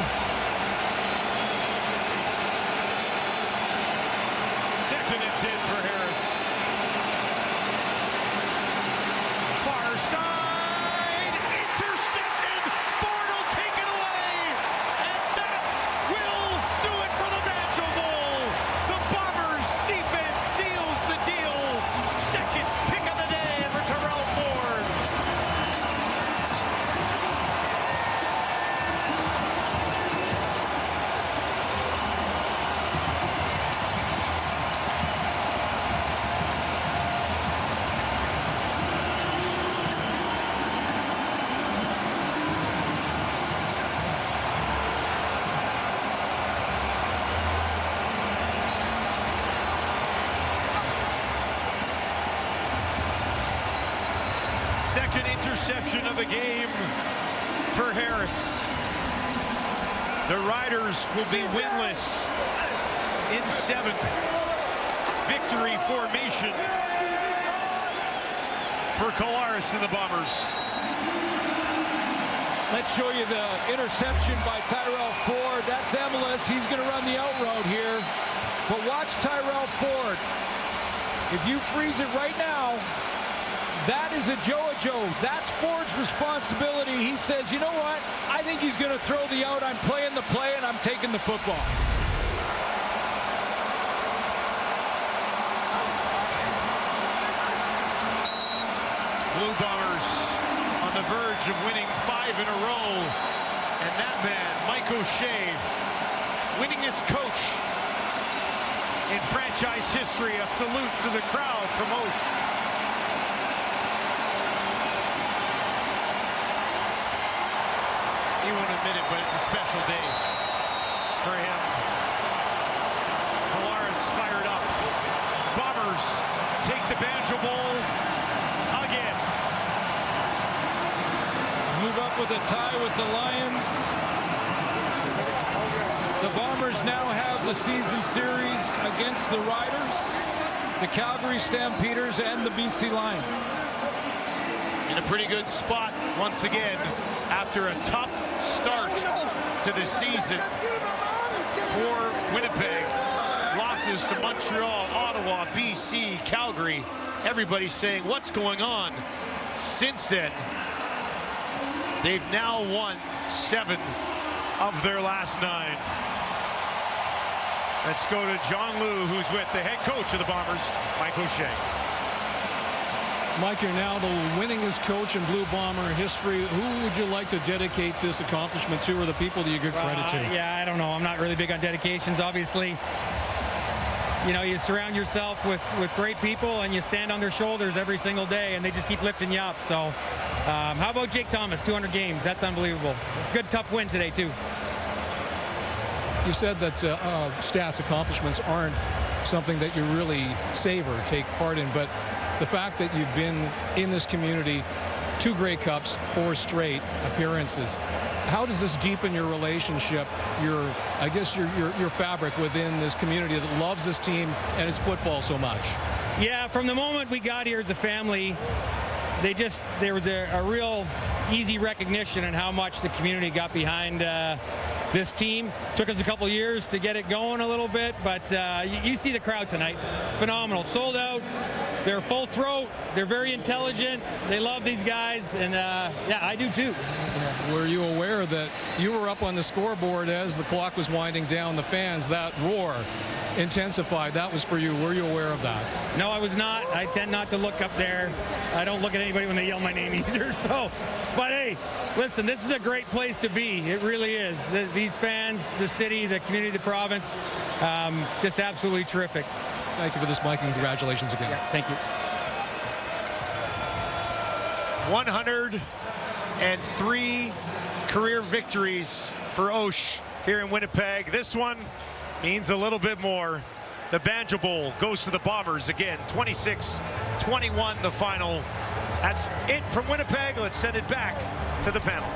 Second and 10 for Harris. Far side, intercepted. Ford will take it away, and that will do it for the Banjo Bowl. The Bombers defense seals the deal. Second pick of the day for Terrell Ford. Second interception of the game for Harris. The Riders will be winless in 7th. Victory formation for Collaros and the Bombers. Let's show you the interception by Tyrell Ford. That's MLS. He's going to run the out route here. But watch Tyrell Ford. If you freeze it right now, that is a Joe. That's Ford's responsibility. He says, you know what? I think he's going to throw the out. I'm playing the play, and I'm taking the football. Blue Bombers on the verge of winning 5 in a row. And that man, Mike O'Shea, winningest coach in franchise history. A salute to the crowd from O'Shea. He won't admit it, but it's a special day for him. Collaros fired up. Bombers take the Banjo Bowl again. Move up with a tie with the Lions. The Bombers now have the season series against the Riders, the Calgary Stampeders, and the BC Lions. In a pretty good spot once again after a tough start to the season for Winnipeg. Losses to Montreal, Ottawa, BC, Calgary. Everybody's saying, what's going on? Since then, they've now won 7 of their last 9. Let's go to John Liu, who's with the head coach of the Bombers, Mike O'Shea. Mike, you're now the winningest coach in Blue Bomber history. Who would you like to dedicate this accomplishment to, or the people that you give credit to? Yeah, I don't know. I'm not really big on dedications. Obviously, you know, you surround yourself with great people, and you stand on their shoulders every single day, and they just keep lifting you up. So how about Jake Thomas, 200 games? That's unbelievable. It's a good, tough win today, too. You said that stats accomplishments aren't something that you really savor, take part in, but the fact that you've been in this community, 2 Grey Cups, 4 straight appearances. How does this deepen your relationship, your fabric within this community that loves this team and its football so much? Yeah, from the moment we got here as a family, there was a real easy recognition on how much the community got behind this team. Took us a couple years to get it going a little bit, but you see the crowd tonight. Phenomenal. Sold out. They're full throat. They're very intelligent. They love these guys, and yeah, I do too. Were you aware that you were up on the scoreboard as the clock was winding down? The fans, that roar intensified. That was for you. Were you aware of that? No, I was not. I tend not to look up there. I don't look at anybody when they yell my name either. So, but hey, listen, this is a great place to be. It really is. These fans, the city, the community, the province, just absolutely terrific. Thank you for this, Mike, and congratulations again. Yeah, thank you. 103 career victories for Osh here in Winnipeg. This one means a little bit more. The Banjo Bowl goes to the Bombers again, 26-21 the final. That's it from Winnipeg. Let's send it back to the panel.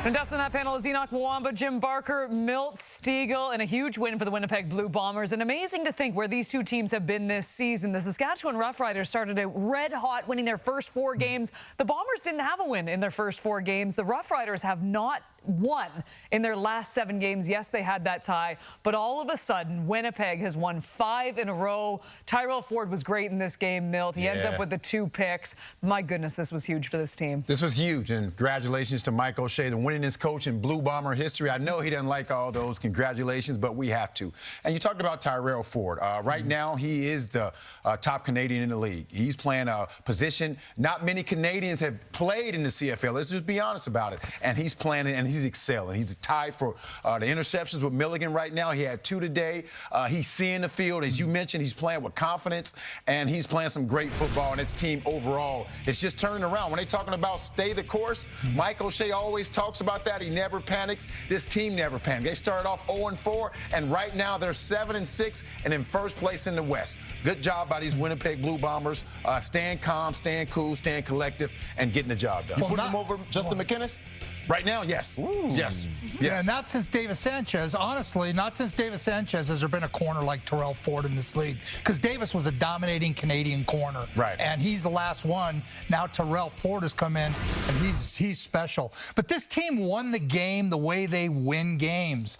And Dustin, that panel is Enoch Mwamba, Jim Barker, Milt Stiegel, and a huge win for the Winnipeg Blue Bombers. And amazing to think where these two teams have been this season. The Saskatchewan Roughriders started out red hot, winning their first 4 games. The Bombers didn't have a win in their first 4 games. The Roughriders have not won in their last 7 games. Yes, they had that tie, but all of a sudden, Winnipeg has won 5 in a row. Tyrell Ford was great in this game, Milt. He ends up with the 2 picks. My goodness, this was huge for this team. This was huge, and congratulations to Mike O'Shea, the winningest coach in Blue Bomber history. I know he doesn't like all those congratulations, but we have to. And you talked about Tyrell Ford. Right now, he is the top Canadian in the league. He's playing a position not many Canadians have played in the CFL. Let's just be honest about it. And he's playing it, and he's excelling. He's tied for the interceptions with Milligan right now. He had 2 today. He's seeing the field. As you mentioned, he's playing with confidence, and he's playing some great football, and his team overall is just turning around. When they're talking about stay the course, Mike O'Shea always talks about that. He never panics. This team never panics. They started off 0-4, and right now they're 7-6 and in first place in the West. Good job by these Winnipeg Blue Bombers. Staying calm, staying cool, staying collective, and getting the job done. You put them over Justin McInnes? Right now, yes. Ooh. Yes. Yeah, not since Davis Sanchez. Honestly, not since Davis Sanchez has there been a corner like Tyrell Ford in this league. Because Davis was a dominating Canadian corner. Right. And he's the last one. Now Tyrell Ford has come in, and he's special. But this team won the game the way they win games.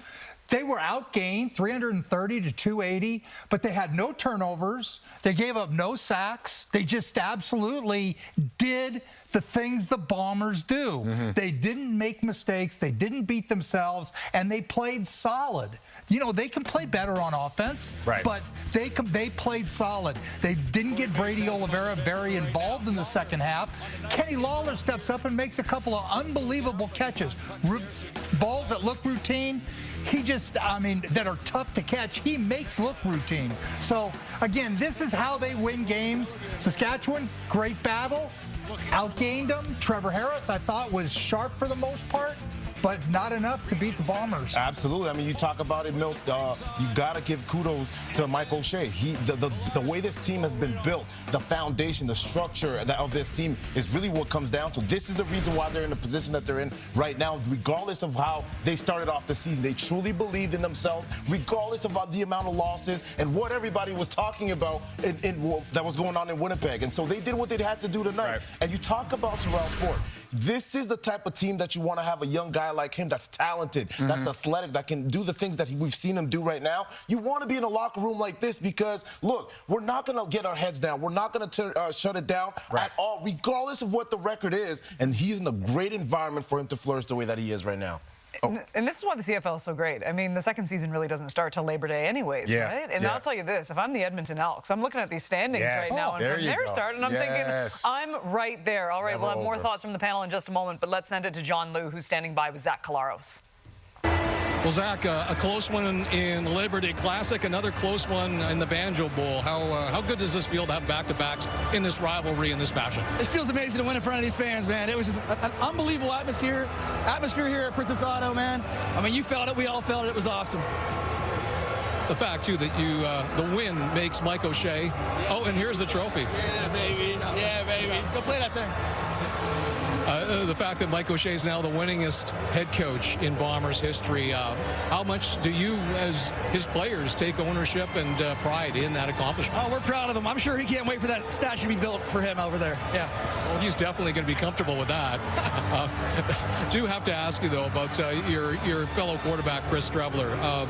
They were outgained 330 to 280, but they had no turnovers. They gave up no sacks. They just absolutely did the things the Bombers do. They didn't make mistakes. They didn't beat themselves, and they played solid. You know, they can play better on offense, but they played solid. They didn't get Brady Oliveira very involved in the second half. Kenny Lawler steps up and makes a couple of unbelievable catches. Balls that look routine. He just, that are tough to catch, he makes look routine. So, again, this is how they win games. Saskatchewan, great battle. Outgained them. Trevor Harris, I thought, was sharp for the most part, but not enough to beat the Bombers. Absolutely. I mean, you talk about it, Milt. You got to give kudos to Mike O'Shea. The way this team has been built, the foundation, the structure of this team is really what comes down to. This is the reason why they're in the position that they're in right now, regardless of how they started off the season. They truly believed in themselves, regardless of the amount of losses and what everybody was talking about that was going on in Winnipeg. And so they did what they had to do tonight. And you talk about Tyrell Ford. This is the type of team that you want to have a young guy like him that's talented, that's athletic, that can do the things that we've seen him do right now. You want to be in a locker room like this because, look, we're not going to get our heads down. We're not going to shut it down at all, regardless of what the record is. And he's in a great environment for him to flourish the way that he is right now. And this is why the CFL is so great. I mean, the second season really doesn't start till Labor Day anyways, right? And I'll tell you this, if I'm the Edmonton Elks, I'm looking at these standings right now, and from their start, and I'm thinking, I'm right there. All right, we'll have more thoughts from the panel in just a moment, but let's send it to John Liu, who's standing by with Zach Collaros. Well, Zach, a close one in the Labor Day Classic, another close one in the Banjo Bowl. How good does this feel to have back-to-backs in this rivalry in this fashion? It feels amazing to win in front of these fans, man. It was just an unbelievable atmosphere here at Princess Auto, man. I mean, you felt it. We all felt it. It was awesome. Well, Zach, a close one in the Labor Day Classic, another close one in the Banjo Bowl. How good does this feel to have back-to-backs in this rivalry in this fashion? It feels amazing to win in front of these fans, man. It was just an unbelievable atmosphere. Atmosphere here at Princess Auto, man. I mean, you felt it. We all felt it. It was awesome. the fact, too, that you the win makes Mike O'Shea. Oh, and here's the trophy. Yeah, baby. Yeah, baby. Go play that thing. The fact that Mike O'Shea is now the winningest head coach in Bombers history, how much do you, as his players, take ownership and pride in that accomplishment? Oh, we're proud of him. I'm sure he can't wait for that statue to be built for him over there. Yeah. Well, he's definitely going to be comfortable with that. Do have to ask you, though, about your fellow quarterback, Chris Strebler.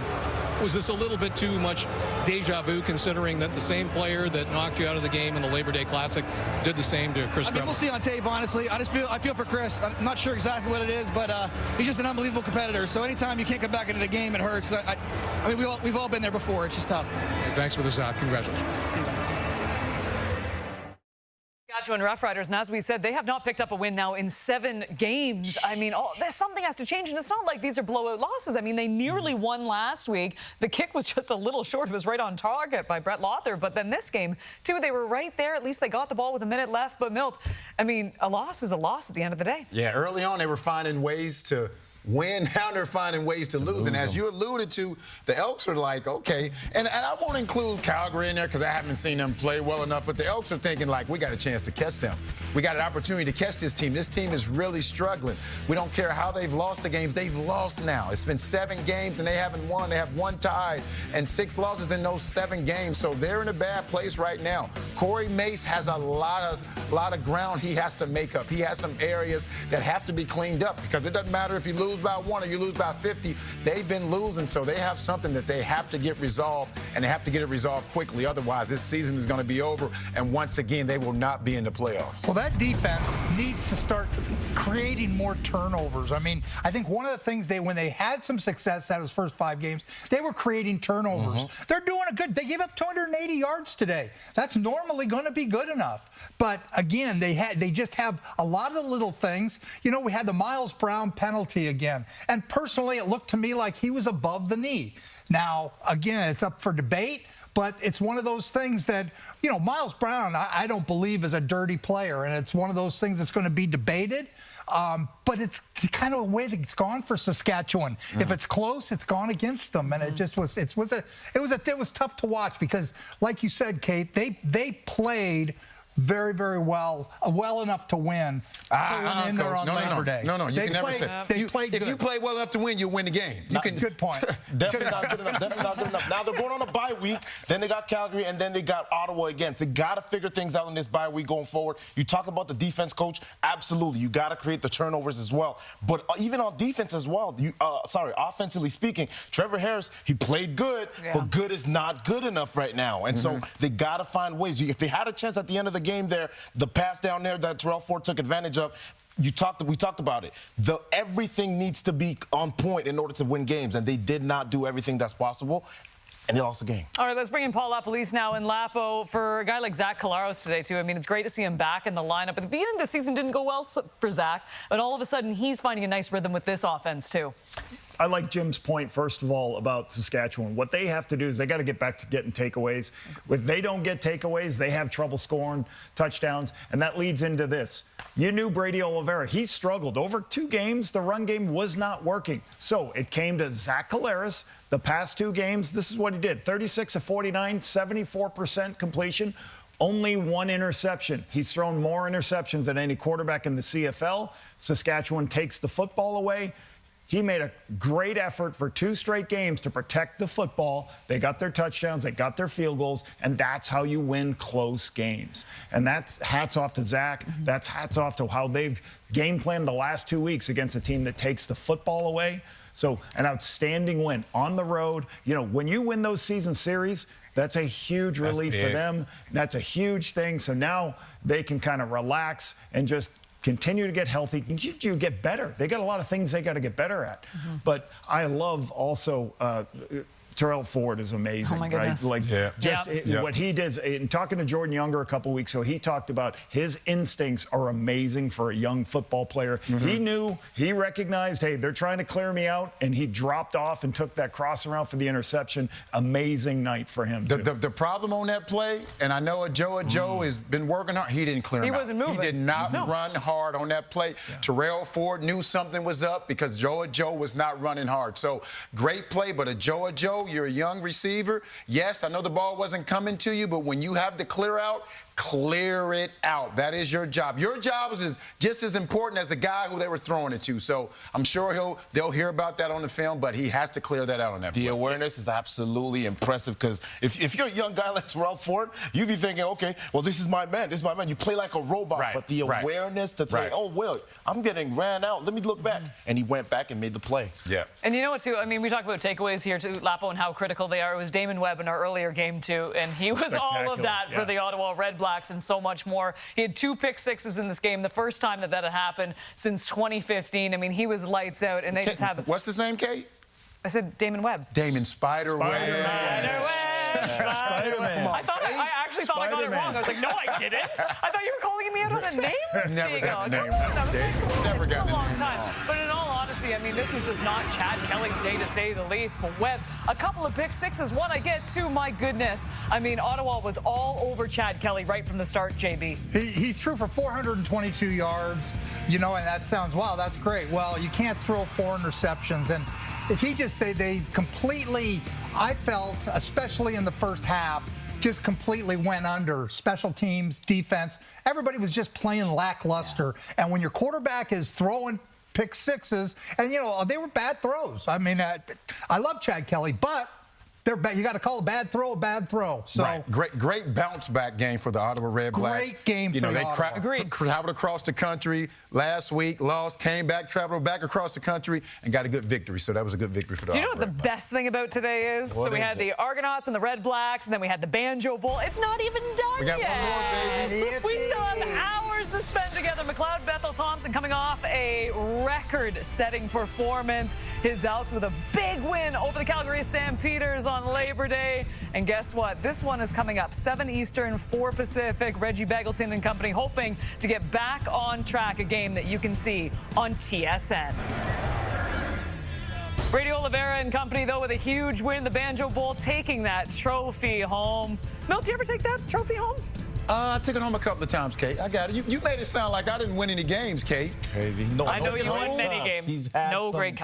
Was this a little bit too much deja vu, considering that the same player that knocked you out of the game in the Labor Day Classic did the same to Chris Strebler? We'll see on tape, honestly. I feel for Chris. I'm not sure exactly what it is, but he's just an unbelievable competitor. So anytime you can't come back into the game, it hurts. I mean, we've all been there before. It's just tough. Hey, thanks for the Zach. Congratulations. See you, man. Saskatchewan Roughriders, and as we said, they have not picked up a win now in 7 games. I mean, there's something has to change, and it's not like these are blowout losses. I mean, they nearly won last week. The kick was just a little short. It was right on target by Brett Lothar, but then this game, too, they were right there. At least they got the ball with a minute left, but Milt, I mean, a loss is a loss at the end of the day. Yeah, early on, they were finding ways to win. Now they're finding ways to lose. And as you alluded to, the Elks are like, okay, and I won't include Calgary in there because I haven't seen them play well enough, but the Elks are thinking, like, we got a chance to catch them. We got an opportunity to catch this team. This team is really struggling. We don't care how they've lost the games. They've lost now. It's been 7 games, and they haven't won. They have 1 tie and 6 losses in those 7 games. So they're in a bad place right now. Corey Mace has a lot of ground he has to make up. He has some areas that have to be cleaned up because it doesn't matter if you lose by 1 or you lose by 50. They've been losing, so they have something that they have to get resolved, and they have to get it resolved quickly. Otherwise, this season is going to be over, and once again, they will not be in the playoffs. Well, that defense needs to start creating more turnovers. I mean, I think one of the things when they had some success out of those first 5 games, they were creating turnovers. They're doing a good. They gave up 280 yards today. That's normally going to be good enough. But again, they just have a lot of little things. You know, we had the Miles Brown penalty again. And personally, it looked to me like he was above the knee. Now, again, it's up for debate, but it's one of those things that, you know, Miles Brown, I don't believe is a dirty player, and it's one of those things that's going to be debated. But it's kind of a way that it's gone for Saskatchewan. If it's close, it's gone against them, and it just was. It was tough to watch because, like you said, Kate, they played very, very well enough to win. In there on Labor Day. No, you can never say. If you play well enough to win, you'll win the game. Good point. Definitely not good enough. Definitely not good enough. Now they're going on a bye week. Then they got Calgary, and then they got Ottawa again. They got to figure things out in this bye week going forward. You talk about the defense, coach. Absolutely, you got to create the turnovers as well. But even on defense as well. Offensively speaking, Trevor Harris, he played good, but good is not good enough right now. And so they got to find ways. If they had a chance at the end of the game there, the pass down there that Terrell Ford took advantage of, we talked about it. Everything needs to be on point in order to win games, and they did not do everything that's possible, and they lost the game. All right, let's bring in Paul LaPolice now in Lapo for a guy like Zach Collaros today, too. I mean, it's great to see him back in the lineup. At the beginning of the season didn't go well for Zach, but all of a sudden he's finding a nice rhythm with this offense, too. I like Jim's point, first of all, about Saskatchewan. What they have to do is they got to get back to getting takeaways. If they don't get takeaways, they have trouble scoring touchdowns, and that leads into this. You knew Brady Oliveira. He struggled. Over 2 games, the run game was not working. So it came to Zach Collaros. The past 2 games, this is what he did. 36 of 49, 74% completion. Only 1 interception. He's thrown more interceptions than any quarterback in the CFL. Saskatchewan takes the football away. He made a great effort for 2 straight games to protect the football. They got their touchdowns, they got their field goals, and that's how you win close games. And that's hats off to Zach. That's hats off to how they've game planned the last 2 weeks against a team that takes the football away. So an outstanding win on the road. You know, when you win those season series, that's a huge relief for them. That's a huge thing. So now they can kind of relax and just continue to get healthy. You get better. They got a lot of things they got to get better at. But I love also Terrell Ford is amazing, right? Like what he did. In talking to Jordan Younger a couple weeks ago, he talked about his instincts are amazing for a young football player. He knew, he recognized, hey, they're trying to clear me out, and he dropped off and took that crossing route for the interception. Amazing night for him. The problem on that play, and I know Joe has been working hard. He didn't clear him out. He wasn't moving. He did not run hard on that play. Terrell Ford knew something was up because Joe was not running hard. So great play, but a Joe pro, you're a young receiver. Yes, I know the ball wasn't coming to you, but when you have the clear out, clear it out. That is your job. Your job is just as important as the guy who they were throwing it to. So I'm sure they'll hear about that on the film, but he has to clear that out on that play. The awareness is absolutely impressive because if you're a young guy like Terrell Ford, you'd be thinking, okay, well, this is my man. This is my man. You play like a robot. Right, but the awareness to think, oh, well, I'm getting ran out. Let me look back. And he went back and made the play. Yeah. And you know what, too? I mean, we talk about takeaways here, too, Lapo, and how critical they are. It was Damon Webb in our earlier game, too, and he was all of that for the Ottawa Red Blacks and so much more. He had 2 pick sixes in this game, the first time that had happened since 2015. I mean, he was lights out, and they just have... What's his name, Kate? I said Damon Webb. Damon Spider-Man. Spider-Man. I actually thought I got it wrong. I was like, no, I didn't. I thought you were calling me out on a name mistake. Never got a long time. But in all honesty, I mean, this was just not Chad Kelly's day, to say the least. But Webb, a couple of pick sixes. One I get, 2, my goodness. I mean, Ottawa was all over Chad Kelly right from the start, JB. He threw for 422 yards, you know, and that sounds, wow, that's great. Well, you can't throw 4 interceptions. And they completely, I felt, especially in the first half, just completely went under. Special teams, defense, everybody was just playing lackluster. And when your quarterback is throwing pick sixes, and, you know, they were bad throws. I mean, I love Chad Kelly, but they're bad. You got to call a bad throw a bad throw. So great bounce back game for the Ottawa Red Blacks. Great game for they Ottawa. traveled across the country last week, lost, came back, traveled back across the country, and got a good victory. So that was a good victory for the Ottawa Red Blacks. Do you know what the best thing about today is? So we had the Argonauts and the Red Blacks, and then we had the Banjo Bowl. It's not even done we got yet. One more, baby. We still have hours to spend together. McLeod Bethel Thompson coming off a record-setting performance. His Elks with a big win over the Calgary Stampeders on Labor Day. And guess what? This one is coming up 7 Eastern, 4 Pacific. Reggie Begelton and company hoping to get back on track, a game that you can see on TSN. Brady Oliveira and company, though, with a huge win, the Banjo Bowl, taking that trophy home. Milt, do you ever take that trophy home? I took it home a couple of times, Kate. I got it. You made it sound like I didn't win any games, Kate. Crazy. No, I know you won many games. No great